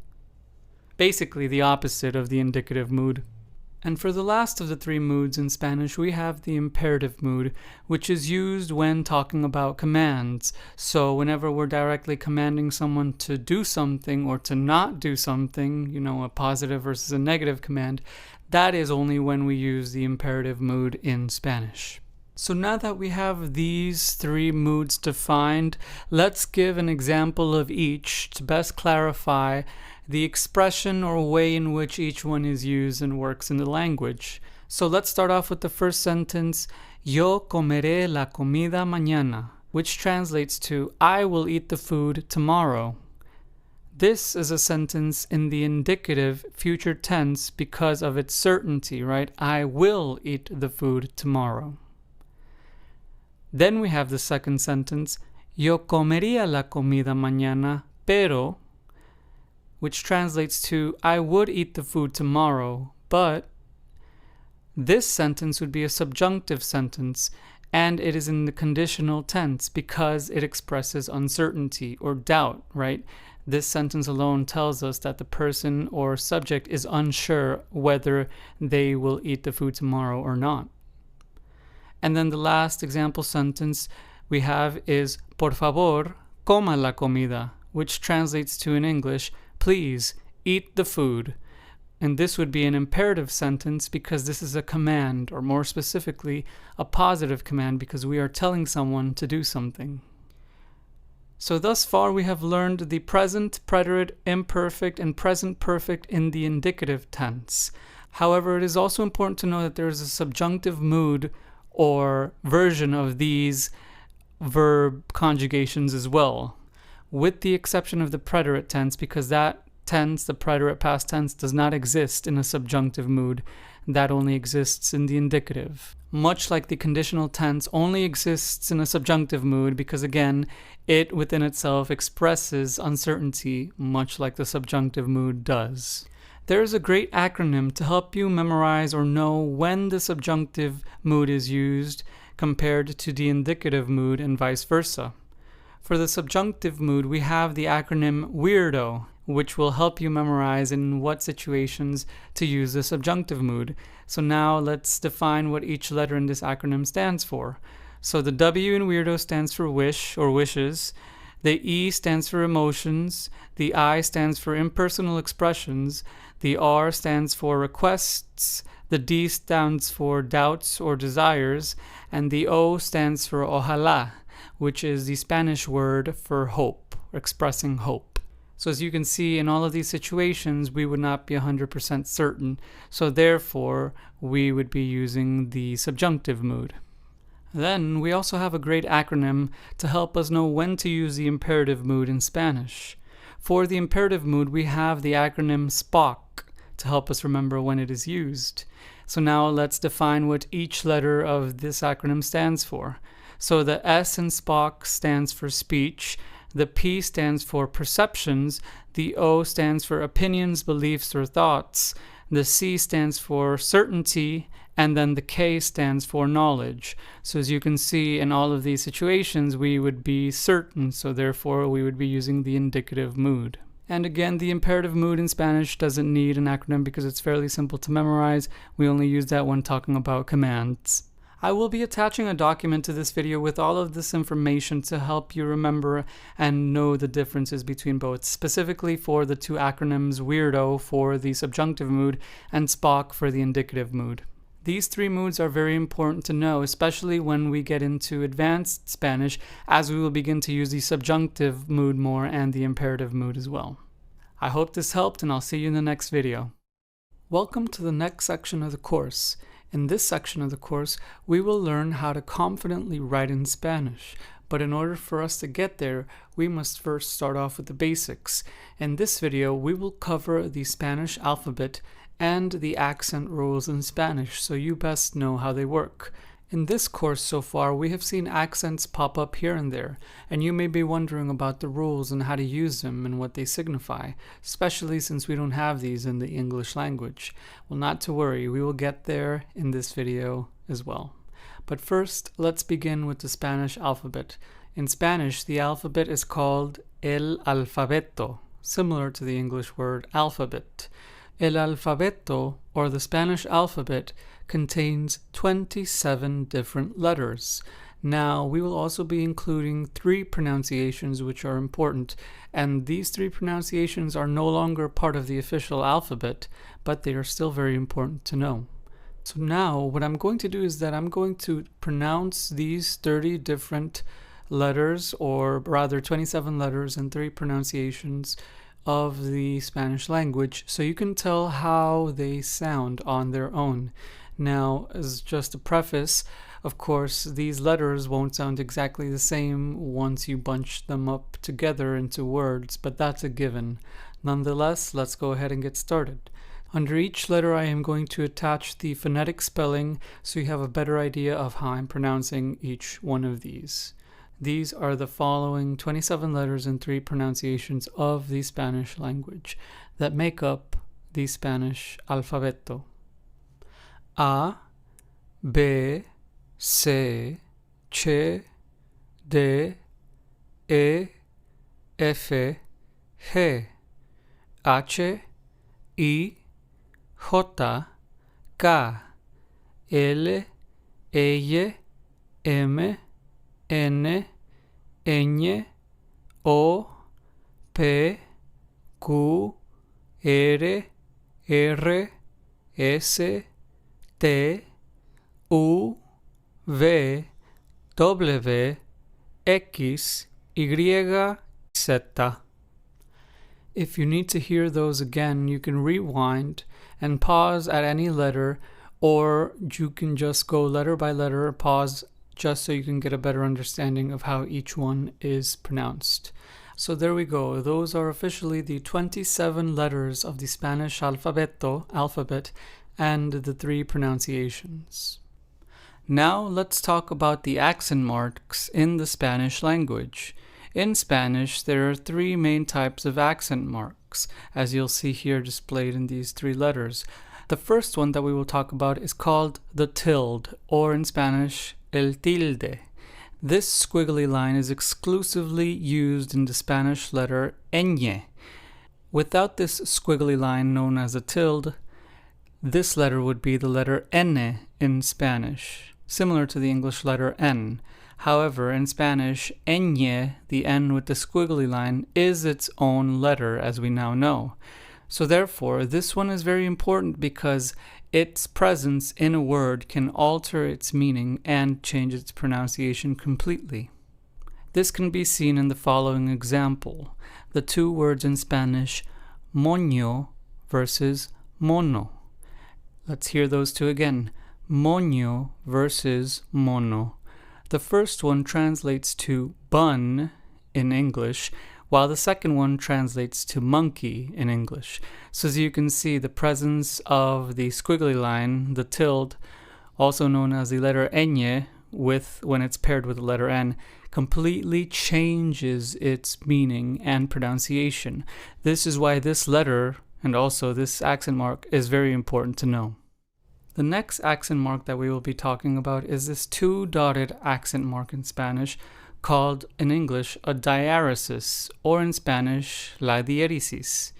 Basically the opposite of the indicative mood. And for the last of the 3 moods in Spanish, we have the imperative mood, which is used when talking about commands. So whenever we're directly commanding someone to do something or to not do something, a positive versus a negative command, that is only when we use the imperative mood in Spanish. So now that we have these 3 moods defined, let's give an example of each to best clarify the expression or way in which each one is used and works in the language. So let's start off with the first sentence, Yo comeré la comida mañana, which translates to I will eat the food tomorrow. This is a sentence in the indicative future tense because of its certainty, right? I will eat the food tomorrow. Then we have the second sentence, Yo comería la comida mañana, pero, which translates to I would eat the food tomorrow, but this sentence would be a subjunctive sentence, and it is in the conditional tense because it expresses uncertainty or doubt, right? This sentence alone tells us that the person or subject is unsure whether they will eat the food tomorrow or not. And then the last example sentence we have is Por favor, coma la comida, which translates to in English, please eat the food. And this would be an imperative sentence because this is a command, or more specifically, a positive command because we are telling someone to do something. So thus far we have learned the present, preterite, imperfect, and present perfect in the indicative tense. However, it is also important to know that there is a subjunctive mood or version of these verb conjugations as well, with the exception of the preterite tense, because that tense, the preterite past tense, does not exist in a subjunctive mood. That only exists in the indicative. Much like the conditional tense only exists in a subjunctive mood because, again, it within itself expresses uncertainty, much like the subjunctive mood does. There is a great acronym to help you memorize or know when the subjunctive mood is used compared to the indicative mood and vice versa. For the subjunctive mood, we have the acronym WEIRDO, which will help you memorize in what situations to use the subjunctive mood. So now let's define what each letter in this acronym stands for. So the W in WEIRDO stands for wish or wishes. The E stands for emotions. The I stands for impersonal expressions. The R stands for requests. The D stands for doubts or desires. And the O stands for ojalá, which is the Spanish word for hope, expressing hope. So as you can see, in all of these situations, we would not be 100% certain. So therefore, we would be using the subjunctive mood. Then we also have a great acronym to help us know when to use the imperative mood in Spanish. For the imperative mood, we have the acronym SPOC to help us remember when it is used. So now let's define what each letter of this acronym stands for. So the S in SPOC stands for speech, the P stands for perceptions, the O stands for opinions, beliefs, or thoughts, the C stands for certainty, and then the K stands for knowledge. So as you can see, in all of these situations, we would be certain, so therefore we would be using the indicative mood. And again, the imperative mood in Spanish doesn't need an acronym because it's fairly simple to memorize. We only use that when talking about commands. I will be attaching a document to this video with all of this information to help you remember and know the differences between both, specifically for the 2 acronyms WEIRDO for the subjunctive mood and SPOC for the indicative mood. These three moods are very important to know, especially when we get into advanced Spanish, as we will begin to use the subjunctive mood more and the imperative mood as well. I hope this helped, and I'll see you in the next video. Welcome to the next section of the course. In this section of the course, we will learn how to confidently write in Spanish. But in order for us to get there, we must first start off with the basics. In this video, we will cover the Spanish alphabet and the accent rules in Spanish, so you best know how they work. In this course so far, we have seen accents pop up here and there, and you may be wondering about the rules and how to use them and what they signify, especially since we don't have these in the English language. Well, not to worry, we will get there in this video as well. But first, let's begin with the Spanish alphabet. In Spanish, the alphabet is called el alfabeto, similar to the English word alphabet. El alfabeto, or the Spanish alphabet, contains 27 different letters. Now, we will also be including 3 pronunciations which are important, and these 3 pronunciations are no longer part of the official alphabet, but they are still very important to know. So now, what I'm going to do is that I'm going to pronounce these 30 different letters, or rather 27 letters and 3 pronunciations of the Spanish language, so you can tell how they sound on their own. Now, as just a preface, of course, these letters won't sound exactly the same once you bunch them up together into words, but that's a given. Nonetheless, let's go ahead and get started. Under each letter, I am going to attach the phonetic spelling so you have a better idea of how I'm pronouncing each one of these. These are the following 27 letters and 3 pronunciations of the Spanish language that make up the Spanish alfabeto. A, B, C, Ch, D, E, F, G, H, I, J, K, L, Y, M, N, Ñ, O, P, Q, R, R, S, T, U, V, W, X, Y, Z. If you need to hear those again, you can rewind and pause at any letter, or you can just go letter by letter, pause just so you can get a better understanding of how each one is pronounced. So there we go. Those are officially the 27 letters of the Spanish alphabet, and the 3 pronunciations. Now let's talk about the accent marks in the Spanish language. In Spanish, there are 3 main types of accent marks, as you'll see here displayed in these 3 letters. The first one that we will talk about is called the tilde, or in Spanish, el tilde. This squiggly line is exclusively used in the Spanish letter ñ. Without this squiggly line known as a tilde, this letter would be the letter N in Spanish, similar to the English letter N. However, in Spanish, ñ, the N with the squiggly line, is its own letter, as we now know. So therefore, this one is very important because its presence in a word can alter its meaning and change its pronunciation completely. This can be seen in the following example. The 2 words in Spanish, moño versus mono. Let's hear those 2 again. Moño versus mono. The first one translates to bun in English, while the second one translates to monkey in English. So as you can see, the presence of the squiggly line, the tilde, also known as the letter ñ, when it's paired with the letter N, completely changes its meaning and pronunciation. This is why this letter, and also this accent mark, is very important to know. The next accent mark that we will be talking about is this 2-dotted accent mark in Spanish, called in English a diaresis, or in Spanish, la diéresis.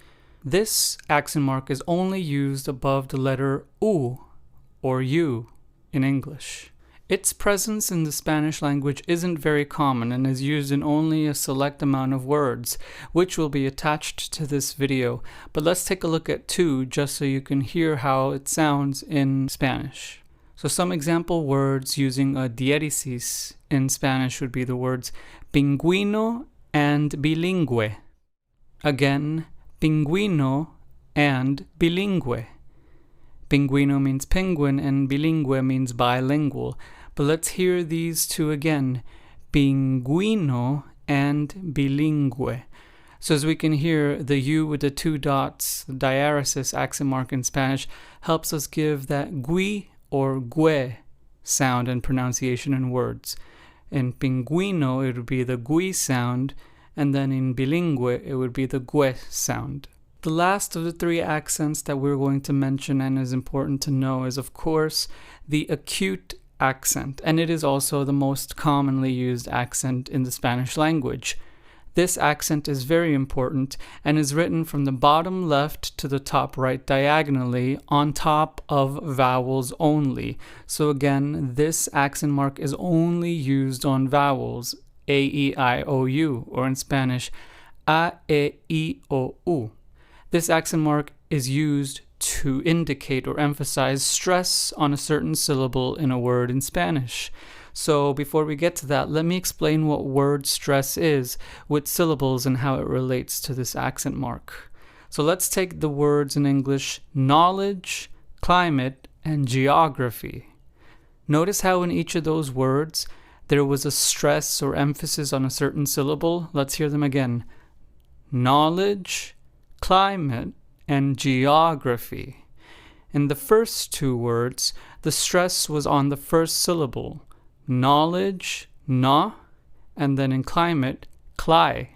This accent mark is only used above the letter U, or U, in English. Its presence in the Spanish language isn't very common and is used in only a select amount of words, which will be attached to this video, but let's take a look at 2 just so you can hear how it sounds in Spanish. So some example words using a diéresis in Spanish would be the words pingüino and bilingüe. Again, pingüino and bilingüe. Pingüino means penguin and bilingüe means bilingual. But let's hear these two again. Pingüino and bilingüe. So as we can hear, the U with the two dots, the diaresis accent mark in Spanish, helps us give that gui or gue sound and pronunciation in words. In pingüino, it would be the gui sound, and then in bilingüe, it would be the gue sound. The last of the three accents that we're going to mention and is important to know is, of course, the acute accent, and it is also the most commonly used accent in the Spanish language. This accent is very important and is written from the bottom left to the top right diagonally on top of vowels only. So again, this accent mark is only used on vowels, A, E, I, O, U, or in Spanish, A, E, I, O, U. This accent mark is used to indicate or emphasize stress on a certain syllable in a word in Spanish. So before we get to that, let me explain what word stress is with syllables and how it relates to this accent mark. So let's take the words in English knowledge, climate, and geography. Notice how in each of those words there was a stress or emphasis on a certain syllable. Let's hear them again. Knowledge, climate, and geography. In the first two words, the stress was on the first syllable. Knowledge, na, and then in climate, cli.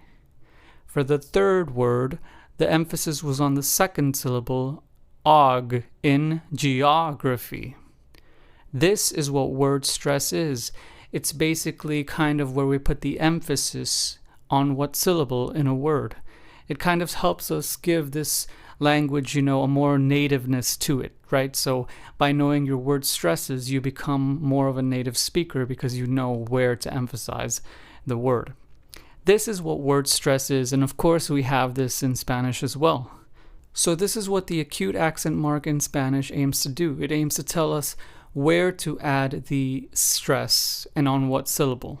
For the third word, the emphasis was on the second syllable, og, in geography. This is what word stress is. It's basically kind of where we put the emphasis on what syllable in a word. It kind of helps us give this language, a more nativeness to it, right? So by knowing your word stresses, you become more of a native speaker because you know where to emphasize the word. This is what word stress is, and of course we have this in Spanish as well. So this is what the acute accent mark in Spanish aims to do. It aims to tell us where to add the stress and on what syllable.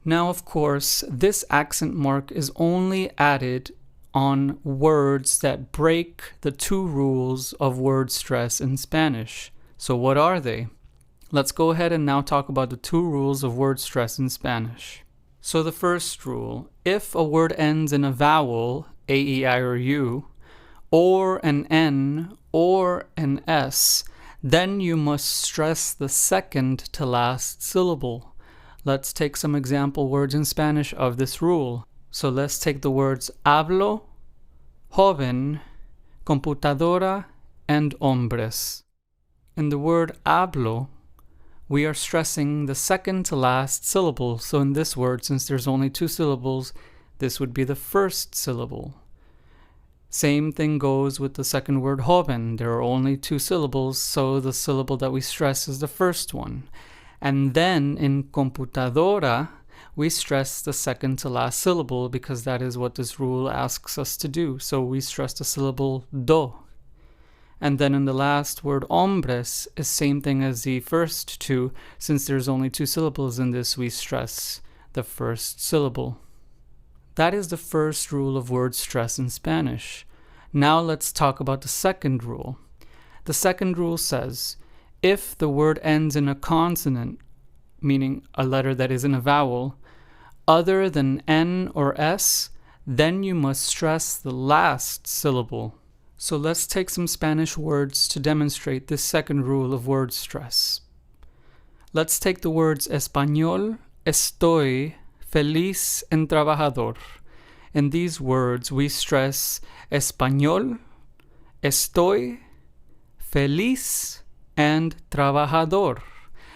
Now, of course, this accent mark is only added on words that break the two rules of word stress in Spanish. So what are they? Let's go ahead and now talk about the two rules of word stress in Spanish. So the first rule, if a word ends in a vowel, A, E, I, or U, or an N, or an S, then you must stress the second to last syllable. Let's take some example words in Spanish of this rule. So let's take the words hablo, joven, computadora, and hombres. In the word hablo, we are stressing the second to last syllable. So in this word, since there's only two syllables, this would be the first syllable. Same thing goes with the second word joven. There are only two syllables, so the syllable that we stress is the first one. And then in computadora, we stress the second to last syllable because that is what this rule asks us to do. So we stress the syllable do. And then in the last word hombres is same thing as the first two. Since there's only two syllables in this, we stress the first syllable. That is the first rule of word stress in Spanish. Now let's talk about the second rule. The second rule says, if the word ends in a consonant, meaning a letter that is in a vowel, other than N or S, then you must stress the last syllable. So let's take some Spanish words to demonstrate this second rule of word stress. Let's take the words español, estoy, feliz, and trabajador. In these words, we stress español, estoy, feliz, and trabajador.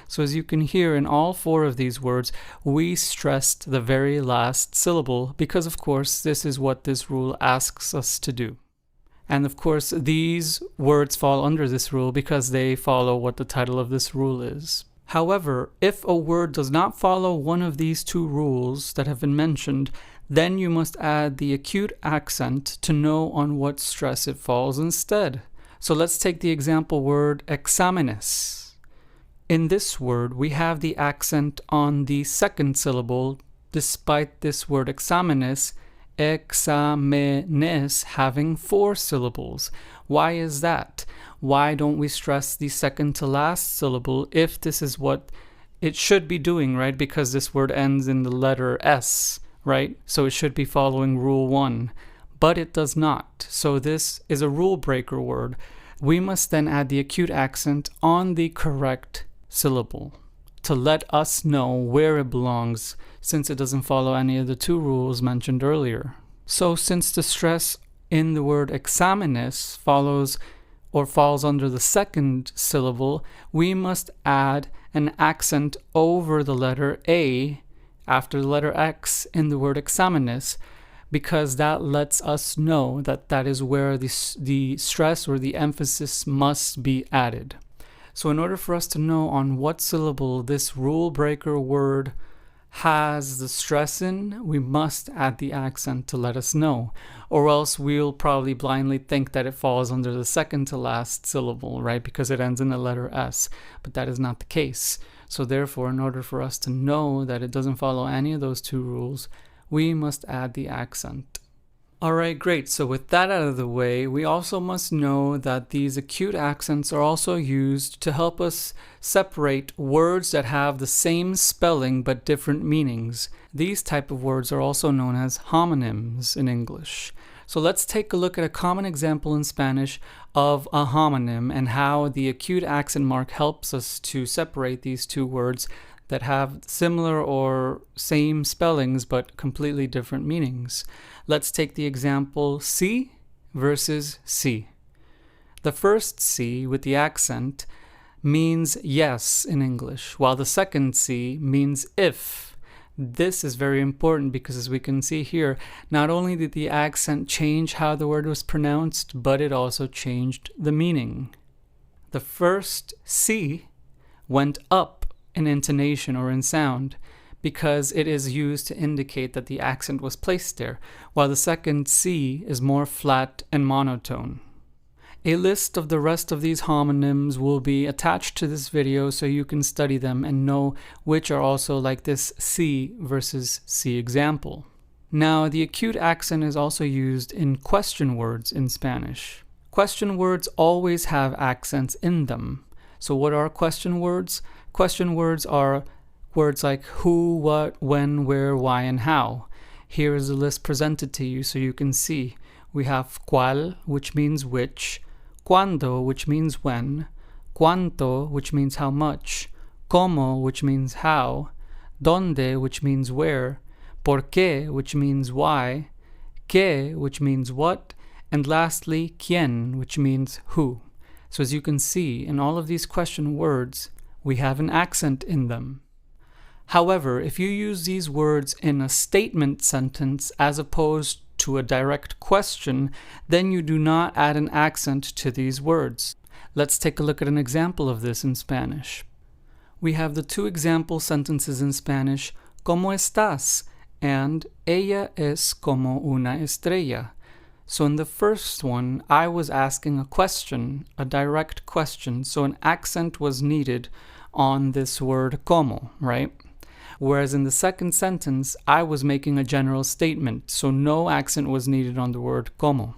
So as you can hear in all four of these words, we stressed the very last syllable because, of course, this is what this rule asks us to do. And of course, these words fall under this rule because they follow what the title of this rule is. However, if a word does not follow one of these two rules that have been mentioned, then you must add the acute accent to know on what stress it falls instead. So let's take the example word exámenes. In this word, we have the accent on the second syllable, despite this word examenes having 4 syllables. Why is that? Why don't we stress the second to last syllable if this is what it should be doing, right? Because this word ends in the letter S, right? So it should be following rule 1, but it does not. So this is a rule breaker word. We must then add the acute accent on the correct syllable to let us know where it belongs, since it doesn't follow any of the 2 rules mentioned earlier. So since the stress in the word examenes falls under the second syllable, we must add an accent over the letter A after the letter X in the word examenes, because that lets us know that that is where the stress or the emphasis must be added. So in order for us to know on what syllable this rule breaker word has the stress in, we must add the accent to let us know, or else we'll probably blindly think that it falls under the second to last syllable, right? Because it ends in the letter S, but that is not the case. So therefore, in order for us to know that it doesn't follow any of those 2 rules, we must add the accent. Alright, great. So with that out of the way, we also must know that these acute accents are also used to help us separate words that have the same spelling but different meanings. These type of words are also known as homonyms in English. So let's take a look at a common example in Spanish of a homonym and how the acute accent mark helps us to separate these 2 words that have similar or same spellings but completely different meanings. Let's take the example sí versus sí. The first sí with the accent means yes in English, while the second sí means if. This is very important because, as we can see here, not only did the accent change how the word was pronounced, but it also changed the meaning. The first sí went up in intonation or in sound, because it is used to indicate that the accent was placed there, while the second C is more flat and monotone. A list of the rest of these homonyms will be attached to this video so you can study them and know which are also like this C versus C example. Now, the acute accent is also used in question words in Spanish. Question words always have accents in them. So what are question words? Question words are words like who, what, when, where, why, and how. Here is a list presented to you so you can see. We have cuál, which means which, cuándo, which means when, cuánto, which means how much, cómo, which means how, dónde, which means where, por qué, which means why, qué, which means what, and lastly, quién, which means who. So as you can see, in all of these question words, we have an accent in them. However, if you use these words in a statement sentence as opposed to a direct question, then you do not add an accent to these words. Let's take a look at an example of this in Spanish. We have the 2 example sentences in Spanish, ¿Cómo estás? And ella es como una estrella. So in the first one, I was asking a question, a direct question, so an accent was needed on this word como, right? Whereas in the second sentence, I was making a general statement, so no accent was needed on the word como.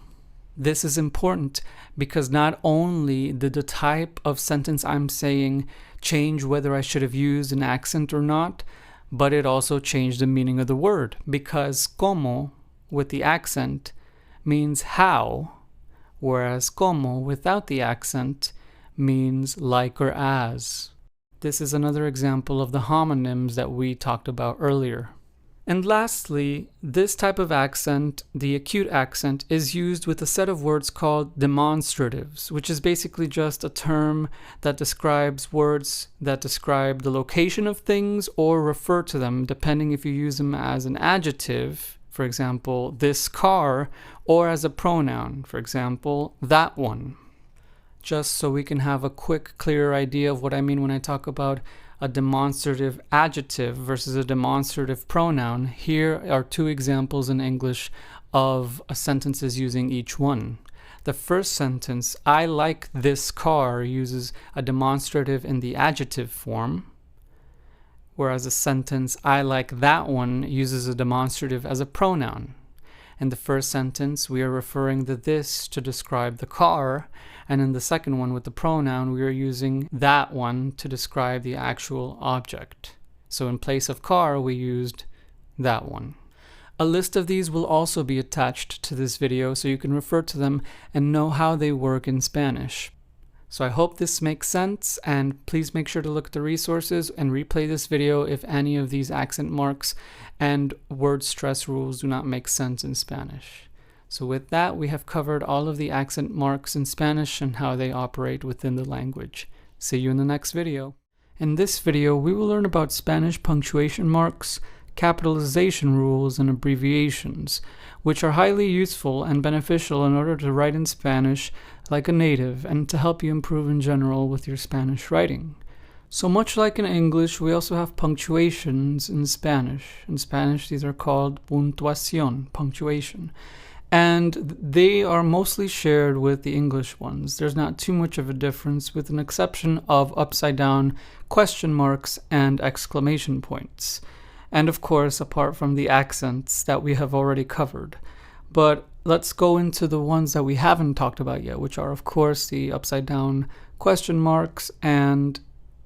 This is important because not only did the type of sentence I'm saying change whether I should have used an accent or not, but it also changed the meaning of the word, because como with the accent means how, whereas como without the accent means like or as. This is another example of the homonyms that we talked about earlier. And lastly, this type of accent, the acute accent, is used with a set of words called demonstratives, which is basically just a term that describes words that describe the location of things or refer to them, depending if you use them as an adjective, for example, this car, or as a pronoun, for example, that one. Just so we can have a quick, clear idea of what I mean when I talk about a demonstrative adjective versus a demonstrative pronoun, here are 2 examples in English of sentences using each one. The first sentence, I like this car, uses a demonstrative in the adjective form, whereas the sentence, I like that one, uses a demonstrative as a pronoun. In the first sentence, we are referring to this to describe the car, and in the second one with the pronoun, we are using that one to describe the actual object. So in place of car, we used that one. A list of these will also be attached to this video so you can refer to them and know how they work in Spanish. So I hope this makes sense, and please make sure to look at the resources and replay this video if any of these accent marks and word stress rules do not make sense in Spanish. So with that, we have covered all of the accent marks in Spanish and how they operate within the language. See you in the next video. In this video, we will learn about Spanish punctuation marks, capitalization rules, and abbreviations, which are highly useful and beneficial in order to write in Spanish like a native and to help you improve in general with your Spanish writing. So much like in English, we also have punctuations in Spanish. In Spanish, these are called puntuación, punctuation. And they are mostly shared with the English ones. There's not too much of a difference, with an exception of upside down question marks and exclamation points. And of course, apart from the accents that we have already covered. But let's go into the ones that we haven't talked about yet, which are, of course, the upside down question marks and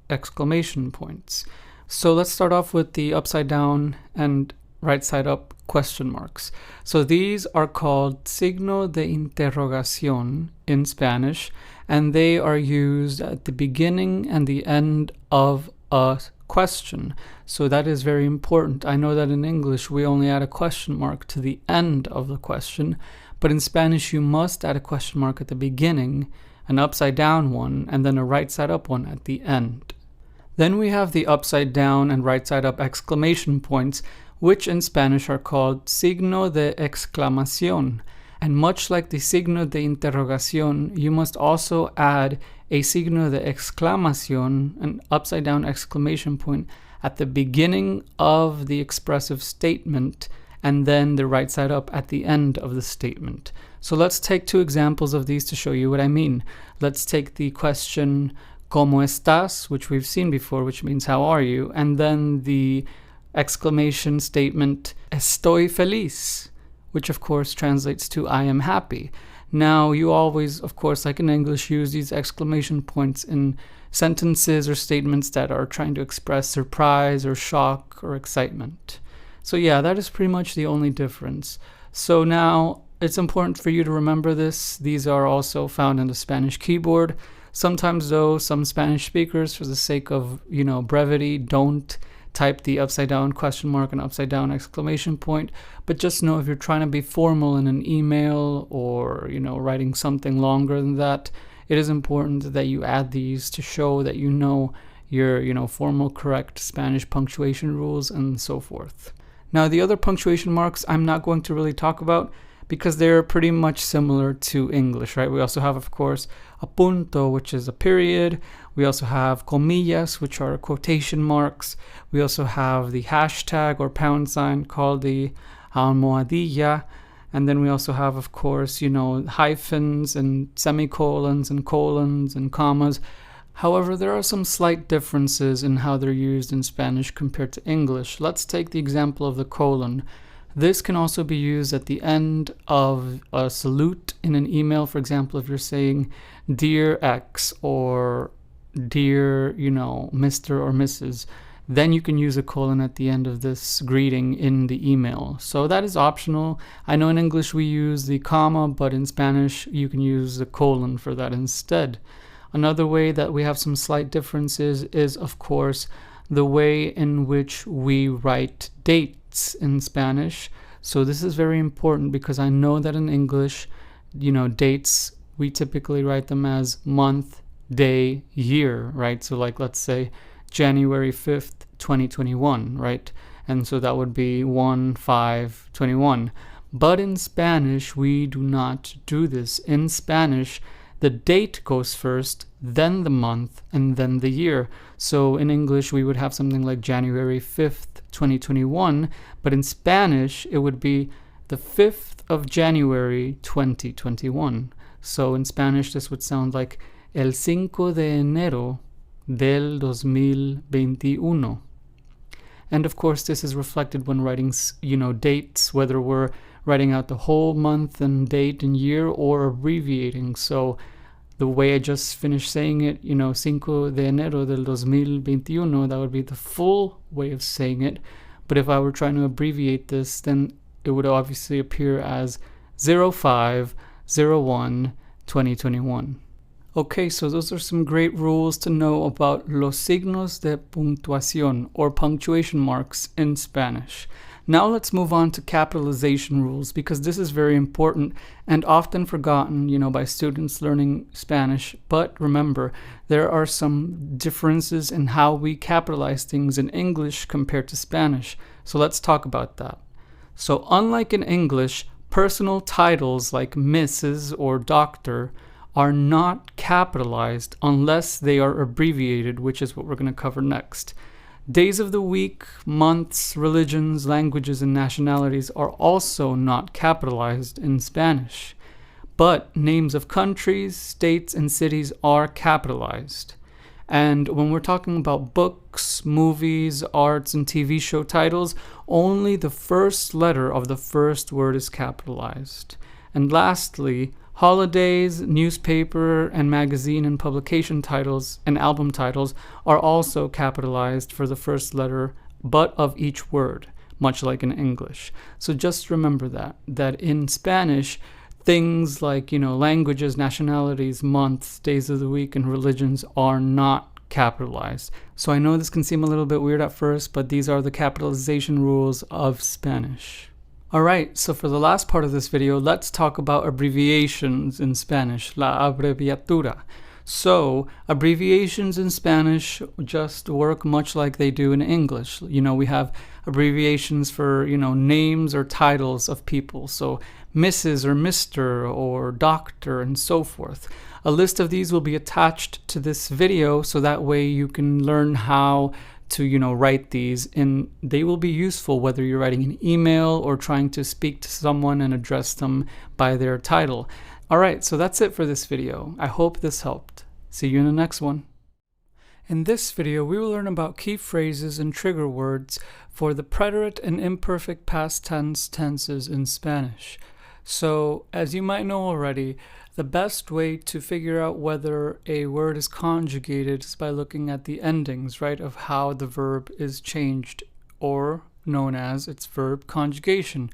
exclamation points. So let's start off with the upside down and right side up question marks. So these are called signo de interrogación in Spanish, and they are used at the beginning and the end of a question. So that is very important. I know that in English we only add a question mark to the end of the question, but in Spanish you must add a question mark at the beginning, an upside down one, and then a right side up one at the end. Then we have the upside down and right side up exclamation points, which in Spanish are called signo de exclamación. And much like the signo de interrogación, you must also add a signo de exclamación, an upside down exclamation point, at the beginning of the expressive statement, and then the right side up at the end of the statement. So let's take two examples of these to show you what I mean. Let's take the question, ¿Cómo estás?, which we've seen before, which means how are you? And then the exclamation statement, Estoy feliz, which of course translates to I am happy. Now, you always, of course, like in English, use these exclamation points in sentences or statements that are trying to express surprise or shock or excitement. So yeah, that is pretty much the only difference. So now, it's important for you to remember this. These are also found in the Spanish keyboard. Sometimes though, some Spanish speakers, for the sake of, brevity, don't type the upside down question mark and upside down exclamation point. But just know if you're trying to be formal in an email or, writing something longer than that, it is important that you add these to show that you know your, formal, correct Spanish punctuation rules and so forth. Now, the other punctuation marks I'm not going to really talk about because they're pretty much similar to English, right? We also have, of course, a punto, which is a period. We also have comillas, which are quotation marks. We also have the hashtag or pound sign called the almohadilla. And then we also have, of course, hyphens and semicolons and colons and commas. However, there are some slight differences in how they're used in Spanish compared to English. Let's take the example of the colon. This can also be used at the end of a salute in an email. For example, if you're saying, Dear X, or Dear, Mr. or Mrs., then you can use a colon at the end of this greeting in the email. So that is optional. I know in English we use the comma, but in Spanish you can use the colon for that instead. Another way that we have some slight differences is, of course, the way in which we write dates in Spanish. So this is very important because I know that in English, dates, we typically write them as month, day, year, right? So like, let's say January 5th, 2021, right? And so that would be 1/5/21. But in Spanish, we do not do this. In Spanish, the date goes first, then the month, and then the year. So in English, we would have something like January 5th, 2021, but in Spanish, it would be the 5th of January, 2021. So in Spanish, this would sound like el 5 de enero del 2021. And of course, this is reflected when writing, dates, whether we're writing out the whole month and date and year or abbreviating. So the way I just finished saying it, 5 de enero del 2021, that would be the full way of saying it. But if I were trying to abbreviate this, then it would obviously appear as 05/01/2021. Okay, so those are some great rules to know about los signos de puntuación, or punctuation marks in Spanish. Now let's move on to capitalization rules, because this is very important and often forgotten, by students learning Spanish. But remember, there are some differences in how we capitalize things in English compared to Spanish. So let's talk about that. So unlike in English, personal titles like Mrs. or Doctor are not capitalized unless they are abbreviated, which is what we're going to cover next. Days of the week, months, religions, languages, and nationalities are also not capitalized in Spanish. But names of countries, states, and cities are capitalized. And when we're talking about books, movies, arts, and TV show titles, only the first letter of the first word is capitalized. And lastly, holidays, newspaper and magazine and publication titles and album titles are also capitalized for the first letter, but of each word, much like in English. So just remember that in Spanish, things like, languages, nationalities, months, days of the week, and religions are not capitalized. So I know this can seem a little bit weird at first, but these are the capitalization rules of Spanish. Alright, so for the last part of this video, let's talk about abbreviations in Spanish, la abreviatura. So, abbreviations in Spanish just work much like they do in English. We have abbreviations for, names or titles of people. So, Mrs. or Mr. or Doctor and so forth. A list of these will be attached to this video, so that way you can learn how to write these, and they will be useful whether you're writing an email or trying to speak to someone and address them by their title. Alright, so that's it for this video. I hope this helped. See you in the next one. In this video, we will learn about key phrases and trigger words for the preterite and imperfect past tense tenses in Spanish. So, as you might know already, the best way to figure out whether a word is conjugated is by looking at the endings, right, of how the verb is changed, or known as its verb conjugation.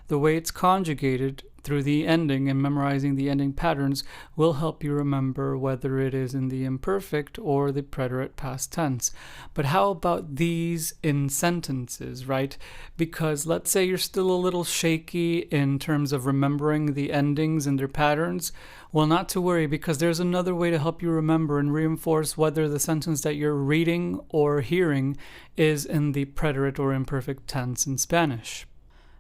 The way it's conjugated through the ending and memorizing the ending patterns will help you remember whether it is in the imperfect or the preterite past tense. But how about these in sentences, right? Because let's say you're still a little shaky in terms of remembering the endings and their patterns. Well, not to worry, because there's another way to help you remember and reinforce whether the sentence that you're reading or hearing is in the preterite or imperfect tense in Spanish.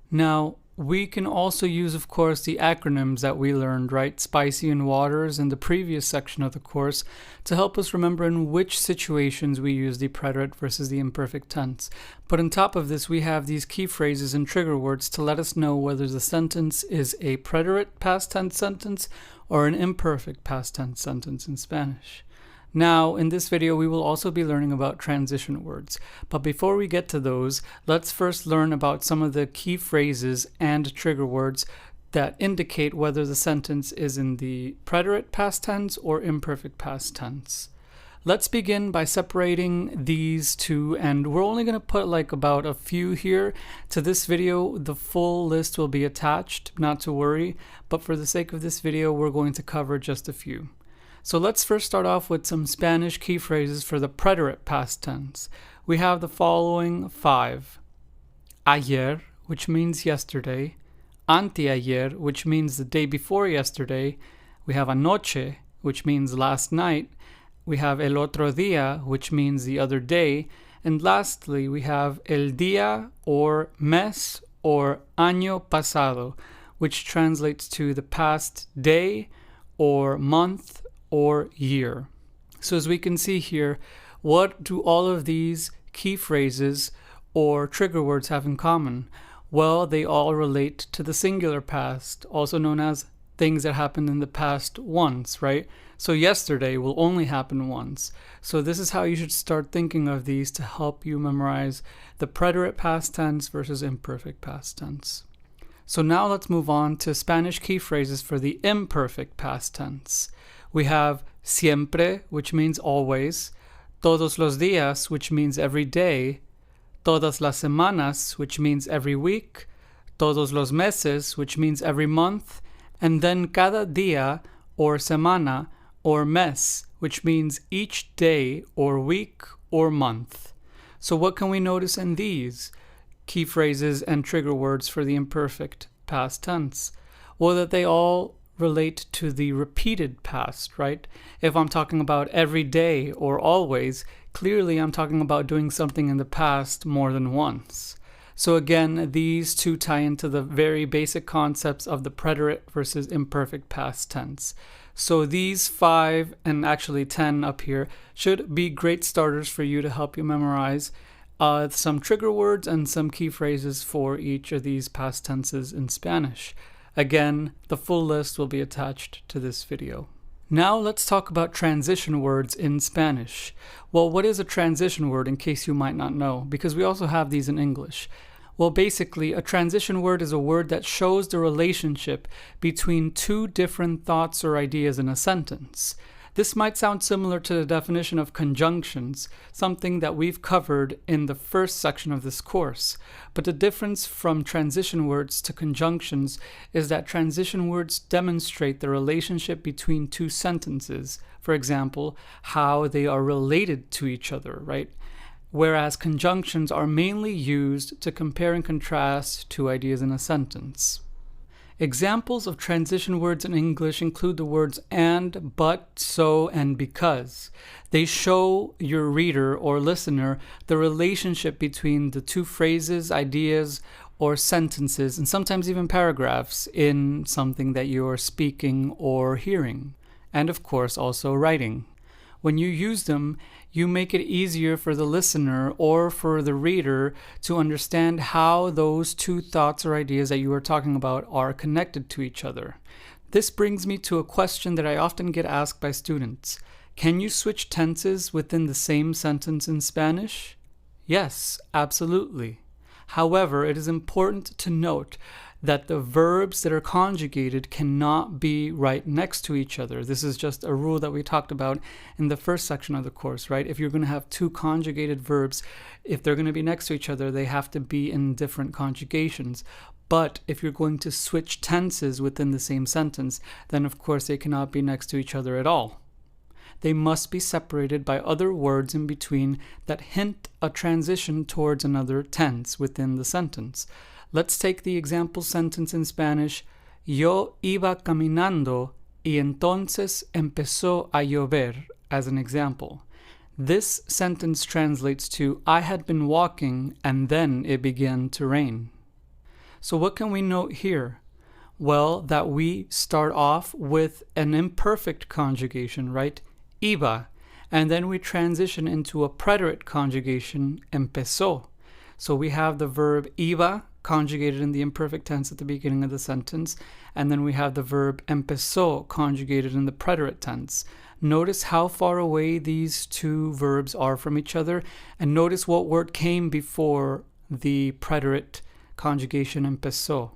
Now, we can also use, of course, the acronyms that we learned, right? Spicy and Waters in the previous section of the course to help us remember in which situations we use the preterite versus the imperfect tense. But on top of this, we have these key phrases and trigger words to let us know whether the sentence is a preterite past tense sentence or an imperfect past tense sentence in Spanish. Now, in this video, we will also be learning about transition words. But before we get to those, let's first learn about some of the key phrases and trigger words that indicate whether the sentence is in the preterite past tense or imperfect past tense. Let's begin by separating these two, and we're only going to put about a few here. To this video, the full list will be attached, not to worry, but for the sake of this video, we're going to cover just a few. So let's first start off with some Spanish key phrases for the preterite past tense. We have the following 5. Ayer, which means yesterday. Anteayer, which means the day before yesterday. We have anoche, which means last night. We have el otro día, which means the other day. And lastly, we have el día or mes or año pasado, which translates to the past day or month or year. So as we can see here, what do all of these key phrases or trigger words have in common? Well, they all relate to the singular past, also known as things that happened in the past once, right? So yesterday will only happen once. So this is how you should start thinking of these to help you memorize the preterite past tense versus imperfect past tense. So now let's move on to Spanish key phrases for the imperfect past tense. We have siempre, which means always, todos los días, which means every day, todas las semanas, which means every week, todos los meses, which means every month, and then cada día or semana or mes, which means each day or week or month. So what can we notice in these key phrases and trigger words for the imperfect past tense? Well, that they all relate to the repeated past, right? If I'm talking about every day or always, clearly I'm talking about doing something in the past more than once. So again, these two tie into the very basic concepts of the preterite versus imperfect past tense. So these 5 and actually 10 up here should be great starters for you to help you memorize some trigger words and some key phrases for each of these past tenses in Spanish. Again, the full list will be attached to this video. Now let's talk about transition words in Spanish. Well, what is a transition word in case you might not know? Because we also have these in English. Well, basically, a transition word is a word that shows the relationship between two different thoughts or ideas in a sentence. This might sound similar to the definition of conjunctions, something that we've covered in the first section of this course. But the difference from transition words to conjunctions is that transition words demonstrate the relationship between two sentences. For example, how they are related to each other, right? Whereas conjunctions are mainly used to compare and contrast two ideas in a sentence. Examples of transition words in English include the words and, but, so, and because. They show your reader or listener the relationship between the two phrases, ideas, or sentences, and sometimes even paragraphs in something that you are speaking or hearing, and of course also writing. When you use them, you make it easier for the listener or for the reader to understand how those two thoughts or ideas that you are talking about are connected to each other. This brings me to a question that I often get asked by students. Can you switch tenses within the same sentence in Spanish? Yes, absolutely. However, it is important to note that the verbs that are conjugated cannot be right next to each other. This is just a rule that we talked about in the first section of the course, right? If you're going to have two conjugated verbs, if they're going to be next to each other, they have to be in different conjugations. But if you're going to switch tenses within the same sentence, then of course they cannot be next to each other at all. They must be separated by other words in between that hint a transition towards another tense within the sentence. Let's take the example sentence in Spanish, Yo iba caminando y entonces empezó a llover, as an example. This sentence translates to, I had been walking and then it began to rain. So what can we note here? Well, that we start off with an imperfect conjugation, right? Iba. And then we transition into a preterite conjugation, empezó. So we have the verb iba conjugated in the imperfect tense at the beginning of the sentence, and then we have the verb empezó conjugated in the preterite tense. Notice how far away these two verbs are from each other, and notice what word came before the preterite conjugation empezó,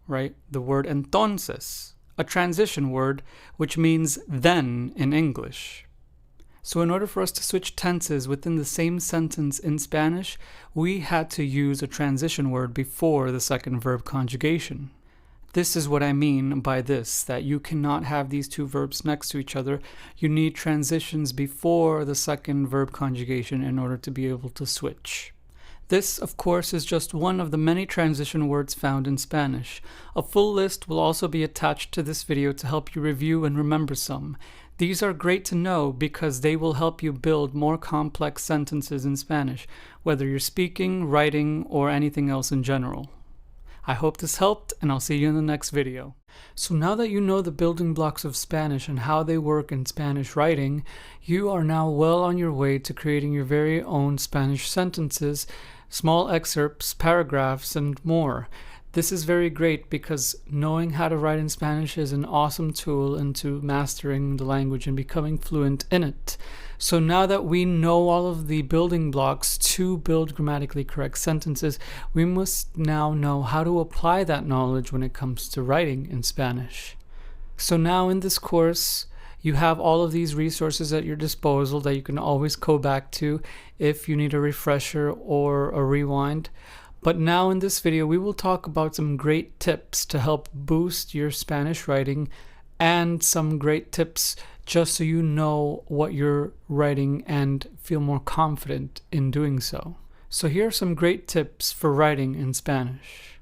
right? The word entonces, a transition word which means then in English. So in order for us to switch tenses within the same sentence in Spanish, we had to use a transition word before the second verb conjugation. This is what I mean by this, that you cannot have these two verbs next to each other. You need transitions before the second verb conjugation in order to be able to switch. This, of course, is just one of the many transition words found in Spanish. A full list will also be attached to this video to help you review and remember some. These are great to know because they will help you build more complex sentences in Spanish, whether you're speaking, writing, or anything else in general. I hope this helped, and I'll see you in the next video. So now that you know the building blocks of Spanish and how they work in Spanish writing, you are now well on your way to creating your very own Spanish sentences, small excerpts, paragraphs, and more. This is very great because knowing how to write in Spanish is an awesome tool into mastering the language and becoming fluent in it. So now that we know all of the building blocks to build grammatically correct sentences, we must now know how to apply that knowledge when it comes to writing in Spanish. So now in this course, you have all of these resources at your disposal that you can always go back to if you need a refresher or a rewind. But now in this video, we will talk about some great tips to help boost your Spanish writing and some great tips just so you know what you're writing and feel more confident in doing so. So here are some great tips for writing in Spanish.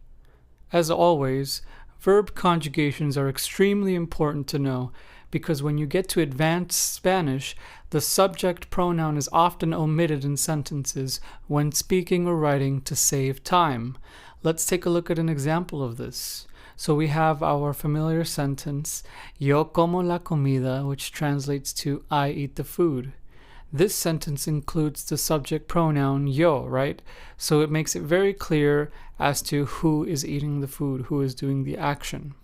As always, verb conjugations are extremely important to know because when you get to advanced Spanish, the subject pronoun is often omitted in sentences when speaking or writing to save time. Let's take a look at an example of this. So we have our familiar sentence, Yo como la comida, which translates to I eat the food. This sentence includes the subject pronoun yo, right? So it makes it very clear as to who is eating the food, who is doing the action.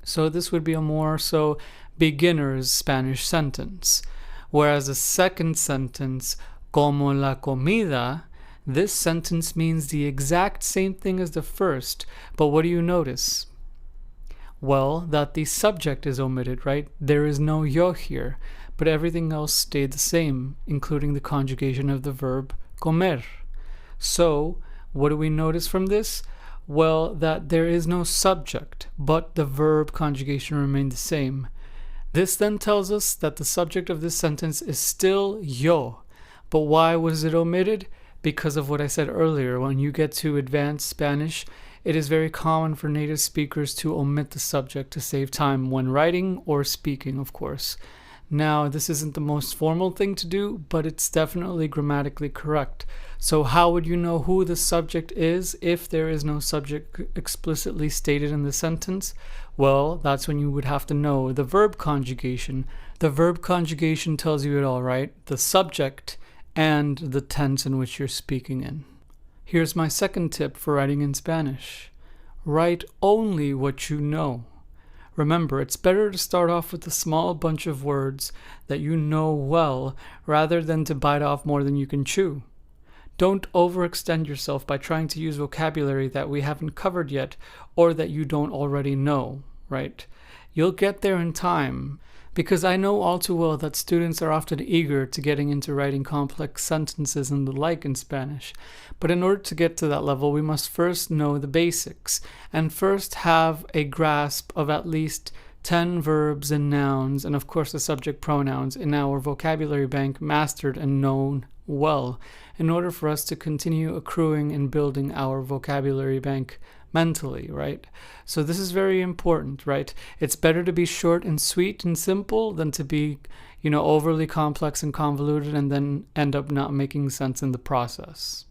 So this would be a more so beginner's Spanish sentence. Whereas the second sentence, como la comida, this sentence means the exact same thing as the first, but what do you notice? Well, that the subject is omitted, right? There is no yo here, but everything else stayed the same, including the conjugation of the verb comer. So, what do we notice from this? Well, that there is no subject, but the verb conjugation remained the same. This then tells us that the subject of this sentence is still yo. But why was it omitted? Because of what I said earlier. When you get to advanced Spanish, it is very common for native speakers to omit the subject to save time when writing or speaking, of course. Now, this isn't the most formal thing to do, but it's definitely grammatically correct. So how would you know who the subject is if there is no subject explicitly stated in the sentence? Well, that's when you would have to know the verb conjugation. The verb conjugation tells you it all, right? The subject and the tense in which you're speaking in. Here's my second tip for writing in Spanish. Write only what you know. Remember, it's better to start off with a small bunch of words that you know well rather than to bite off more than you can chew. Don't overextend yourself by trying to use vocabulary that we haven't covered yet or that you don't already know, right? You'll get there in time, because I know all too well that students are often eager to getting into writing complex sentences and the like in Spanish. But in order to get to that level, we must first know the basics and first have a grasp of at least 10 verbs and nouns and of course the subject pronouns in our vocabulary bank mastered and known well in order for us to continue accruing and building our vocabulary bank mentally, right? So this is very important, right? It's better to be short and sweet and simple than to be, overly complex and convoluted and then end up not making sense in the process.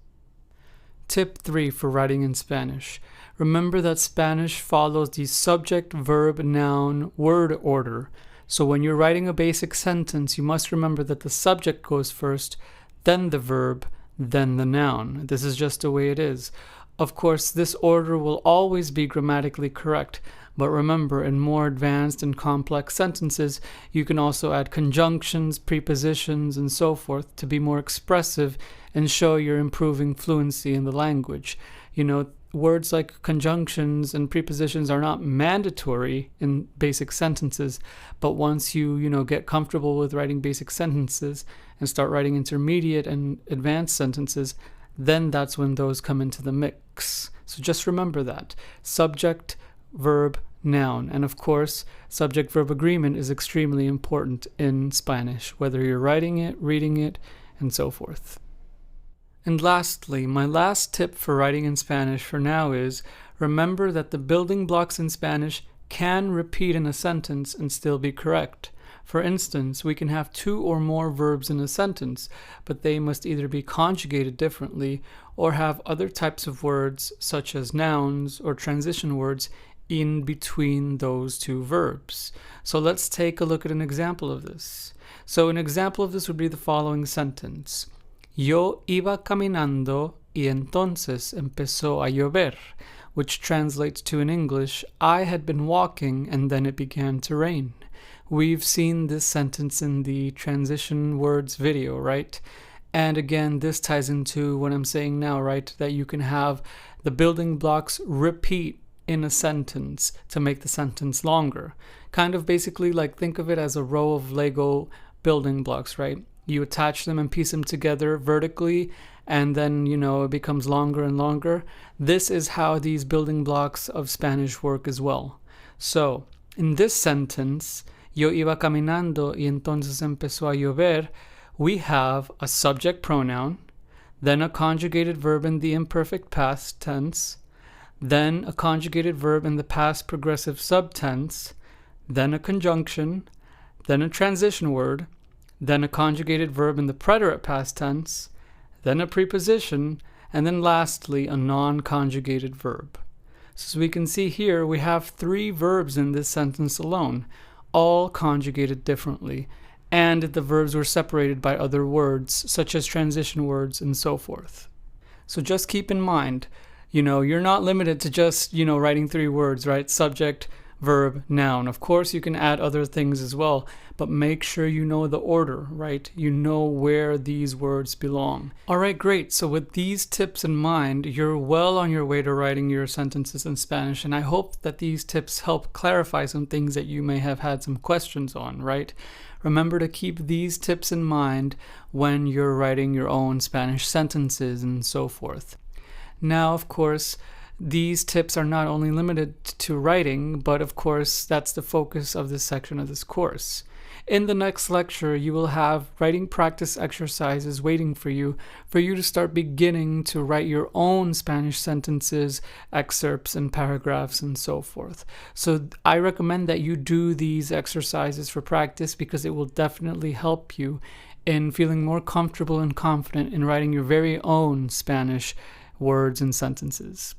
Tip 3 for writing in Spanish. Remember that Spanish follows the subject, verb, noun, word order. So when you're writing a basic sentence, you must remember that the subject goes first, then the verb, then the noun. This is just the way it is. Of course, this order will always be grammatically correct, but remember, in more advanced and complex sentences, you can also add conjunctions, prepositions, and so forth to be more expressive and show you're improving fluency in the language. Words like conjunctions and prepositions are not mandatory in basic sentences, but once you get comfortable with writing basic sentences and start writing intermediate and advanced sentences, then that's when those come into the mix. So just remember that. Subject, verb, noun. And of course, subject-verb agreement is extremely important in Spanish, whether you're writing it, reading it, and so forth. And lastly, my last tip for writing in Spanish for now is, remember that the building blocks in Spanish can repeat in a sentence and still be correct. For instance, we can have 2 or more verbs in a sentence, but they must either be conjugated differently or have other types of words, such as nouns or transition words, in between those 2 verbs. So let's take a look at an example of this. So an example of this would be the following sentence. Yo iba caminando y entonces empezó a llover. which translates to in English, I had been walking and then it began to rain. We've seen this sentence in the transition words video, right? And again, this ties into what I'm saying now, right? That you can have the building blocks repeat in a sentence to make the sentence longer. Kind of basically like think of it as a row of Lego building blocks, right? You attach them and piece them together vertically, and then, it becomes longer and longer. This is how these building blocks of Spanish work as well. So, in this sentence, yo iba caminando y entonces empezó a llover, we have a subject pronoun, then a conjugated verb in the imperfect past tense, then a conjugated verb in the past progressive subtense, then a conjunction, then a transition word, then a conjugated verb in the preterite past tense, then a preposition, and then lastly a non-conjugated verb. So as we can see here, we have 3 verbs in this sentence alone, all conjugated differently, and the verbs were separated by other words, such as transition words and so forth. So just keep in mind, you're not limited to just, writing 3 words, right? Subject, verb, noun. Of course, you can add other things as well, but make sure you know the order, right? You know where these words belong. All right, great. So with these tips in mind, you're well on your way to writing your sentences in Spanish, and I hope that these tips help clarify some things that you may have had some questions on, right? Remember to keep these tips in mind when you're writing your own Spanish sentences and so forth. Now, of course, these tips are not only limited to writing, but of course, that's the focus of this section of this course. In the next lecture, you will have writing practice exercises waiting for you to start beginning to write your own Spanish sentences, excerpts, and paragraphs, and so forth. So I recommend that you do these exercises for practice because it will definitely help you in feeling more comfortable and confident in writing your very own Spanish words and sentences.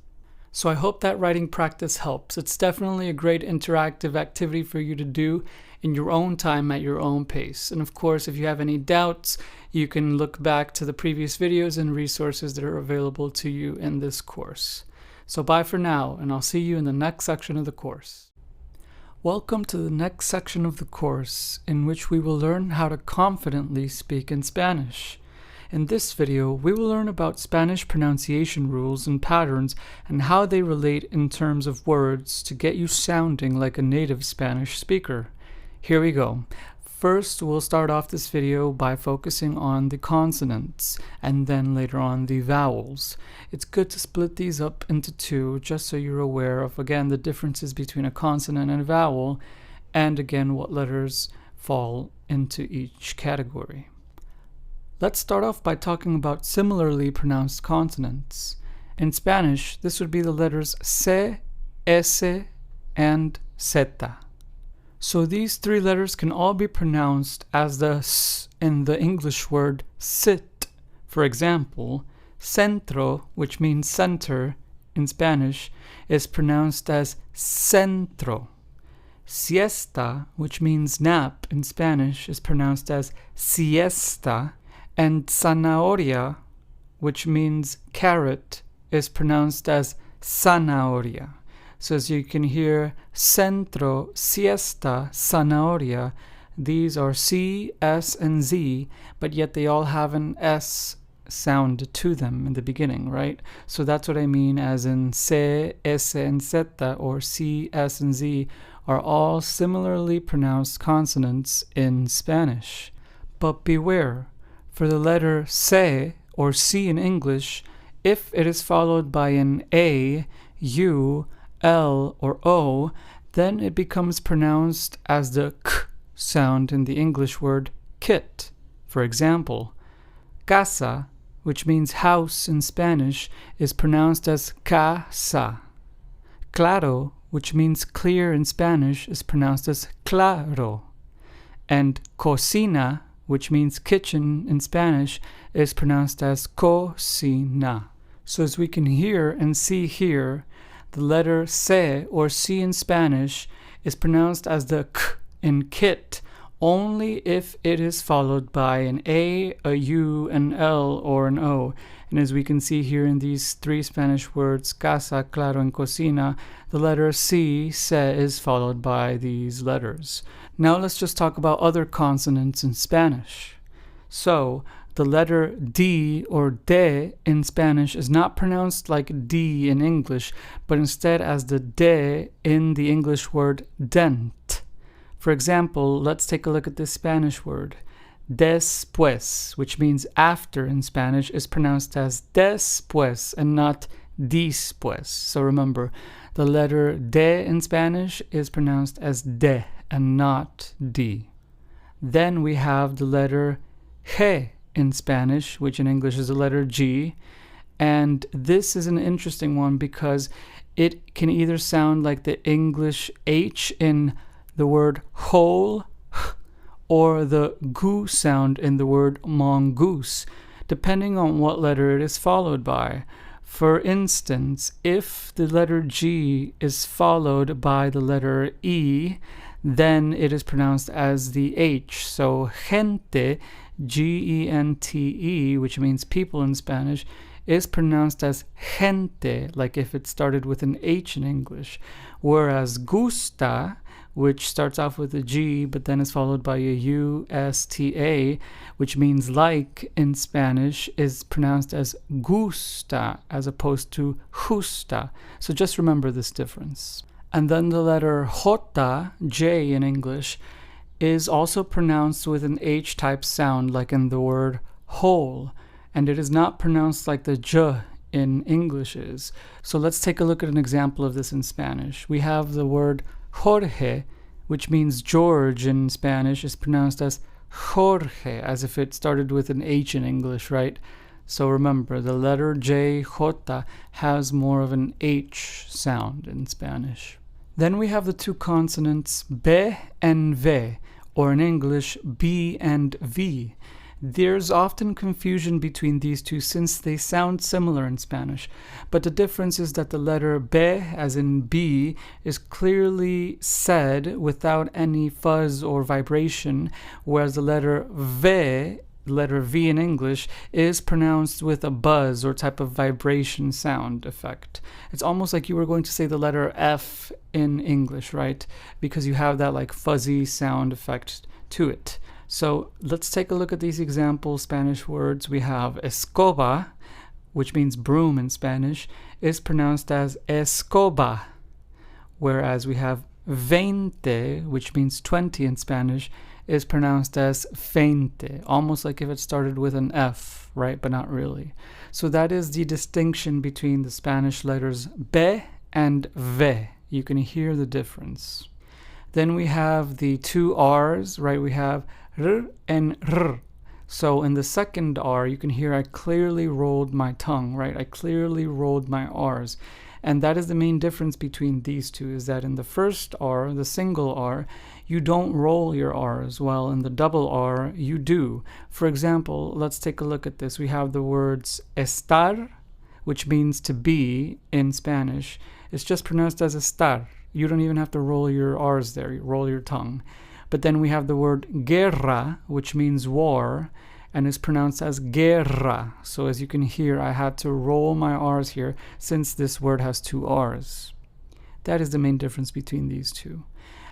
So I hope that writing practice helps. It's definitely a great interactive activity for you to do in your own time at your own pace. And of course, if you have any doubts, you can look back to the previous videos and resources that are available to you in this course. So bye for now, and I'll see you in the next section of the course. Welcome to the next section of the course, in which we will learn how to confidently speak in Spanish. In this video, we will learn about Spanish pronunciation rules and patterns and how they relate in terms of words to get you sounding like a native Spanish speaker. Here we go. First, we'll start off this video by focusing on the consonants and then later on the vowels. It's good to split these up into 2 just so you're aware of, again, the differences between a consonant and a vowel, and again, what letters fall into each category. Let's start off by talking about similarly pronounced consonants. In Spanish, this would be the letters C, S, and Z. So these 3 letters can all be pronounced as the S in the English word sit. For example, centro, which means center in Spanish, is pronounced as centro. Siesta, which means nap in Spanish, is pronounced as siesta. And zanahoria, which means carrot, is pronounced as zanahoria. So as you can hear, centro, siesta, zanahoria, these are C, S, and Z, but yet they all have an S sound to them in the beginning, right? So that's what I mean as in C, S, and Z, or C, S, and Z are all similarly pronounced consonants in Spanish. But beware. For the letter C, or C in English, if it is followed by an A, U, L, or O, then it becomes pronounced as the K sound in the English word kit. For example, casa, which means house in Spanish, is pronounced as casa. Claro, which means clear in Spanish, is pronounced as claro. And cocina, which means kitchen in Spanish, is pronounced as cocina. So as we can hear and see here, the letter C, or C in Spanish, is pronounced as the K in kit only if it is followed by an A, a U, an L, or an O. And as we can see here in these three Spanish words, casa, claro, and cocina, the letter C, se, is followed by these letters. Now let's just talk about other consonants in Spanish. So, the letter D or de in Spanish is not pronounced like D in English, but instead as the de in the English word dent. For example, let's take a look at this Spanish word. Después, which means after in Spanish, is pronounced as después and not después. So remember, the letter de in Spanish is pronounced as de and not d. Then we have the letter G in Spanish, which in English is the letter G. And this is an interesting one because it can either sound like the English H in the word whole or the gu sound in the word mongoose, depending on what letter it is followed by. For instance, if the letter G is followed by the letter E, then it is pronounced as the H. So gente, G-E-N-T-E, which means people in Spanish, is pronounced as gente, like if it started with an H in English. Whereas gusta, which starts off with a G but then is followed by a U-S-T-A, which means like in Spanish, is pronounced as gusta as opposed to justa. So just remember this difference. And then the letter J, J in English, is also pronounced with an H-type sound like in the word whole, and it is not pronounced like the J in English is. So let's take a look at an example of this in Spanish. We have the word Jorge, which means George in Spanish, is pronounced as Jorge, as if it started with an H in English, right? So remember, the letter J, J, has more of an H sound in Spanish. Then we have the two consonants B and V, or in English, B and V. There's often confusion between these two since they sound similar in Spanish, but the difference is that the letter B, as in B, is clearly said without any fuzz or vibration, whereas the letter V in English, is pronounced with a buzz or type of vibration sound effect. It's almost like you were going to say the letter F in English, right? Because you have that like fuzzy sound effect to it. So let's take a look at these example Spanish words. We have escoba, which means broom in Spanish, is pronounced as escoba, whereas we have veinte, which means 20 in Spanish, is pronounced as feinte, almost like if it started with an F, right? But not really. So that is the distinction between the Spanish letters B and V. You can hear the difference. Then we have the two R's, right? We have R and R. So in the second R, you can hear I clearly rolled my tongue, right? I clearly rolled my R's. And that is the main difference between these two, is that in the first R, the single R, you don't roll your R's, while in the double R, you do. For example, let's take a look at this. We have the words estar, which means to be in Spanish. It's just pronounced as estar. You don't even have to roll your R's there, you roll your tongue. But then we have the word guerra, which means war, and is pronounced as guerra. So as you can hear, I had to roll my R's here since this word has two R's. That is the main difference between these two.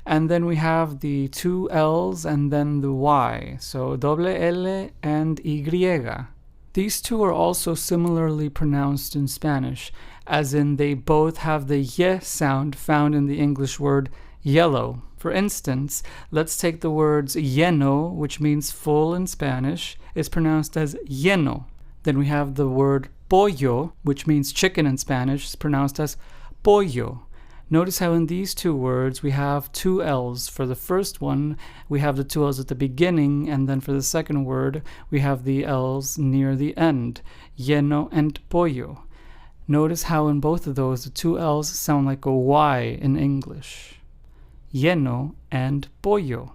And then we have the two L's and then the Y. So doble L and Y. These two are also similarly pronounced in Spanish, as in they both have the Y sound found in the English word yellow. For instance, let's take the words lleno, which means full in Spanish, is pronounced as lleno. Then we have the word pollo, which means chicken in Spanish, is pronounced as pollo. Notice how in these two words we have two L's. For the first one, we have the two L's at the beginning, and then for the second word, we have the L's near the end, lleno and pollo. Notice how in both of those, the two L's sound like a Y in English. Lleno and pollo.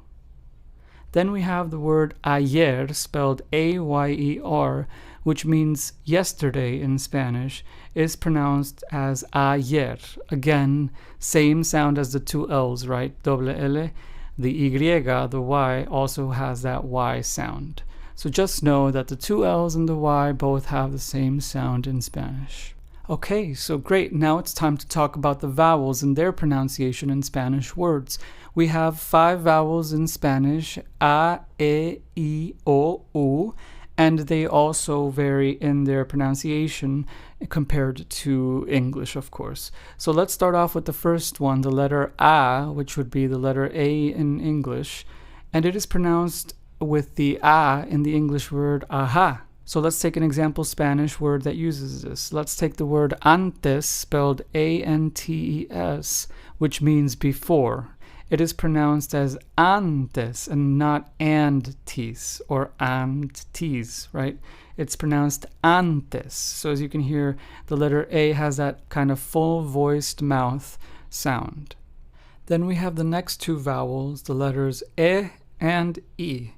Then we have the word ayer, spelled A-Y-E-R, which means yesterday in Spanish, is pronounced as ayer. Again, same sound as the two L's, right? Doble L, the Y, the Y, also has that Y sound. So just know that the two L's and the Y both have the same sound in Spanish. Okay, so great. Now it's time to talk about the vowels and their pronunciation in Spanish words. We have 5 vowels in Spanish: A, E, I, O, U, and they also vary in their pronunciation compared to English, of course. So let's start off with the first one, the letter A, which would be the letter A in English, and it is pronounced with the A in the English word aha. So let's take an example Spanish word that uses this. Let's take the word antes, spelled A-N-T-E-S, which means before. It is pronounced as antes and not and-tis or and-tis, right? It's pronounced antes. So as you can hear, the letter A has that kind of full-voiced mouth sound. Then we have the next 2 vowels, the letters E and I.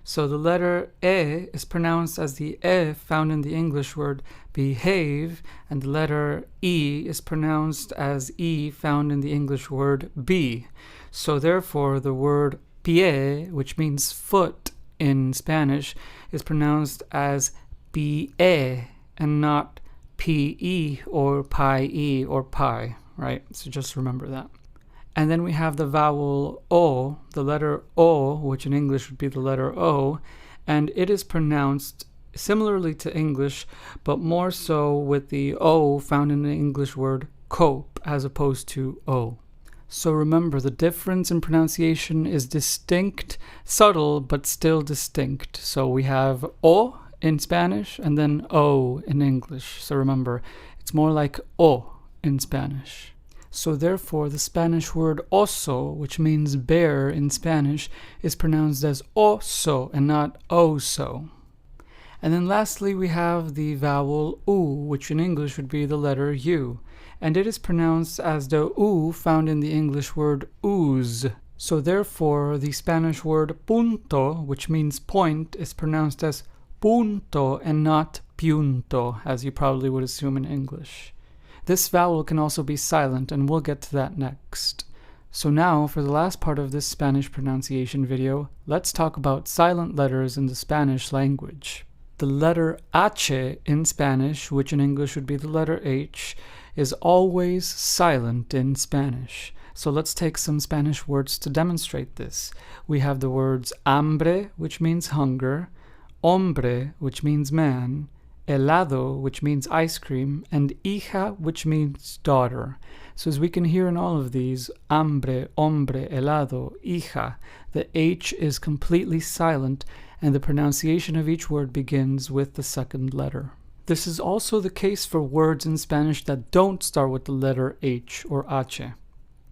So the letter E is pronounced as the E found in the English word behave, and the letter I is pronounced as I found in the English word be. So therefore the word pie, which means foot in Spanish, is pronounced as pie and not pe or pie or pie, right? So just remember that. And then we have the vowel O, the letter O, which in English would be the letter O, and it is pronounced similarly to English, but more so with the O found in the English word cope as opposed to O. So remember, the difference in pronunciation is distinct, subtle, but still distinct. So we have O in Spanish and then O in English. So remember, it's more like O in Spanish. So therefore, the Spanish word oso, which means bear in Spanish, is pronounced as oso and not oso. And then lastly, we have the vowel U, which in English would be the letter U. And it is pronounced as the U found in the English word ooze. So therefore, the Spanish word punto, which means point, is pronounced as punto and not punto, as you probably would assume in English. This vowel can also be silent, and we'll get to that next. So now, for the last part of this Spanish pronunciation video, let's talk about silent letters in the Spanish language. The letter H in Spanish, which in English would be the letter H, is always silent in Spanish. So let's take some Spanish words to demonstrate this. We have the words hambre, which means hunger, hombre, which means man, helado, which means ice cream, and hija, which means daughter. So as we can hear in all of these, hambre, hombre, helado, hija, the H is completely silent, and the pronunciation of each word begins with the second letter. This is also the case for words in Spanish that don't start with the letter H or H.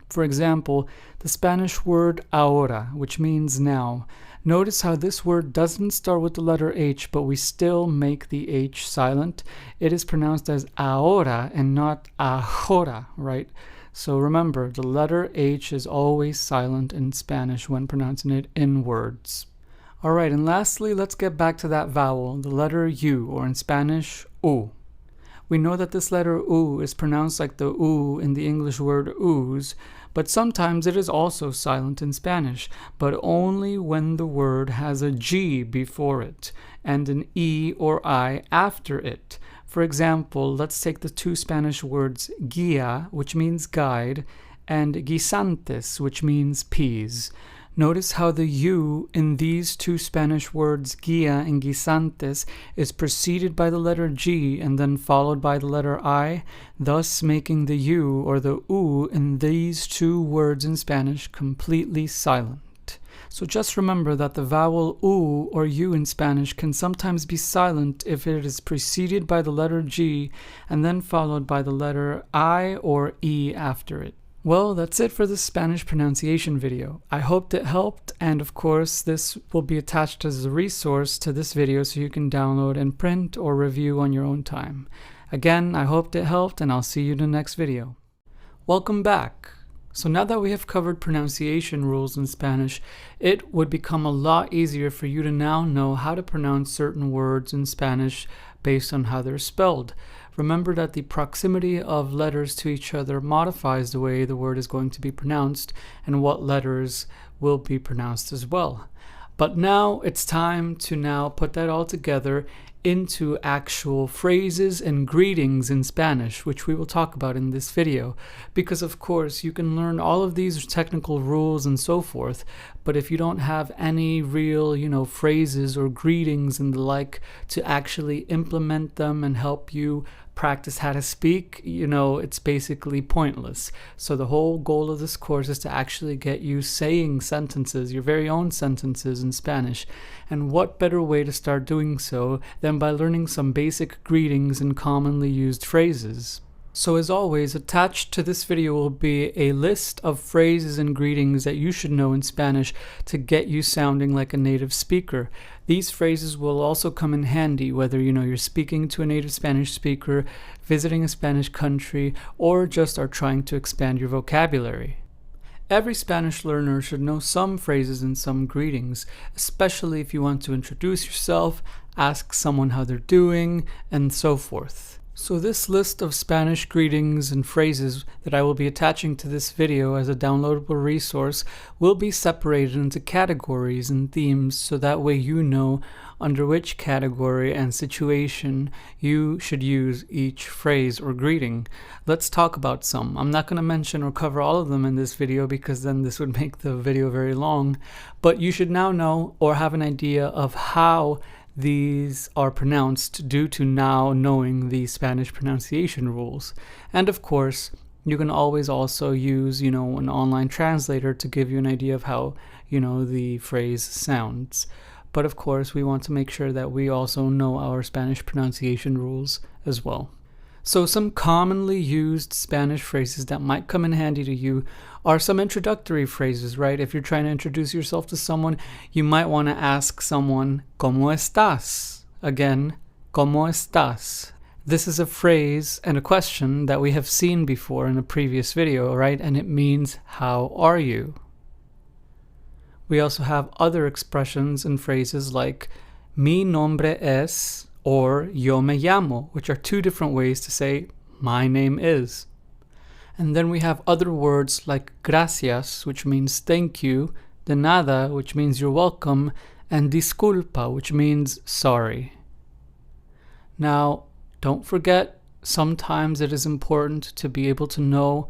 For example, the Spanish word ahora, which means now. Notice how this word doesn't start with the letter H, but we still make the H silent. It is pronounced as ahora and not ahora, right? So remember, the letter H is always silent in Spanish when pronouncing it in words. Alright, and lastly, let's get back to that vowel, the letter U, or in Spanish, U. We know that this letter U is pronounced like the U in the English word ooze, but sometimes it is also silent in Spanish, but only when the word has a G before it and an E or I after it. For example, let's take the 2 Spanish words guía, which means guide, and guisantes, which means peas. Notice how the U in these 2 Spanish words, guía and guisantes, is preceded by the letter G and then followed by the letter I, thus making the U or the U in these 2 words in Spanish completely silent. So just remember that the vowel U or U in Spanish can sometimes be silent if it is preceded by the letter G and then followed by the letter I or E after it. Well, that's it for this Spanish pronunciation video. I hoped it helped, and of course this will be attached as a resource to this video so you can download and print or review on your own time. Again, I hoped it helped, and I'll see you in the next video. Welcome back. So now that we have covered pronunciation rules in Spanish, it would become a lot easier for you to now know how to pronounce certain words in Spanish based on how they're spelled. remember that the proximity of letters to each other modifies the way the word is going to be pronounced and what letters will be pronounced as well. But now it's time to now put that all together into actual phrases and greetings in Spanish, which we will talk about in this video. Because of course you can learn all of these technical rules and so forth, but if you don't have any real, phrases or greetings and the like to actually implement them and help you practice how to speak, it's basically pointless. So the whole goal of this course is to actually get you saying sentences, your very own sentences in Spanish. And what better way to start doing so than by learning some basic greetings and commonly used phrases. So as always, attached to this video will be a list of phrases and greetings that you should know in Spanish to get you sounding like a native speaker. These phrases will also come in handy whether you're speaking to a native Spanish speaker, visiting a Spanish country, or just are trying to expand your vocabulary. Every Spanish learner should know some phrases and some greetings, especially if you want to introduce yourself, ask someone how they're doing, and so forth. So this list of Spanish greetings and phrases that I will be attaching to this video as a downloadable resource will be separated into categories and themes so that way you know under which category and situation you should use each phrase or greeting. Let's talk about some. I'm not going to mention or cover all of them in this video because then this would make the video very long, but you should now know or have an idea of how these are pronounced due to now knowing the Spanish pronunciation rules. And of course, you can always also use, an online translator to give you an idea of how, the phrase sounds. But of course, we want to make sure that we also know our Spanish pronunciation rules as well. So some commonly used Spanish phrases that might come in handy to you are some introductory phrases, right? If you're trying to introduce yourself to someone, you might want to ask someone, ¿Cómo estás? Again, ¿Cómo estás? This is a phrase and a question that we have seen before in a previous video, right? And it means, how are you? We also have other expressions and phrases like, mi nombre es, or yo me llamo, which are two different ways to say my name is. And then we have other words like gracias, which means thank you, de nada, which means you're welcome, and disculpa, which means sorry. Now, don't forget, sometimes it is important to be able to know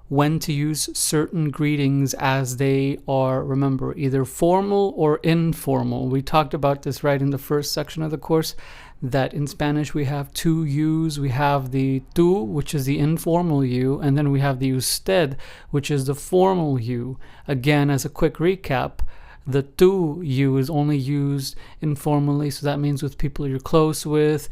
when to use certain greetings as they are, remember, either formal or informal. We talked about this right in the first section of the course, that in Spanish we have two yous. We have the tú, which is the informal you, and then we have the usted, which is the formal you. Again, as a quick recap, the tú you is only used informally, so that means with people you're close with,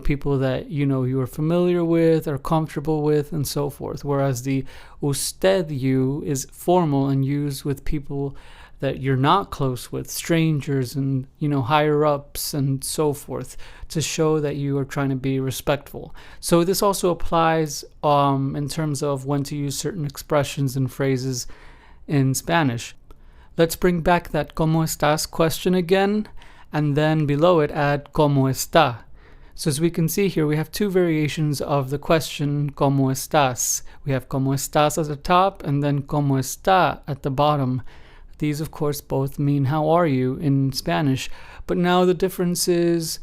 people that you are familiar with, are comfortable with, and so forth. Whereas the usted you is formal and used with people that you're not close with, strangers and higher ups and so forth, to show that you are trying to be respectful. So this also applies in terms of when to use certain expressions and phrases in Spanish. Let's bring back that ¿Cómo estás? Question again, and then below it add ¿Cómo está? So as we can see here, we have two variations of the question ¿Cómo estás? We have ¿Cómo estás? At the top, and then ¿Cómo está? At the bottom. These, of course, both mean how are you in Spanish. But now the difference is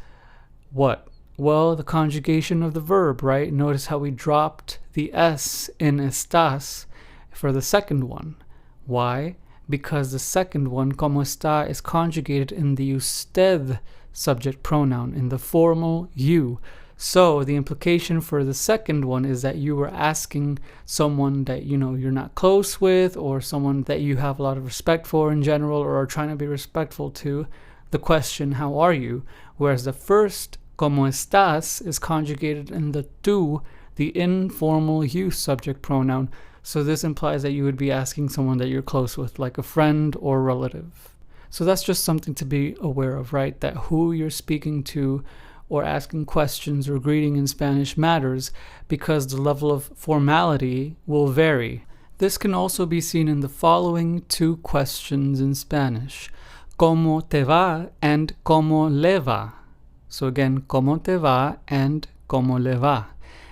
what? Well, the conjugation of the verb, right? Notice how we dropped the S in estás for the second one. Why? Because the second one, ¿Cómo está?, is conjugated in the usted subject pronoun, in the formal you. So the implication for the second one is that you were asking someone that you're not close with, or someone that you have a lot of respect for in general, or are trying to be respectful to, the question, how are you? Whereas the first, ¿Cómo estás?, is conjugated in the tú, the informal you subject pronoun. So this implies that you would be asking someone that you're close with, like a friend or relative. So that's just something to be aware of, right? That who you're speaking to or asking questions or greeting in Spanish matters, because the level of formality will vary. This can also be seen in the following two questions in Spanish: ¿Cómo te va? And ¿Cómo le va? So again, ¿Cómo te va? And ¿Cómo le va?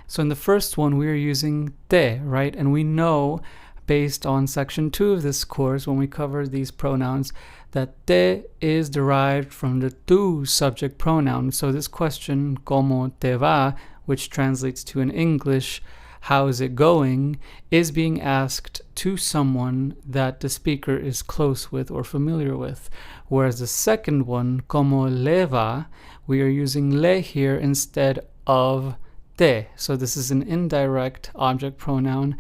So in the first one, we are using te, right? And we know, based on section 2 of this course, when we cover these pronouns, that te is derived from the tu subject pronoun. So this question, ¿Cómo te va?, which translates to in English, how is it going, is being asked to someone that the speaker is close with or familiar with. Whereas the second one, ¿Cómo le va?, we are using le here instead of te. So this is an indirect object pronoun.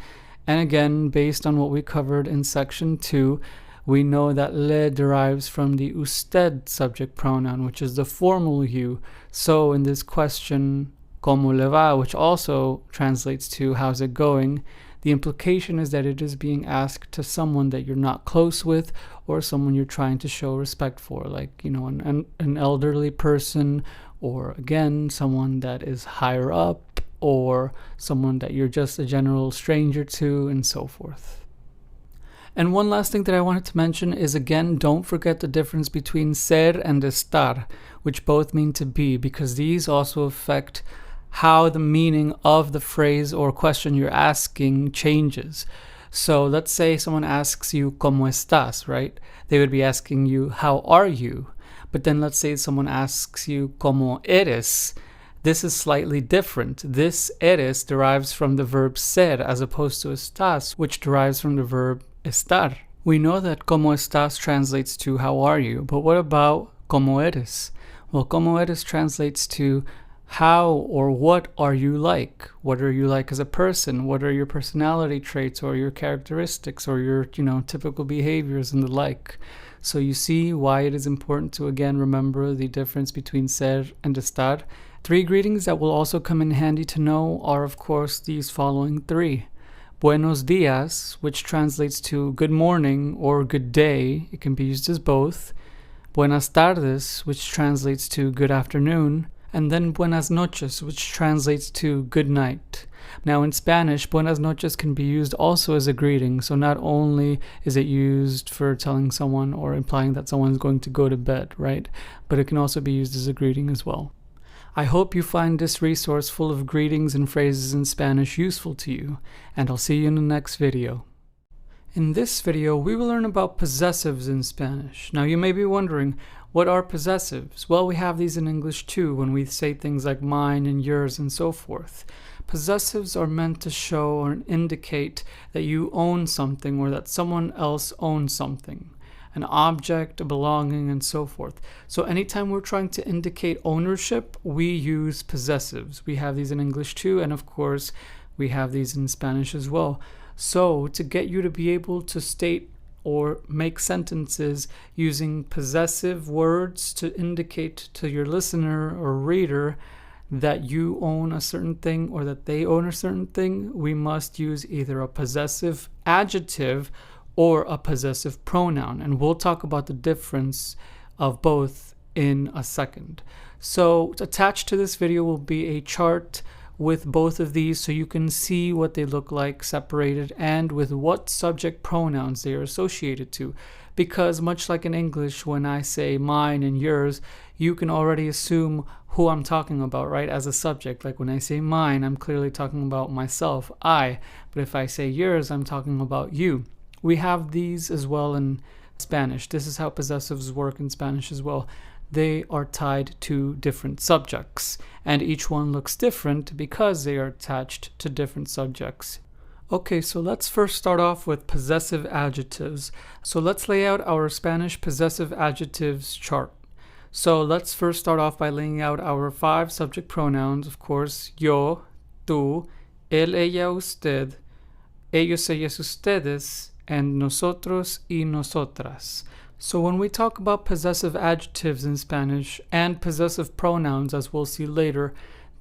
And again, based on what we covered in section 2, we know that le derives from the usted subject pronoun, which is the formal you. So in this question, ¿Cómo le va?, which also translates to how's it going, the implication is that it is being asked to someone that you're not close with or someone you're trying to show respect for, like, an elderly person, or again, someone that is higher up, or someone that you're just a general stranger to, and so forth. And one last thing that I wanted to mention is, again, don't forget the difference between ser and estar, which both mean to be, because these also affect how the meaning of the phrase or question you're asking changes. So let's say someone asks you, ¿Cómo estás?, right? They would be asking you, how are you? But then let's say someone asks you, ¿Cómo eres?. This is slightly different. This eres derives from the verb ser as opposed to estás, which derives from the verb estar. We know that ¿Cómo estás?, translates to how are you, but what about ¿Cómo eres?? Well, ¿Cómo eres?, translates to how or what are you like? What are you like as a person? What are your personality traits or your characteristics or your, typical behaviors and the like? So you see why it is important to, again, remember the difference between ser and estar. 3 greetings that will also come in handy to know are, of course, these following 3. Buenos dias, which translates to good morning or good day. It can be used as both. Buenas tardes, which translates to good afternoon. And then buenas noches, which translates to good night. Now in Spanish, buenas noches can be used also as a greeting. So not only is it used for telling someone or implying that someone's going to go to bed, right? But it can also be used as a greeting as well. I hope you find this resource full of greetings and phrases in Spanish useful to you, and I'll see you in the next video. In this video, we will learn about possessives in Spanish. Now you may be wondering, what are possessives? Well, we have these in English too when we say things like mine and yours and so forth. Possessives are meant to show or indicate that you own something or that someone else owns something. An object, a belonging, and so forth. So anytime we're trying to indicate ownership, we use possessives. We have these in English too, and of course, we have these in Spanish as well. So to get you to be able to state or make sentences using possessive words to indicate to your listener or reader that you own a certain thing or that they own a certain thing, we must use either a possessive adjective or a possessive pronoun. And we'll talk about the difference of both in a second. So attached to this video will be a chart with both of these so you can see what they look like separated and with what subject pronouns they are associated to. Because much like in English, when I say mine and yours, you can already assume who I'm talking about, right, as a subject. Like when I say mine, I'm clearly talking about myself, I. But if I say yours, I'm talking about you. We have these as well in Spanish. This is how possessives work in Spanish as well. They are tied to different subjects, and each one looks different because they are attached to different subjects. Okay, so let's first start off with possessive adjectives. So let's lay out our Spanish possessive adjectives chart. So let's first start off by laying out our 5 subject pronouns, of course, yo, tú, él, ella, usted, ellos, ellas, ustedes, and nosotros y nosotras. So when we talk about possessive adjectives in Spanish and possessive pronouns, as we'll see later,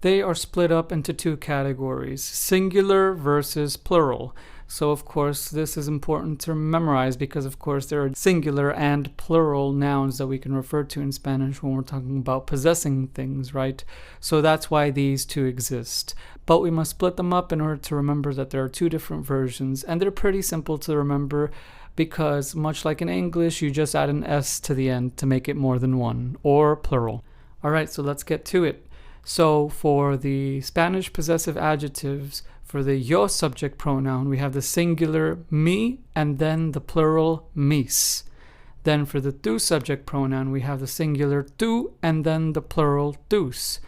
they are split up into 2 categories, singular versus plural. So of course this is important to memorize because of course there are singular and plural nouns that we can refer to in Spanish when we're talking about possessing things, right? So that's why these 2 exist. But we must split them up in order to remember that there are 2 different versions, and they're pretty simple to remember because much like in English, you just add an S to the end to make it more than 1, or plural. Alright, so let's get to it. So for the Spanish possessive adjectives, for the yo subject pronoun, we have the singular mi and then the plural mis. Then for the tu subject pronoun, we have the singular tu and then the plural tus.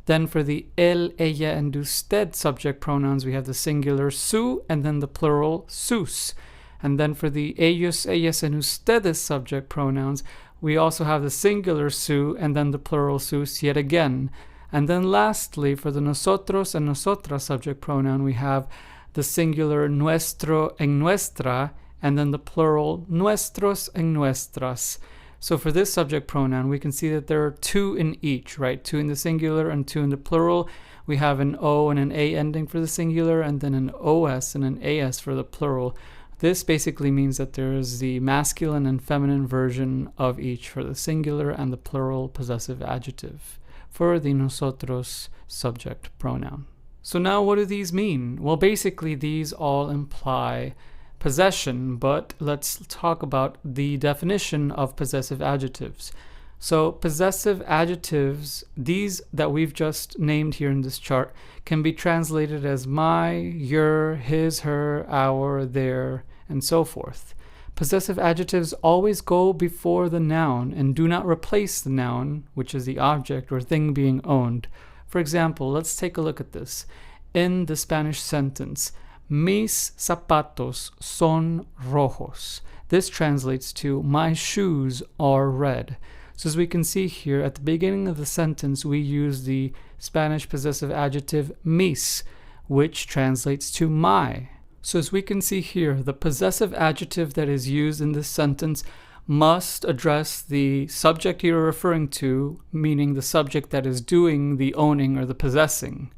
Then for the él, ella, and usted subject pronouns, we have the singular su and then the plural sus. And then for the ellos, ellas, and ustedes subject pronouns, we also have the singular su and then the plural sus yet again. And then lastly, for the nosotros and nosotras subject pronoun, we have the singular nuestro and nuestra, and then the plural nuestros and nuestras. So for this subject pronoun, we can see that there are two in each, right? Two in the singular and two in the plural. We have an O and an A ending for the singular, and then an OS and an AS for the plural. This basically means that there is the masculine and feminine version of each for the singular and the plural possessive adjective for the nosotros subject pronoun. So now what do these mean? Well, basically these all imply possession, but let's talk about the definition of possessive adjectives. So possessive adjectives, these that we've just named here in this chart, can be translated as my, your, his, her, our, their, and so forth. Possessive adjectives always go before the noun and do not replace the noun, which is the object or thing being owned. For example, let's take a look at this. In the Spanish sentence, mis zapatos son rojos. This translates to my shoes are red. So as we can see here, at the beginning of the sentence, we use the Spanish possessive adjective mis, which translates to my. So as we can see here, the possessive adjective that is used in this sentence must address the subject you're referring to, meaning the subject that is doing the owning or the possessing.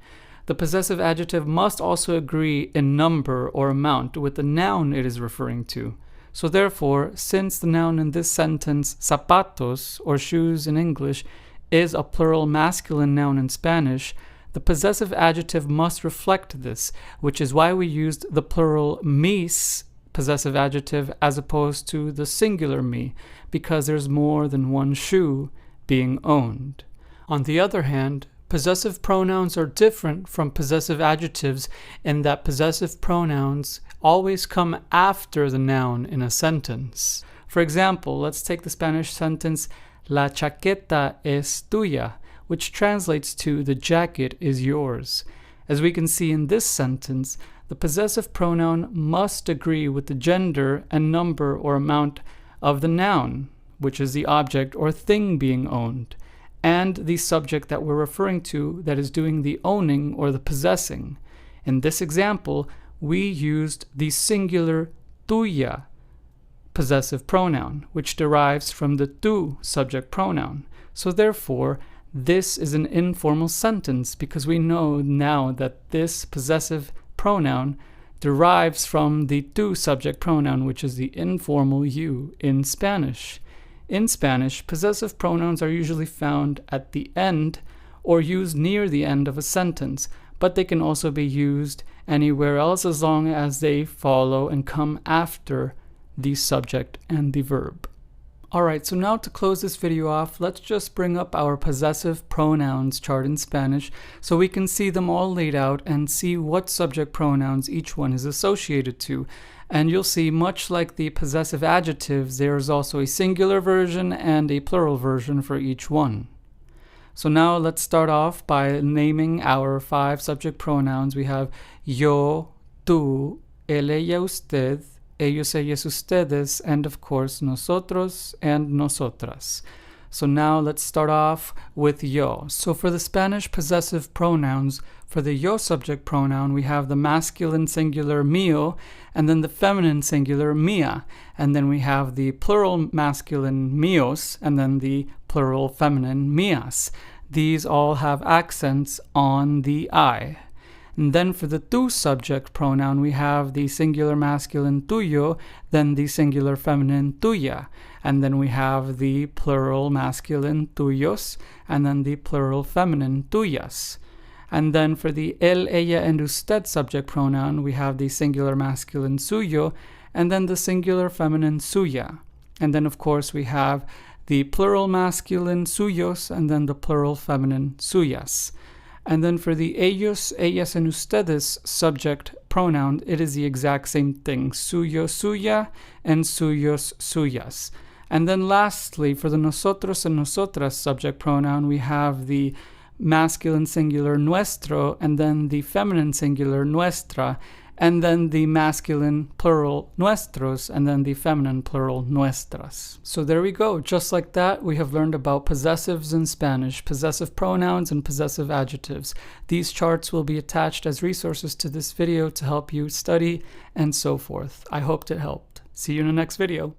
The possessive adjective must also agree in number or amount with the noun it is referring to. So therefore, since the noun in this sentence, zapatos, or shoes in English, is a plural masculine noun in Spanish, the possessive adjective must reflect this, which is why we used the plural mis possessive adjective as opposed to the singular mi, because there's more than one shoe being owned. On the other hand, possessive pronouns are different from possessive adjectives in that possessive pronouns always come after the noun in a sentence. For example, let's take the Spanish sentence, la chaqueta es tuya, which translates to the jacket is yours. As we can see in this sentence, the possessive pronoun must agree with the gender and number or amount of the noun, which is the object or thing being owned, and the subject that we're referring to that is doing the owning or the possessing. In this example, we used the singular tuya possessive pronoun, which derives from the tu subject pronoun. So therefore, this is an informal sentence because we know now that this possessive pronoun derives from the tu subject pronoun, which is the informal you in Spanish. In Spanish, possessive pronouns are usually found at the end or used near the end of a sentence, but they can also be used anywhere else as long as they follow and come after the subject and the verb. Alright, so now to close this video off, let's just bring up our possessive pronouns chart in Spanish so we can see them all laid out and see what subject pronouns each one is associated to. And you'll see, much like the possessive adjectives, there's also a singular version and a plural version for each one. So now let's start off by naming our 5 subject pronouns. We have yo, tú, él, ella, usted, ellos, ellas, ustedes, and of course nosotros and nosotras. So now let's start off with yo. So for the Spanish possessive pronouns, for the yo subject pronoun, we have the masculine singular mío, and then the feminine singular mía, and then we have the plural masculine míos, and then the plural feminine mías. These all have accents on the I. And then for the tu subject pronoun, we have the singular masculine tuyo, then the singular feminine tuya, and then we have the plural masculine tuyos, and then the plural feminine tuyas. And then for the él, ella, and usted subject pronoun, we have the singular masculine suyo, and then the singular feminine suya. And then of course we have the plural masculine suyos, and then the plural feminine suyas. And then for the ellos, ellas, and ustedes subject pronoun, it is the exact same thing. Suyo, suya, and suyos, suyas. And then lastly, for the nosotros and nosotras subject pronoun, we have the masculine singular nuestro, and then the feminine singular nuestra, and then the masculine plural nuestros, and then the feminine plural nuestras. So there we go. Just like that, we have learned about possessives in Spanish, possessive pronouns and possessive adjectives. These charts will be attached as resources to this video to help you study and so forth. I hoped it helped. See you in the next video.